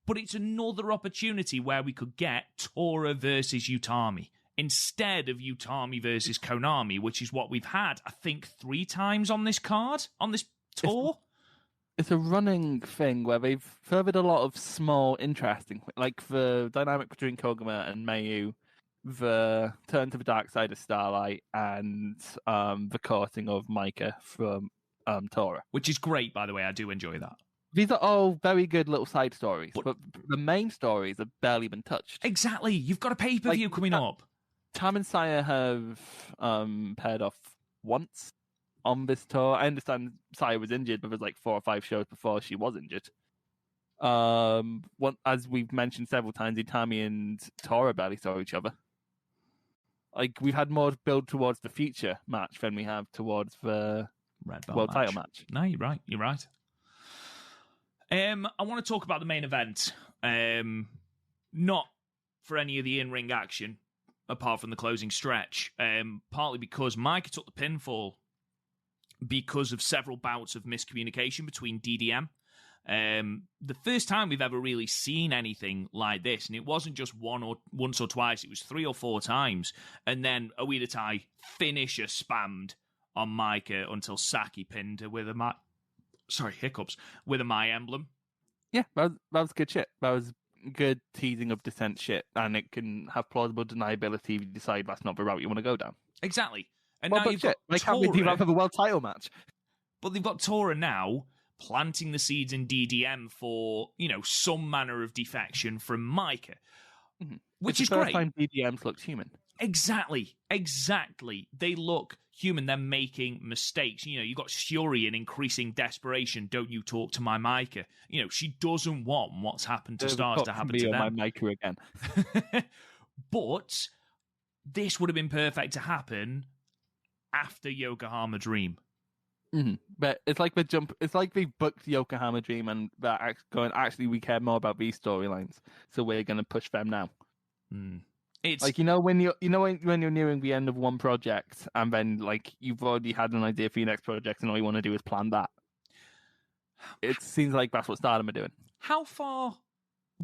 But it's another opportunity where we could get Tora versus Utami instead of Utami versus Konami, which is what we've had, I think, 3 times on this card, on this tour. It's a running thing where they've furthered a lot of small, interesting, like the dynamic between Koguma and Mayu, the turn to the dark side of Starlight, and the courting of Maika from Tora. Which is great, by the way. I do enjoy that. These are all very good little side stories, but the main stories have barely been touched. Exactly. You've got a pay-per-view coming up. Tam and Saya have paired off once on this tour. I understand Saya was injured, but there's like 4 or 5 shows before she was injured. As we've mentioned several times, Utami and Tora barely saw each other. Like, we've had more build towards the future match than we have towards the world title match. No, you're right. I want to talk about the main event. Not for any of the in-ring action, apart from the closing stretch. Partly because Maika took the pinfall because of several bouts of miscommunication between DDM. The first time we've ever really seen anything like this, and it wasn't just once or twice, it was 3 or 4 times. And then Uedatai finisher spammed on Maika until Saki pinned her with a with a My emblem. Yeah, that was good shit. That was good teasing of dissent shit, and it can have plausible deniability if you decide that's not the route you want to go down. Exactly. And well, now but you've shit, got like how many people have a world title match? But they've got Tora now planting the seeds in DDM for, some manner of defection from Micah, which is great. It's the first time DDM's looked human. Exactly. They look human. They're making mistakes. You've got Syuri in increasing desperation. Don't you talk to my Micah. She doesn't want what's happened to Stars to happen to them. My Micah again. But this would have been perfect to happen after Yokohama Dream. Mm-hmm. But it's like they booked Yokohama Dream and they're going, actually, we care more about these storylines, so we're going to push them now. It's like when you're nearing the end of one project and then like you've already had an idea for your next project and all you want to do is plan that. It seems like that's what Stardom are doing. How far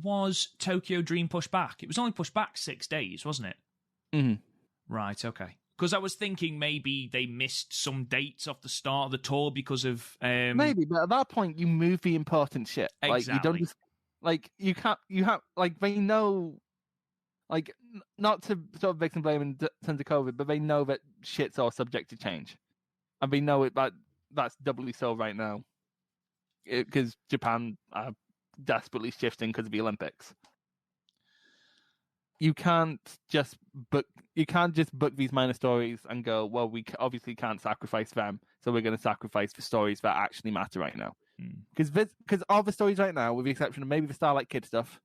was Tokyo Dream pushed back? It was only pushed back 6 days, wasn't it? Mm-hmm. Right, okay. Because I was thinking maybe they missed some dates off the start of the tour because of... Maybe, but at that point, you move the important shit. Exactly. Like, you don't just... Like, you have... Like, they know... Like, not to sort of victim blame in terms of COVID, but they know that shit's all subject to change. And they know that's doubly so right now. Because Japan are desperately shifting because of the Olympics. You can't just book these minor stories and go, well, we obviously can't sacrifice them, so we're going to sacrifice the stories that actually matter right now. Because all the stories right now, with the exception of maybe the Starlight Kid stuff,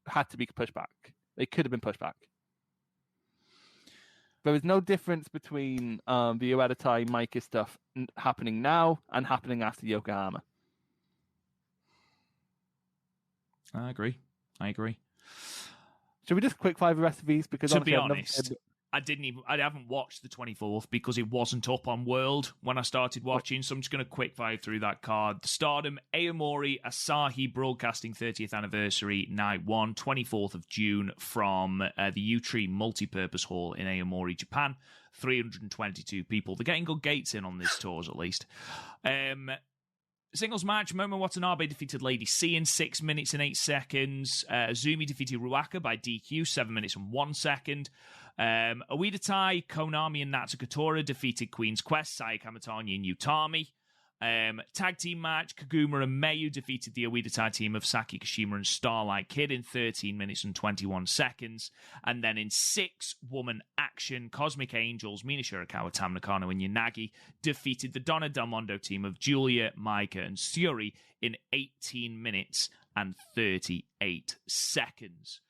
had to be pushed back. They could have been pushed back. There is no difference between the Ueditai Micah stuff happening now and happening after Yokohama. I agree. Should we just quickfire the rest of these? Because to be honest, I haven't watched the 24th because it wasn't up on World when I started watching, so I'm just going to quickfire through that card. The Stardom, Aomori, Asahi Broadcasting 30th Anniversary, Night 1, 24th of June from the Utami Multipurpose Hall in Aomori, Japan. 322 people. They're getting good gates in on this tours, at least. Singles match, Momo Watanabe defeated Lady C in 6 minutes and 8 seconds. Azumi defeated Ruaka by DQ, 7 minutes and 1 second. Ueditai, Konami, and Natsuko Tora defeated Queen's Quest, Sayaka Kamitani, and Utami. Tag team match, Kaguma and Mayu defeated the Ueditai team of Saki Kashima and Starlight Kid in 13 minutes and 21 seconds. And then in 6-woman action, Cosmic Angels, Mina Shirakawa, Tam Nakano, and Yanagi defeated the Donna Del Mondo team of Julia, Micah, and Syuri in 18 minutes and 38 seconds.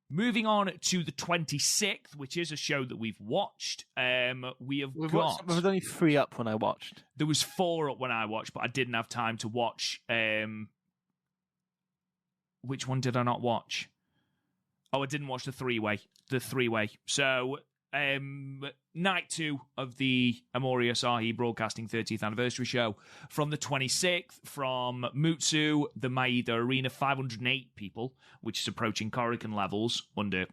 Moving on to the 26th, which is a show that we've watched. There was only 3 up when I watched. There was 4 up when I watched, but I didn't have time to watch. Which one did I not watch? Oh, I didn't watch the three-way. So, night 2 of the Aomori Asahi Broadcasting 30th Anniversary show. From the 26th, from Mutsu, the Maeda Arena, 508 people, which is approaching Korakuen levels under,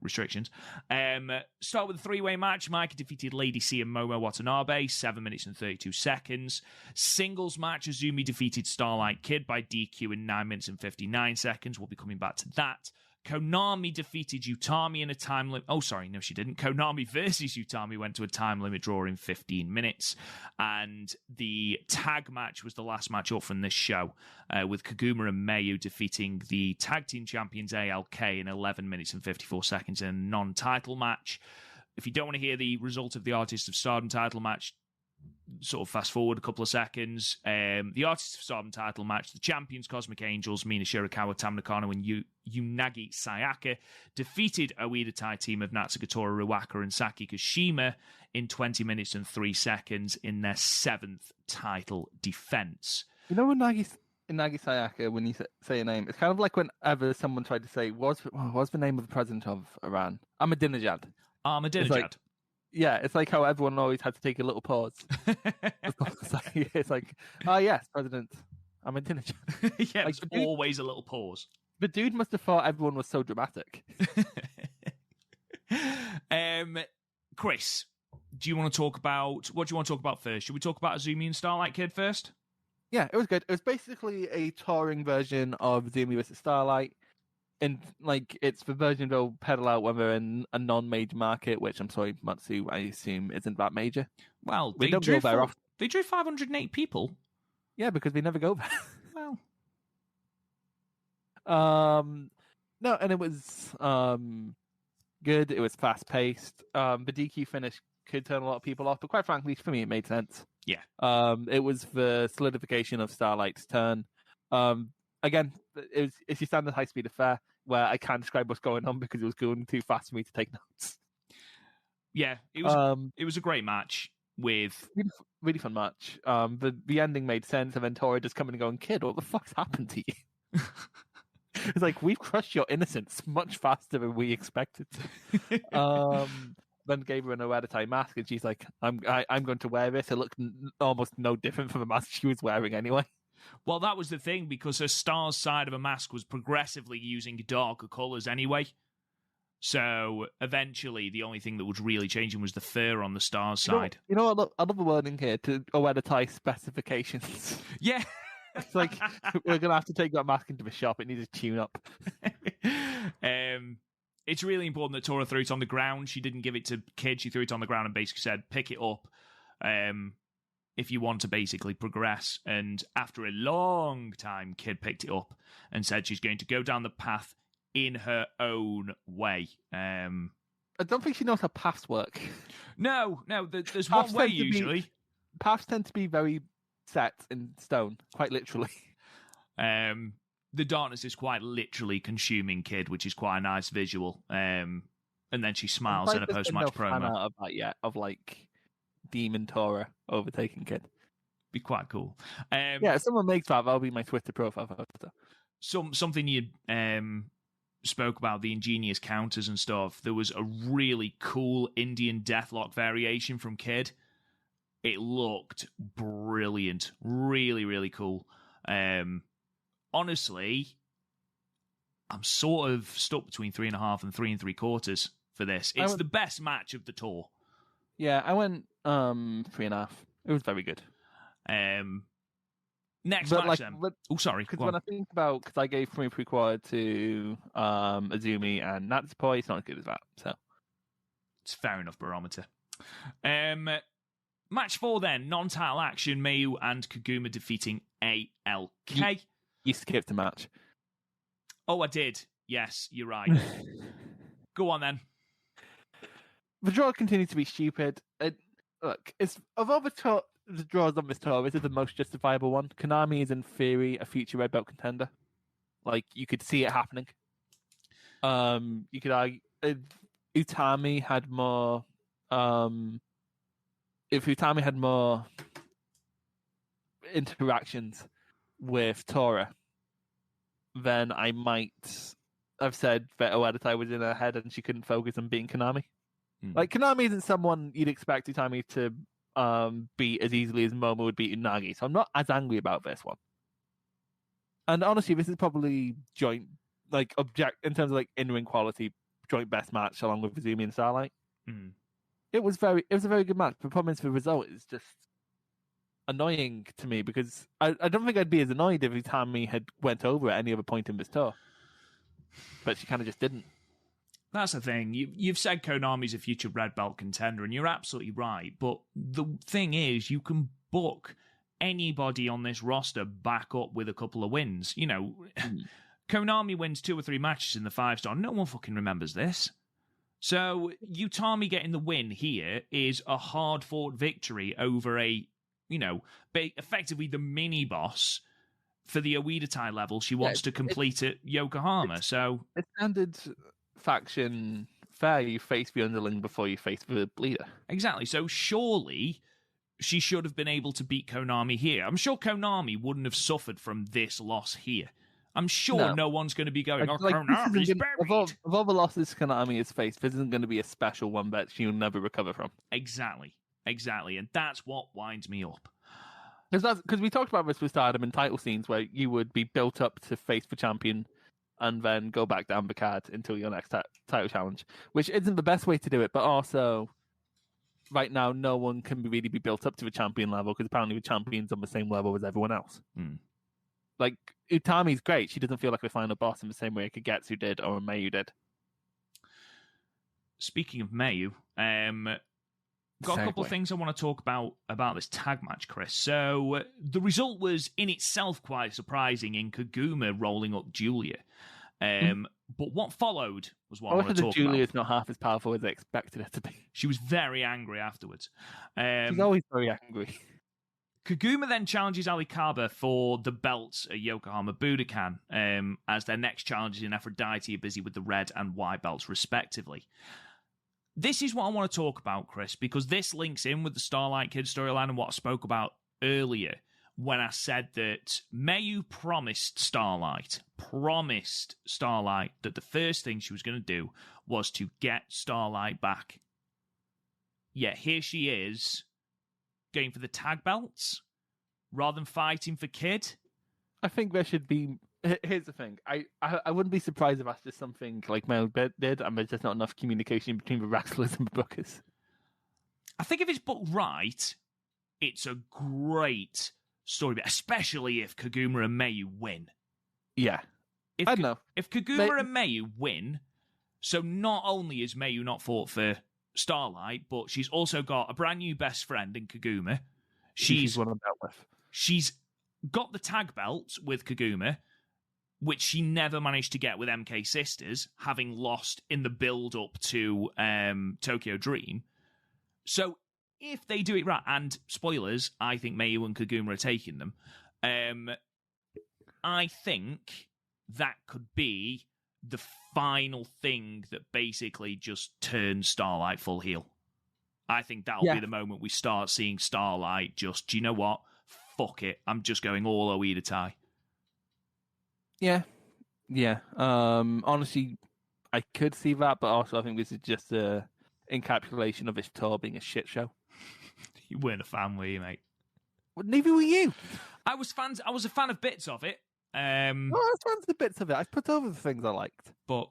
restrictions. Start with a 3-way match. Micah defeated Lady C and Momo Watanabe, 7 minutes and 32 seconds. Singles match, Azumi defeated Starlight Kid by DQ in 9 minutes and 59 seconds. We'll be coming back to that. Konami defeated Utami in a time limit. Oh, sorry, no, she didn't. Konami versus Utami went to a time limit draw in 15 minutes. And the tag match was the last match up from this show, with Kaguma and Mayu defeating the tag team champions ALK in 11 minutes and 54 seconds in a non-title match. If you don't want to hear the result of the Artist of Stardom title match, sort of fast forward a couple of seconds. The Artist of Stardom title match, the champions Cosmic Angels, Mina Shirakawa, Tam Nakano, and Unagi Sayaka defeated Ueditai team of Natsuko Tora, Ruaka, and Saki Kashima in 20 minutes and 3 seconds in their 7th title defense. You know, Unagi Sayaka, when you say a name, it's kind of like whenever someone tried to say, what's the name of the president of Iran? Ahmadinejad. Ahmadinejad. Yeah, it's like how everyone always had to take a little pause. It's like, oh yes, President Ahmadinejad. Yeah, like, always a little pause. The dude must have thought everyone was so dramatic. Chris, what do you want to talk about first? Should we talk about Azumi and Starlight Kid first? Yeah, it was good. It was basically a touring version of Azumi vs. Starlight. it's the version they'll pedal out when they're in a non-major market, which I'm sorry, Matsu, I assume isn't that major. Well, We don't go there often. They drew 508 people. Yeah, because we never go there. Well, no, and it was good. It was fast paced. The DQ finish could turn a lot of people off, but quite frankly, for me, it made sense. Yeah. It was the solidification of Starlight's turn. Again, it's your standard high speed affair where I can't describe what's going on because it was going too fast for me to take notes. Yeah, it was a great match with really fun match. The ending made sense, and then Tora just coming and going, "Kid, what the fuck's happened to you?" It's like, we've crushed your innocence much faster than we expected. Then gave her an Oeditai mask, and she's like, I'm going to wear this. It looked almost no different from the mask she was wearing anyway. Well, that was the thing, because her Stars side of a mask was progressively using darker colours anyway. So eventually, the only thing that was really changing was the fur on the Stars side. You know, I love the wording here to Oeditai specifications. Yeah. It's like, we're going to have to take that mask into the shop. It needs a tune-up. It's really important that Tora threw it on the ground. She didn't give it to Kid. She threw it on the ground and basically said, pick it up if you want to basically progress. And after a long time, Kid picked it up and said she's going to go down the path in her own way. I don't think she knows how paths work. No, there's one way usually. Paths tend to be very set in stone, quite literally. The darkness is quite literally consuming Kid, which is quite a nice visual. And then she smiles in a post-match promo. Out of that yet, of like Demon Tora overtaking Kid. Be quite cool. If someone makes that'll be my Twitter profile photo. Something you spoke about, the ingenious counters and stuff. There was a really cool Indian Deathlock variation from Kid. It looked brilliant. Really, really cool. Honestly, I'm sort of stuck between 3.5 and 3 3/4 for this. It's the best match of the tour. Yeah, I went 3.5. It was very good. Next match then. Sorry. Because when I think about, because I gave 3 3/4 to Azumi and Natsupoi, it's not as good as that. So it's fair enough barometer. Match 4 then, non-title action, Mayu and Kaguma defeating ALK. You skipped a match. Oh, I did. Yes, you're right. Go on then. The draw continued to be stupid. Look, it's of all the draws on this tour, this is the most justifiable one. Konami is in theory a future red belt contender. Like, you could see it happening. You could argue Utami had more. If Utami had more interactions with Tora, then I might have said that Oeditai was in her head and she couldn't focus on beating Konami. Like, Konami isn't someone you'd expect Utami to beat as easily as Momo would beat Unagi, so I'm not as angry about this one. And honestly, this is probably joint, like, in terms of like in-ring quality, joint best match along with Azumi and Starlight. It was a very good match. The problem is the result is just annoying to me because I don't think I'd be as annoyed if Utami had went over at any other point in this tour, but she kind of just didn't. That's the thing. You've said Konami's a future red belt contender, and you're absolutely right. But the thing is, you can book anybody on this roster back up with a couple of wins. You know, Konami wins 2 or 3 matches in the 5-star. No one fucking remembers this. So Utami getting the win here is a hard-fought victory over effectively the mini-boss for the Oeditai level she wants to complete at Yokohama. So it's standard faction fair. You face the underling before you face the leader. Exactly. So surely she should have been able to beat Konami here. I'm sure Konami wouldn't have suffered from this loss here. I'm sure no one's going to be going, Konami's buried. Of all the losses Konami has faced, this isn't going to be a special one that she'll never recover from. Exactly. And that's what winds me up. Because we talked about this with Stardom in title scenes where you would be built up to face the champion and then go back down the card until your next title challenge, which isn't the best way to do it, but also right now no one can really be built up to the champion level because apparently the champion's on the same level as everyone else. like Utami's great. She doesn't feel like a final boss in the same way Kagetsu did or Mayu did. Speaking of Mayu, got a couple of things I want to talk about this tag match, Chris. So the result was in itself quite surprising in Kaguma rolling up Julia. But what followed was what I want to talk about. Julia's not half as powerful as I expected her to be. She was very angry afterwards. She's always very angry. Kaguma then challenges Alikaba for the belts at Yokohama Budokan, as their next challenges in Aphrodite are busy with the red and white belts, respectively. This is what I want to talk about, Chris, because this links in with the Starlight Kid storyline and what I spoke about earlier when I said that Mayu promised Starlight that the first thing she was going to do was to get Starlight back. Yet here she is, going for the tag belts rather than fighting for Kid. I think there should be... Here's the thing. I wouldn't be surprised if that's just something like Mel did, and there's just not enough communication between the wrestlers and the bookers. I think if it's booked right, it's a great story, especially if Kaguma and Mayu win. Yeah. I don't know. If Kaguma and Mayu win, so not only is Mayu not fought for Starlight, but she's also got a brand new best friend in Kaguma. She's one of them with. She's got the tag belt with Kaguma, which she never managed to get with MK Sisters, having lost in the build-up to Tokyo Dream. So if they do it right, and spoilers, I think Mayu and Kaguma are taking them, I think that could be the final thing that basically just turns Starlight full heel. I think that'll be the moment we start seeing Starlight just, do you know what? Fuck it. I'm just going all Oida Tai. Yeah. Honestly, I could see that, but also I think this is just a encapsulation of this tour being a shit show. You weren't a fan, were you, mate? Well, neither were you. I was a fan of bits of it. I was fan of the bits of it. I've put over the things I liked. But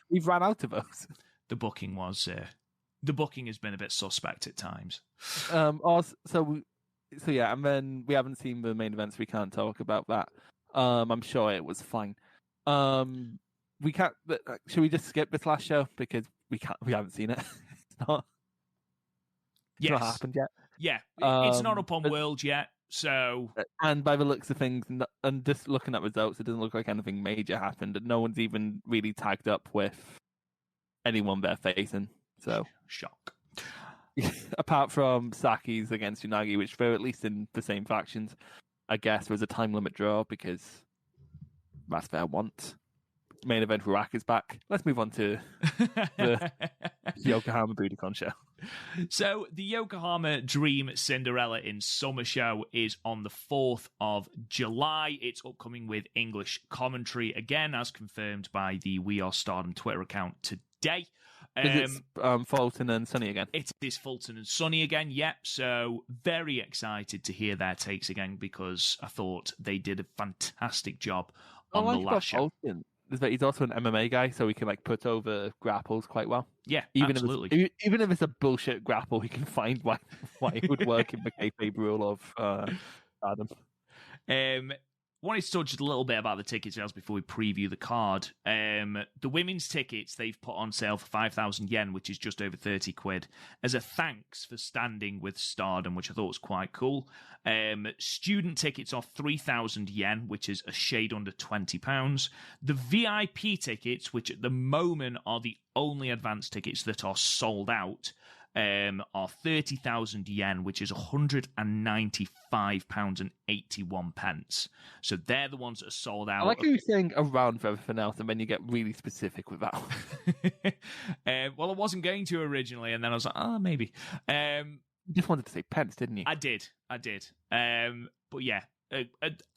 we've ran out of those. The booking was... the booking has been a bit suspect at times. So yeah, and then we haven't seen the main events. We can't talk about that. I'm sure it was fine. We can't. Should we just skip this last show because we can't? We haven't seen it. It's not happened yet. Yeah, it's not up on World yet. So, and by the looks of things, and just looking at results, it doesn't look like anything major happened. And no one's even really tagged up with anyone they're facing. So shock. Apart from Saki's against Unagi, which they're at least in the same factions, I guess was a time limit draw because that's their want. Main event Ruak is back. Let's move on to the Yokohama Budokan show. So the Yokohama Dream Cinderella in Summer show is on the 4th of July. It's upcoming with English commentary, again, as confirmed by the We Are Stardom Twitter account today. Is it Fulton and Sunny again? It is Fulton and Sunny again, yep. So very excited to hear their takes again because I thought they did a fantastic job on the last show. Fulton is that he's also an MMA guy, so he can put over grapples quite well. Yeah, even absolutely. Even if it's a bullshit grapple, he can find why it would work in the kayfabe rule of Adam. Wanted to talk just a little bit about the ticket sales before we preview the card. The women's tickets they've put on sale for 5,000 yen, which is just over 30 quid, as a thanks for standing with Stardom, which I thought was quite cool. Student tickets are 3,000 yen, which is a shade under £20. The VIP tickets, which at the moment are the only advanced tickets that are sold out, are 30,000 yen, which is £195.81. So they're the ones that are sold out. I like you saying around for everything else, and then you get really specific with that one. Well, I wasn't going to originally, and then I was like, maybe. You just wanted to say pence, didn't you? I did. But yeah,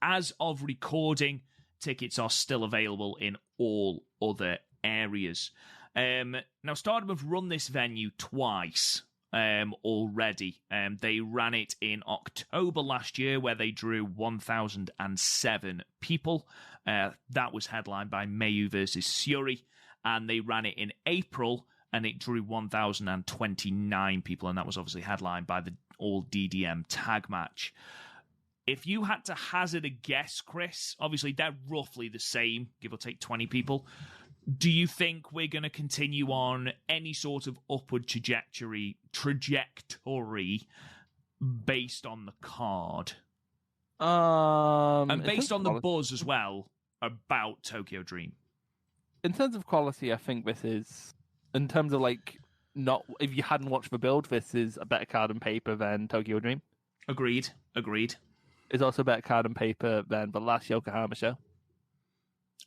as of recording, tickets are still available in all other areas. Now, Stardom have run this venue twice already. They ran it in October last year, where they drew 1,007 people. That was headlined by Mayu versus Syuri. And they ran it in April, and it drew 1,029 people. And that was obviously headlined by the all DDM tag match. If you had to hazard a guess, Chris, obviously they're roughly the same, give or take 20 people. Do you think we're going to continue on any sort of upward trajectory based on the card? And based on the buzz as well about Tokyo Dream. In terms of quality, I think this is, in terms of like, not if you hadn't watched the build, this is a better card and paper than Tokyo Dream. Agreed. It's also a better card and paper than the last Yokohama show.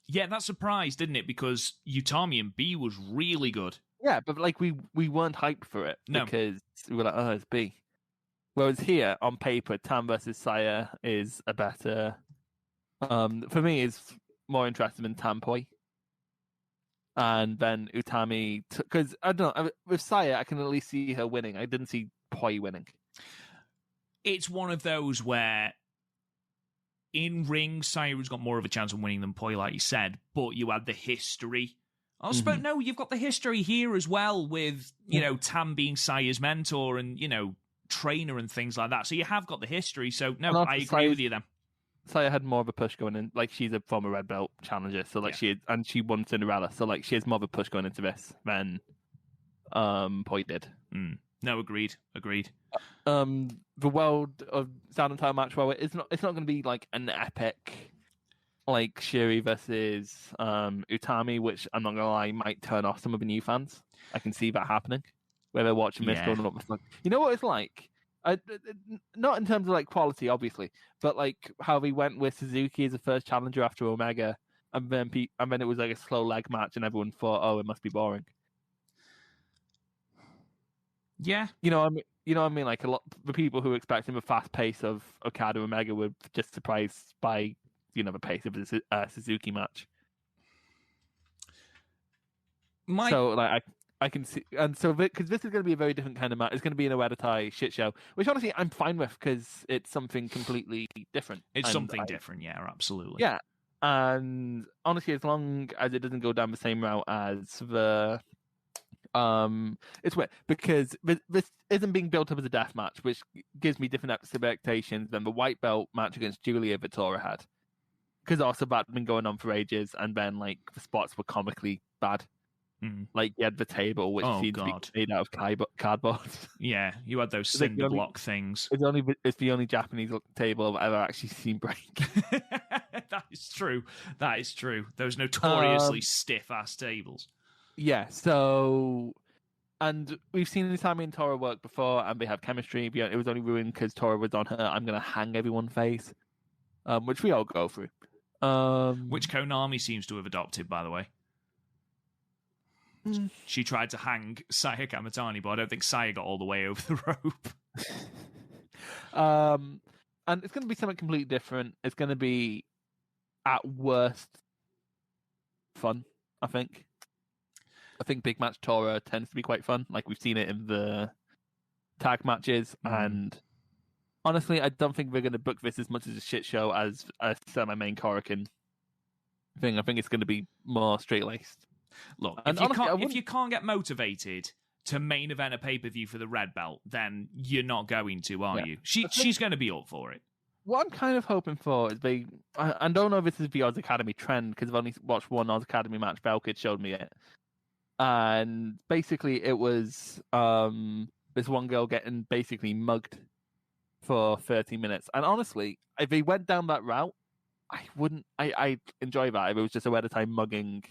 Yeah, that surprised, didn't it? Because Utami and B was really good. Yeah, but like we weren't hyped for it because we were like, oh, it's B. Whereas here on paper, Tam versus Saya is a better. For me, is more interested in Tampoi. And then Utami, because I don't know, with Saya, I can at least see her winning. I didn't see Poi winning. It's one of those where in ring, Saya's got more of a chance of winning than Poi, like you said, but you had the history. No, you've got the history here as well with, Tam being Saya's mentor and, trainer and things like that. So you have got the history. So, no, I agree with you then. Saya had more of a push going in. Like, she's a former red belt challenger, so like she won Cinderella, so like she has more of a push going into this than Poi did. No, agreed. The world of Stardom title match, well, it's not going to be like an epic, like Syuri versus Utami, which I'm not gonna lie might turn off some of the new fans. I can see that happening, where they're watching this going up. You know what it's like? Not in terms of like quality, obviously, but like how we went with Suzuki as the first challenger after Omega, and then it was like a slow leg match, and everyone thought, oh, it must be boring. Yeah, you know what I mean. Like a lot, the people who were expecting the fast pace of Okada Omega were just surprised by the pace of the Suzuki match. So like I can see, and so because this is going to be a very different kind of match. It's going to be an Oedetai shit show, which honestly I'm fine with because it's something completely different. It's something different, yeah, absolutely. Yeah, and honestly, as long as it doesn't go down the same route as the it's weird because this isn't being built up as a death match, which gives me different expectations than the white belt match against Julia Vittora had, because also that's been going on for ages, and then like the spots were comically bad. Like you had the table, which seemed to be made out of cardboard. Yeah, you had those cinder block things. It's the only Japanese table I've ever actually seen break. That is true. Those notoriously stiff-ass tables. Yeah, so... And we've seen Utami and Tora work before, and they have chemistry. It was only ruined because Tora was on her I'm going to hang everyone face, which we all go through. Which Konami seems to have adopted, by the way. She tried to hang Sayaka Kamitani, but I don't think Saya got all the way over the rope. And it's going to be something completely different. It's going to be, at worst, fun, I think. I think Big Match Tora tends to be quite fun. Like, we've seen it in the tag matches. And honestly, I don't think we're going to book this as much as a shit show as a semi-main Korakuen thing. I think it's going to be more straight-laced. Look, if you can't get motivated to main event a pay-per-view for the red belt, then you're not going to, are you? She's going to be up for it. What I'm kind of hoping for is I don't know if this is the Oz Academy trend, because I've only watched one Oz Academy match. Belkid showed me it. And basically it was this one girl getting basically mugged for 30 minutes. And honestly, if he went down that route, I'd enjoy that if it was just a weird time mugging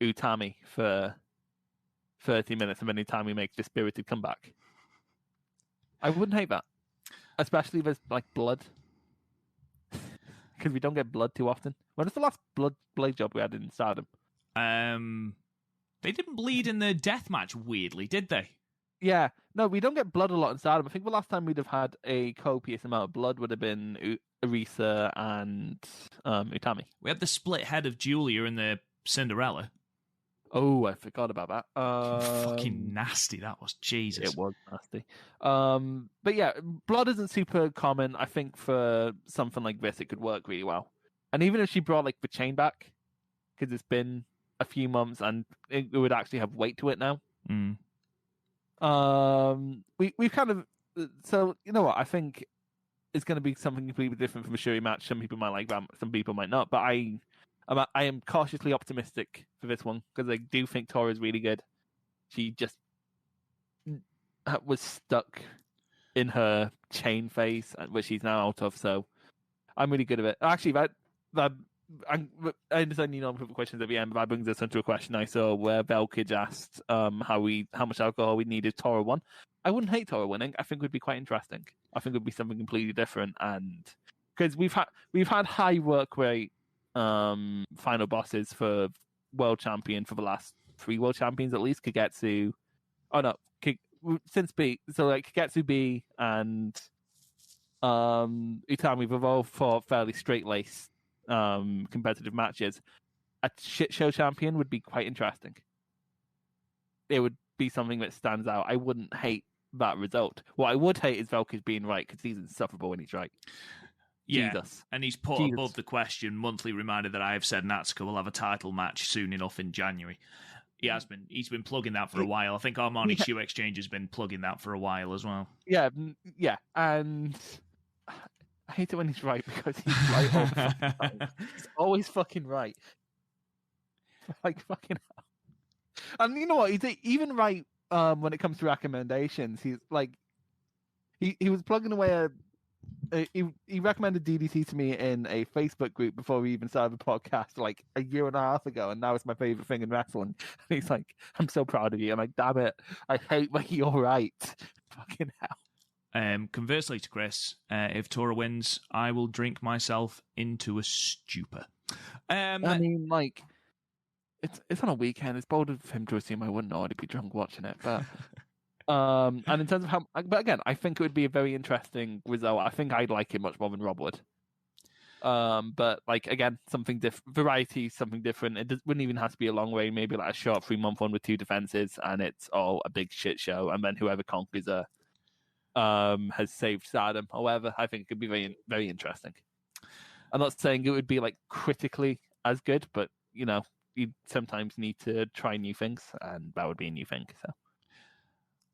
Utami for 30 minutes and then Utami makes the spirited comeback. I wouldn't hate that. Especially if there's like blood. Because we don't get blood too often. When was the last blade job we had in Stardom? They didn't bleed in the death match, weirdly, did they? Yeah. No, we don't get blood a lot in Stardom. I think the last time we'd have had a copious amount of blood would have been Arisa and Utami. We had the split head of Julia in the Cinderella. Oh, I forgot about that. Fucking nasty that was. Jesus. It was nasty. But yeah, blood isn't super common. I think for something like this, it could work really well. And even if she brought like the chain back, because it's been a few months and it would actually have weight to it now. We've kind of... So, you know what? I think it's going to be something completely different from a Syuri match. Some people might like that, some people might not. But I am cautiously optimistic for this one because I do think Tora is really good. She just was stuck in her chain phase, which she's now out of. So I'm really good at it. Actually, I understand you don't put questions at the end, but that brings us into a question I saw where Velkage asked how much alcohol we need if Tora won. I wouldn't hate Tora winning. I think it would be quite interesting. I think it would be something completely different, and because we've had high work rate final bosses for world champion for the last 3 world champions at least. Kagetsu, since B, so like Kagetsu B and Utami, we've all fought fairly straight-laced competitive matches. A shit show champion would be quite interesting. It would be something that stands out. I wouldn't hate that result. What I would hate is Velkage being right, because he's insufferable when he's right. Yeah, Jesus. And he's put above the question, monthly reminder that I have said Natsuko will have a title match soon enough in January. He's been plugging that for a while. I think Armani Shoe Exchange has been plugging that for a while as well. Yeah, and I hate it when he's right, because he's right all the fucking time. He's always fucking right. Like, fucking hell. And you know what? He's even right when it comes to recommendations. He's like, he was plugging away he recommended DDT to me in a Facebook group before we even started the podcast like a year and a half ago, and now it's my favorite thing in wrestling. And he's like, I'm so proud of you. I'm like, damn it, I hate when you're right. Fucking hell. Conversely to Chris, if Tora wins, I will drink myself into a stupor. I mean, like, it's on a weekend. It's bold of him to assume I wouldn't already be drunk watching it, but and in terms of but again, I think it would be a very interesting result. I think I'd like it much more than Rob would. But like, again, something variety, something different. It wouldn't even have to be a long way. Maybe like a short 3-month one with 2 defenses, and it's all a big shit show. And then whoever conquers has saved Stardom. However, I think it could be very, very interesting. I'm not saying it would be like critically as good, but you know, you sometimes need to try new things, and that would be a new thing. So.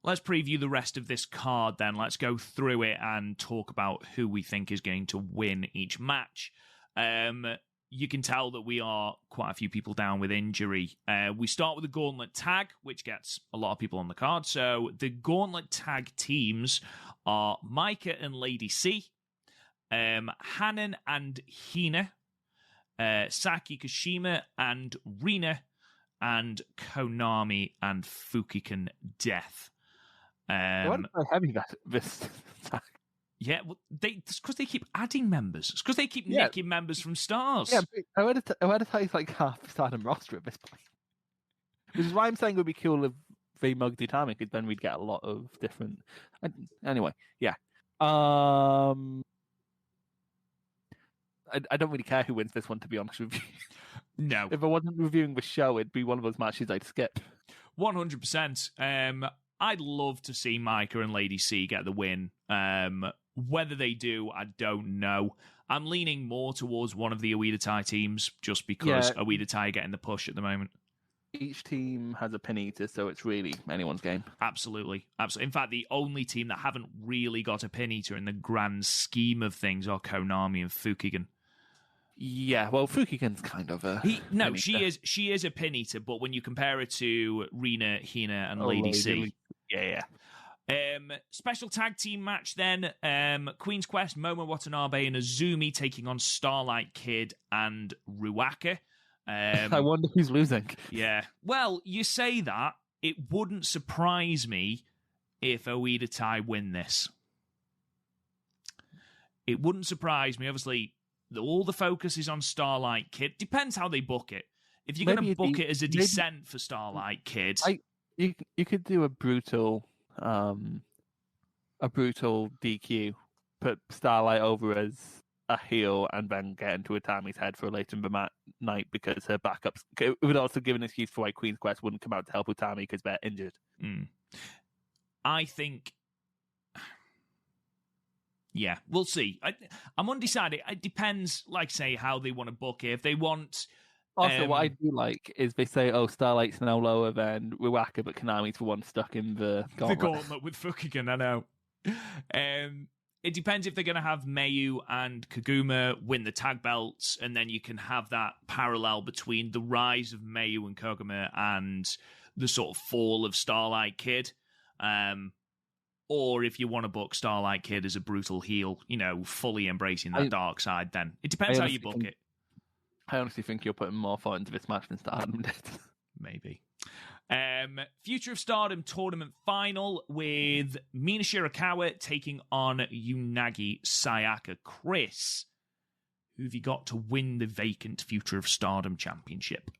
Let's preview the rest of this card then. Let's go through it and talk about who we think is going to win each match. You can tell that we are quite a few people down with injury. We start with the Gauntlet Tag, which gets a lot of people on the card. So the Gauntlet Tag teams are Micah and Lady C, Hanan and Hina, Saki Kashima and Rina, and Konami and Fukiken Death. Why are heavy this tag? Yeah, well, it's because they keep adding members. It's because they keep nicking members from Stars. Yeah, but Hereditary's like half the Stardom roster at this point. Which is why I'm saying it would be cool if they mugged Utami, because then we'd get a lot of different. Anyway, yeah. I don't really care who wins this one, to be honest with you. No. If I wasn't reviewing the show, it'd be one of those matches I'd skip. 100%. I'd love to see Micah and Lady C get the win. Whether they do, I don't know. I'm leaning more towards one of the Oedo teams, just because Oedo are getting the push at the moment. Each team has a pin eater, so it's really anyone's game. Absolutely. In fact, the only team that haven't really got a pin eater in the grand scheme of things are Konami and Fukigen. Yeah, well, Fukigen's kind of a... She is a pin eater, but when you compare it to Rina, Hina, and Lady C... Yeah. Special tag team match then. Queen's Quest, Momo Watanabe and Azumi taking on Starlight Kid and Ruaka. I wonder who's losing. Yeah. Well, you say that. It wouldn't surprise me if Oedo win this. It wouldn't surprise me. Obviously, all the focus is on Starlight Kid. Depends how they book it. If you're going to book it as a descent for Starlight Kid... You could do a brutal DQ, put Starlight over as a heel, and then get into Utami's head for later in the night because her backups. It would also give an excuse for why Queen's Quest wouldn't come out to help Utami because they're injured. I think... Yeah, we'll see. I'm undecided. It depends, like, say, how they want to book it. If they want... Also, what I do like is they say, Starlight's now lower than Ruaka, but Konami's the one stuck in the gauntlet. The gauntlet with Fukigen, I know. it depends if they're going to have Mayu and Koguma win the tag belts, and then you can have that parallel between the rise of Mayu and Koguma and the sort of fall of Starlight Kid. Or if you want to book Starlight Kid as a brutal heel, fully embracing that dark side, then it depends how you book it. I honestly think you're putting more thought into this match than Stardom did. Maybe. Future of Stardom tournament final with Mina Shirakawa taking on Unagi Sayaka. Chris, who have you got to win the vacant Future of Stardom championship?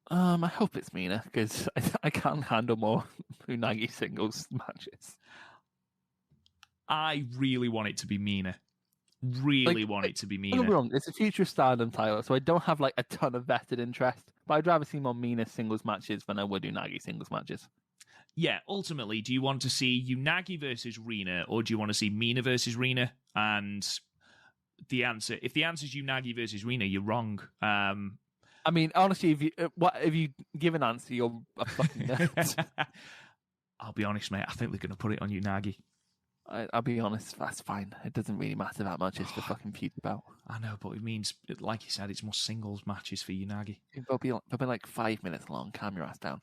I hope it's Mina, because I can't handle more Unagi singles matches. I really want it to be Mina. Really want it to be Mina. Don't get me wrong, it's a Future of Stardom title, so I don't have a ton of vested interest, but I'd rather see more Mina singles matches than I would Unagi singles matches. Yeah, ultimately, do you want to see Unagi versus Rina, or do you want to see Mina versus Rina? And if the answer is Unagi versus Rina, you're wrong. I mean, honestly, if you give an answer, you're a fucking nerd. I'll be honest, mate. I think they're going to put it on Unagi. I'll be honest, that's fine. It doesn't really matter that much. It's the fucking feud belt. I know, but it means, like you said, it's more singles matches for Unagi. They'll be like 5 minutes long. Calm your ass down.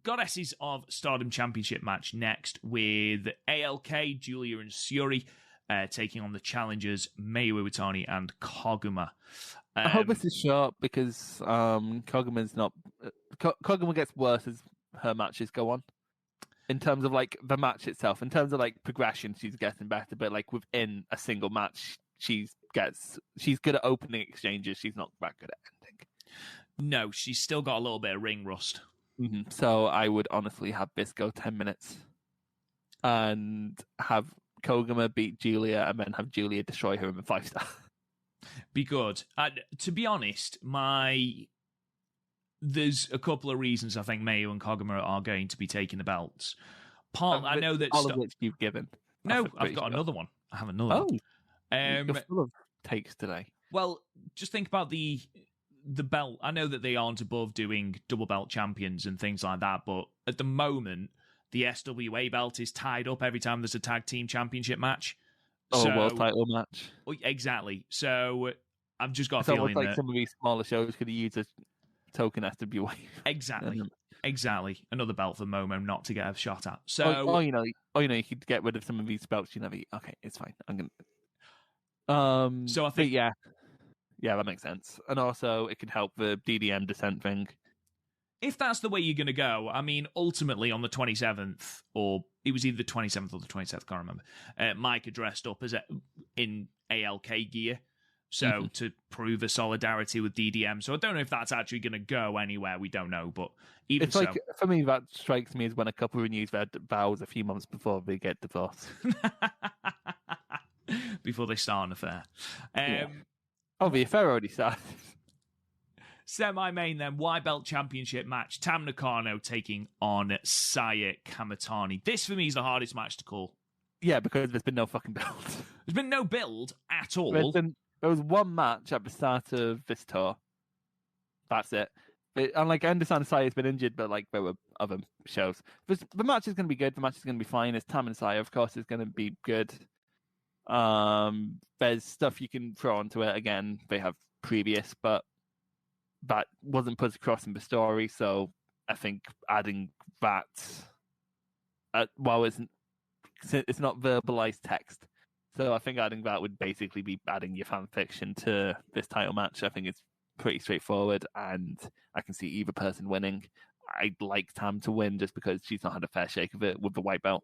Goddesses of Stardom Championship match next with ALK, Julia and Syuri taking on the challengers Mayu Iwatani and Koguma. I hope this is short because Koguma's not. Koguma gets worse as her matches go on. In terms of the match itself, in terms of progression, she's getting better. But within a single match, she's good at opening exchanges. She's not that good at ending. No, she's still got a little bit of ring rust. Mm-hmm. So I would honestly have this go 10 minutes, and have Koguma beat Julia, and then have Julia destroy her in the 5-star. Be good. To be honest, there's a couple of reasons I think Mayu and Koguma are going to be taking the belts. I know that all of which you've given. No, I've got another one. I have another one. You're full of takes today. Well, just think about the belt. I know that they aren't above doing double belt champions and things like that, but at the moment, the SWA belt is tied up every time there's a tag team championship match. World title match. Exactly. So I've just got a feeling feeling that some of these smaller shows could have used a token SWA. Exactly. Another belt for Momo not to get a shot at. So, you could get rid of some of these belts you never eat. Okay, it's fine. I'm gonna. So I think, yeah, that makes sense. And also, it could help the DDM descent thing. If that's the way you're going to go, I mean, ultimately on the 27th, or it was either the 27th or the 27th, can't remember. Micah dressed up in ALK gear. So to prove a solidarity with DDM. So I don't know if that's actually going to go anywhere. We don't know. But even it's for me, that strikes me as when a couple renews their vows a few months before they get divorced. Before they start an affair. The affair already started. Semi-main then, Y Belt Championship match. Tam Nakano taking on Sayaka Kamitani. This for me is the hardest match to call. Yeah, because there's been no fucking build. There's been no build at all. There was one match at the start of this tour. That's it. And I understand Saya's been injured, but there were other shows. The match is going to be good. The match is going to be fine. It's Tam and Saya, of course, is going to be good. There's stuff you can throw onto it. Again, they have previous, but that wasn't put across in the story. So I think adding that, while it's not verbalized text. So I think adding that would basically be adding your fan fiction to this title match. I think it's pretty straightforward, and I can see either person winning. I'd like Tam to win just because she's not had a fair shake of it with the white belt.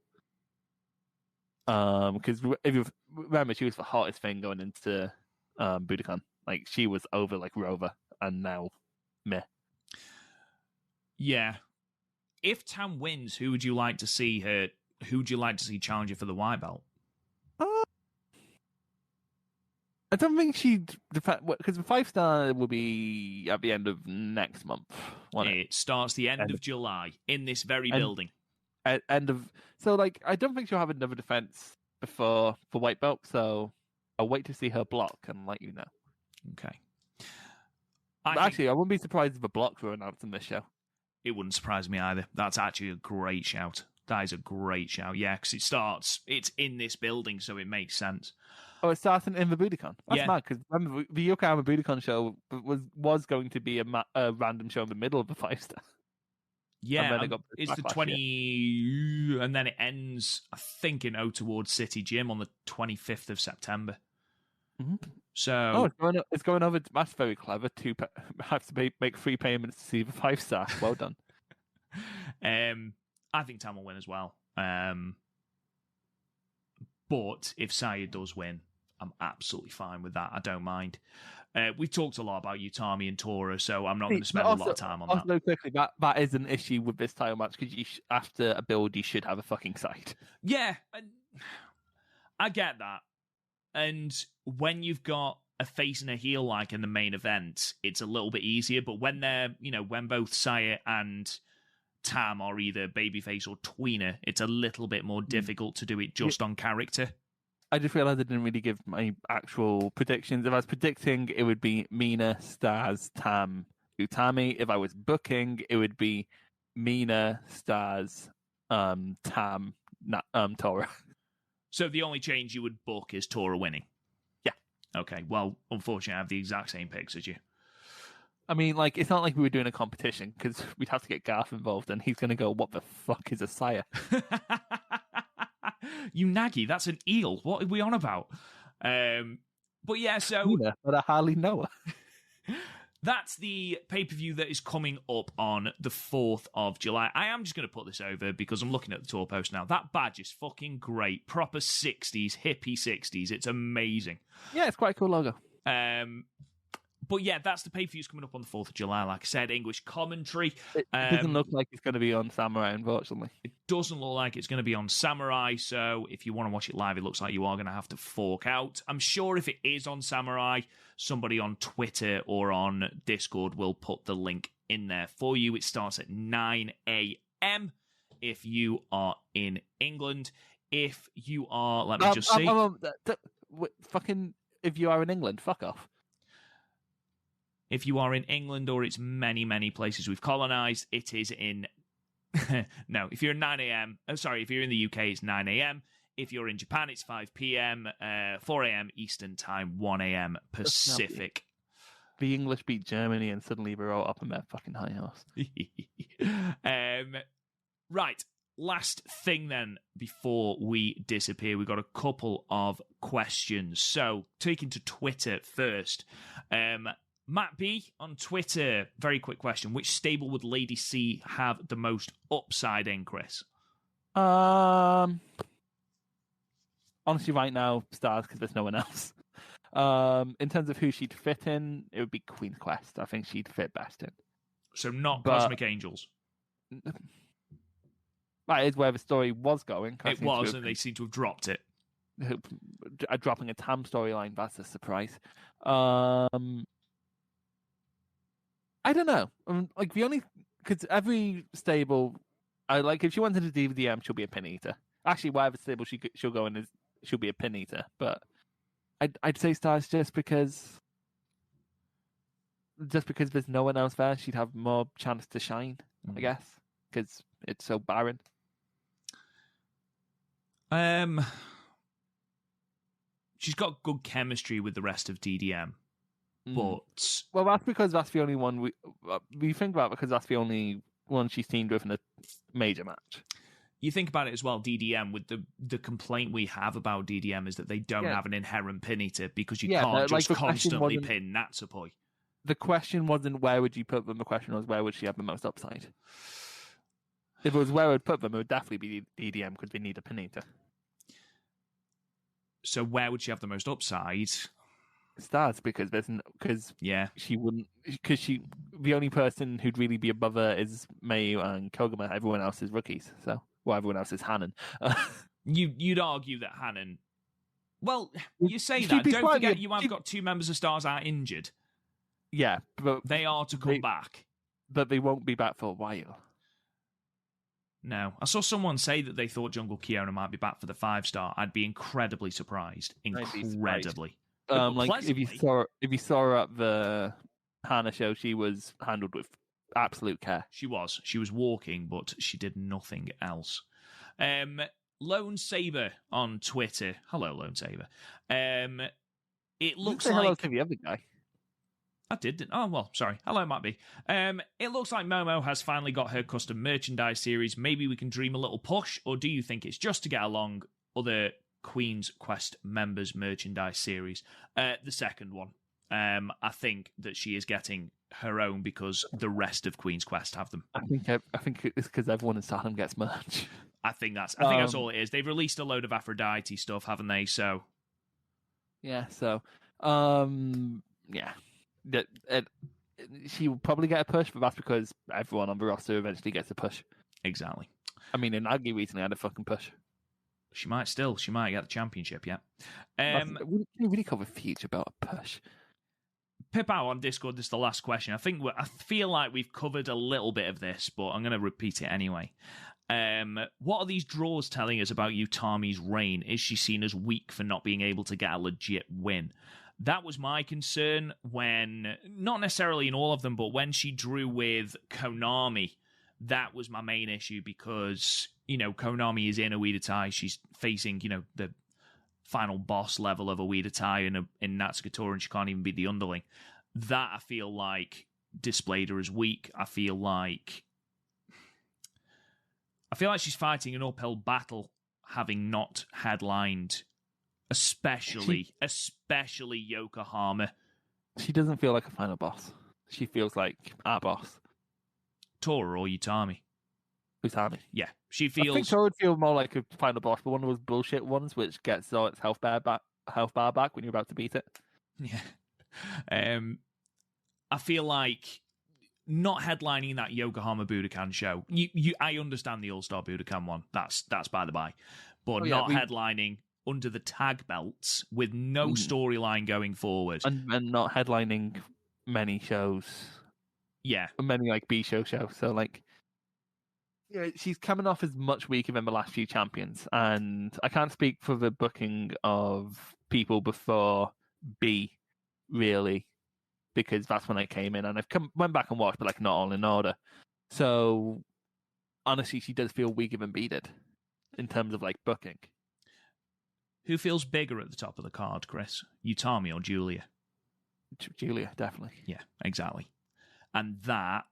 Because if you remember, she was the hottest thing going into Budokan. She was over Rover, and now meh. Yeah. If Tam wins, who would you like to see her? Who would you like to see challenger for the white belt? I don't think she'd defend, because the 5-star will be at the end of next month. It starts the end of July in this very building. I don't think she'll have another defense before the white belt. So I'll wait to see her block and let you know. Okay. I wouldn't be surprised if a block were announced in this show. It wouldn't surprise me either. That's actually a great shout. That is a great shout. Yeah, because it's in this building, so it makes sense. Oh, it starts in the Budokan. That's Yeah. mad, because remember, the Yokohama Budokan show was going to be a random show in the middle of the 5-star. Yeah, it's the 20... And then it ends, I think, in Otawards City Gym on the 25th of September. Mm-hmm. So... it's going over... That's very clever. Have to make 3 payments to see the 5-star. Well done. I think Tam will win as well. But if Saya does win, I'm absolutely fine with that. I don't mind. We've talked a lot about Utami and Tora, so I'm not going to spend a lot of time on that. Also, quickly, that is an issue with this title match, because after a build, you should have a fucking side. Yeah, I get that. And when you've got a face and a heel like in the main event, it's a little bit easier. But when when both Saya and Tam are either babyface or tweener, it's a little bit more difficult to do it just on character. I just realised I didn't really give my actual predictions. If I was predicting, it would be Mina, Stars, Tam, Utami. If I was booking, it would be Mina, Stars, Tam, Tora. So the only change you would book is Tora winning? Yeah. Okay, well, unfortunately, I have the exact same picks as you. I mean, it's not like we were doing a competition, because we'd have to get Garth involved, and he's going to go, what the fuck is a Saya? You naggy, that's an eel. What are we on about? But yeah, so... But I hardly know her. That's the pay-per-view that is coming up on the 4th of July. I am just going to put this over because I'm looking at the tour post now. That badge is fucking great. Proper 60s, hippie 60s. It's amazing. Yeah, it's quite a cool logo. But yeah, that's the pay-per-view's coming up on the 4th of July. Like I said, English commentary. It doesn't look like it's going to be on Samurai, unfortunately. It doesn't look like it's going to be on Samurai, so if you want to watch it live, it looks like you are going to have to fork out. I'm sure if it is on Samurai, somebody on Twitter or on Discord will put the link in there for you. It starts at 9 a.m. if you are in England. If you are, let me just see. Fucking, if you are in England, fuck off. If you are in England or its many, many places we've colonised, it is in... No, if you're in 9 a.m... sorry, if you're in the UK, it's 9 a.m. If you're in Japan, it's 5 p.m., 4 a.m. Eastern Time, 1 a.m. Pacific. The English beat Germany and suddenly we're all up on their fucking high horse. Right, last thing then, before we disappear, we've got a couple of questions. So, taking to Twitter first. Matt B on Twitter, very quick question. Which stable would Lady C have the most upside in, Chris? Honestly, right now, Stars, because there's no one else. In terms of who she'd fit in, it would be Queen's Quest. I think she'd fit best in. So not Cosmic Angels? That is where the story was going. It was, and they seem to have dropped it. Dropping a Tam storyline, that's a surprise. I don't know. The only... Because every stable... if she went into DVDM, she'll be a pin eater. Actually, whatever stable she'll go in, she'll be a pin eater. But I'd say Stars just because there's no one else there, she'd have more chance to shine, I guess. Because it's so barren. She's got good chemistry with the rest of DDM. But... Well, that's because that's the only one we think about, because that's the only one she's teamed with in a major match. You think about it as well, DDM, with the complaint we have about DDM is that they don't have an inherent pin eater, because you can't just constantly pin Natsupoi. The question wasn't where would you put them, the question was where would she have the most upside. If it was where I would put them, it would definitely be DDM, because they need a pin eater. So where would she have the most upside? Stars, because she wouldn't, because the only person who'd really be above her is Mayu and Koguma. Everyone else is rookies, everyone else is Hanan. You'd argue that Hanan... Well, you say that. Don't forget you have got 2 members of Stars are injured. Yeah, but... They are to come back. But they won't be back for a while. No. I saw someone say that they thought Jungle Kiona might be back for the 5-star. I'd be incredibly surprised. Incredibly. If you saw her at the Hana show, she was handled with absolute care. She was walking, but she did nothing else. Lone Saber on Twitter. Hello, Lone Saber. It looks say like hello to the other guy. I did. Oh, well, sorry. Hello, might be. It looks like Momo has finally got her custom merchandise series. Maybe we can dream a little push, or do you think it's just to get along other Queen's Quest members' merchandise series? The second one. I think that she is getting her own because the rest of Queen's Quest have them. I think it's because everyone in Stardom gets merch. I think that's all it is. They've released a load of Aphrodite stuff, haven't they? So yeah. So yeah. She will probably get a push, but that's because everyone on the roster eventually gets a push. Exactly. I mean, Nagi recently had a fucking push. She might get the championship, yeah. We really cover Future about a push. Pip out on Discord, this is the last question. I feel like we've covered a little bit of this, but I'm going to repeat it anyway. What are these draws telling us about Utami's reign? Is she seen as weak for not being able to get a legit win? That was my concern when, not necessarily in all of them, but when she drew with Konami, that was my main issue because, Konami is in a Uedatai. She's facing, the final boss level of a Uedatai in Natsukatora, and she can't even beat the underling. That, I feel like, displayed her as weak. I feel like she's fighting an uphill battle, having not headlined especially Yokohama. She doesn't feel like a final boss. She feels like our boss. Tora or Utami? Utami. Yeah, she feels. I think Tora would feel more like a final boss, but one of those bullshit ones which gets all its health bar back when you're about to beat it. Yeah. I feel like not headlining that Yokohama Budokan show. I understand the All-Star Budokan one. That's by the by, but headlining under the tag belts with no storyline going forward. And not headlining many shows. Yeah. Many B-show shows. So she's coming off as much weaker than the last few champions. And I can't speak for the booking of people before B, really, because that's when I came in. And went back and watched, but not all in order. So honestly, she does feel weaker than B did in terms of booking. Who feels bigger at the top of the card, Chris? Utami or Julia? Julia, definitely. Yeah, exactly. And that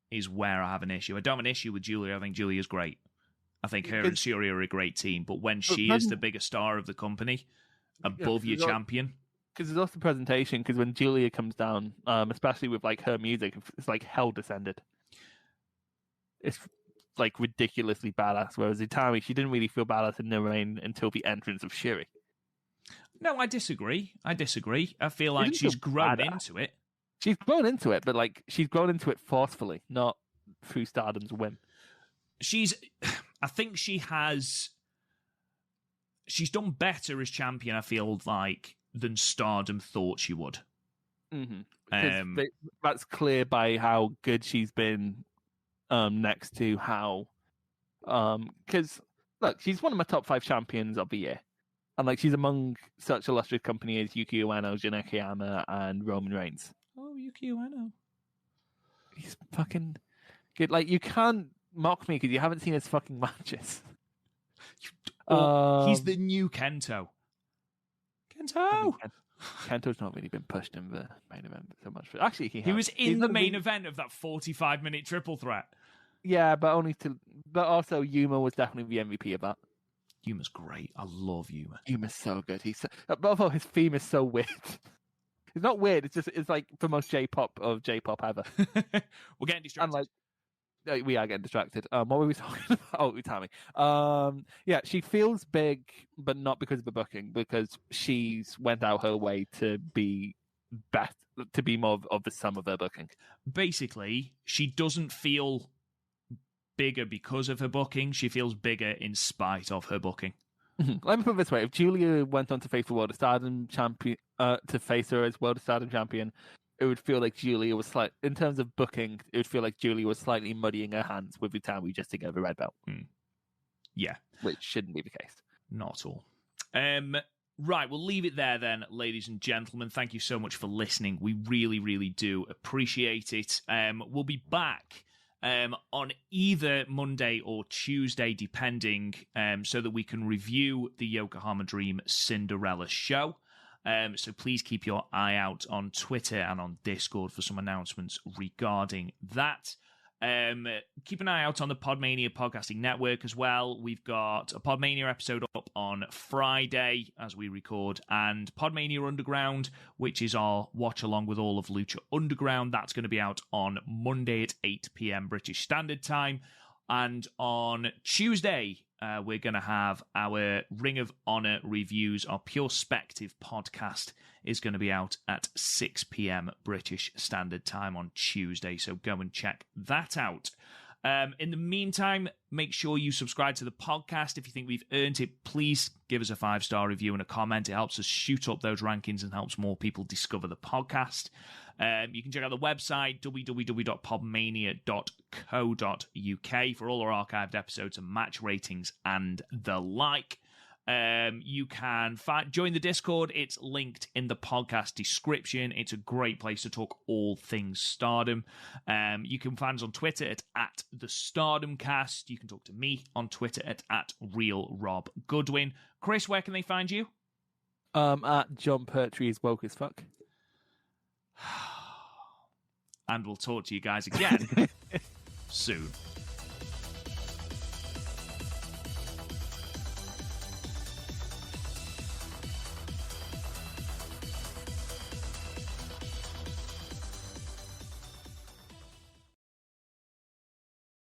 is where I have an issue. I don't have an issue with Julia. I think Julia's great. I think her and Syuri are a great team. But when she is the biggest star of the company, above your champion... Because there's also presentation, because when Julia comes down, especially with her music, it's hell descended. It's ridiculously badass, whereas Utami, she didn't really feel badass in the reign until the entrance of Syuri. No, I disagree. I feel like she's grown into it. She's grown into it, but she's grown into it forcefully, not through Stardom's whim. I think she's done better as champion, I feel like, than Stardom thought she would. Mm-hmm. That's clear by how good she's been next to how... Because, look, she's one of my top 5 champions of the year. And, she's among such illustrious company as Yuki Ueno, Jun Akiyama, and Roman Reigns. Oh, Yuki Ueno. He's fucking good. You can't mock me because you haven't seen his fucking matches. He's the new Kento. Kento's not really been pushed in the main event so much. Actually, he was in the main event of that 45-minute triple threat. Yeah, but also Yuma was definitely the MVP of that. Yuma's great. I love Yuma. Yuma's so good. Although his theme is so weird. It's not weird. It's the most J-pop of J-pop ever. We're getting distracted. And we are getting distracted. What were we talking about? Oh, Utami. Yeah, she feels big, but not because of the booking, because she's went out her way to be more of the sum of her booking. Basically, she doesn't feel bigger because of her booking. She feels bigger in spite of her booking. Let me put it this way: if Julia went on to face the World of Stardom champion, to face her as World of Stardom champion, it would feel like Julia was in terms of booking, it would feel like Julia was slightly muddying her hands with Utami just to get the red belt. Yeah, which shouldn't be the case. Not at all. Right, we'll leave it there then, ladies and gentlemen. Thank you so much for listening. We really, really do appreciate it. We'll be back on either Monday or Tuesday, depending, so that we can review the Yokohama Dream Cinderella show. So please keep your eye out on Twitter and on Discord for some announcements regarding that. Keep an eye out on the Podmania Podcasting Network as well. We've got a Podmania episode up on Friday as we record, and Podmania Underground, which is our watch along with all of Lucha Underground. That's going to be out on Monday at 8 p.m. British Standard Time. And on Tuesday, we're going to have our Ring of Honor reviews. Our Pure Spective podcast is going to be out at 6 p.m. British Standard Time on Tuesday, so go and check that out. In the meantime, make sure you subscribe to the podcast. If you think we've earned it, please give us a 5-star review and a comment. It helps us shoot up those rankings and helps more people discover the podcast. You can check out the website, www.podmania.co.uk, for all our archived episodes and match ratings and the like. You can join the Discord. It's linked in the podcast description. It's a great place to talk all things Stardom. You can find us on Twitter at the StardomCast. You can talk to me on Twitter at RealRobGoodwin. Chris, where can they find you? At John Pertwee is woke as fuck. And we'll talk to you guys again soon.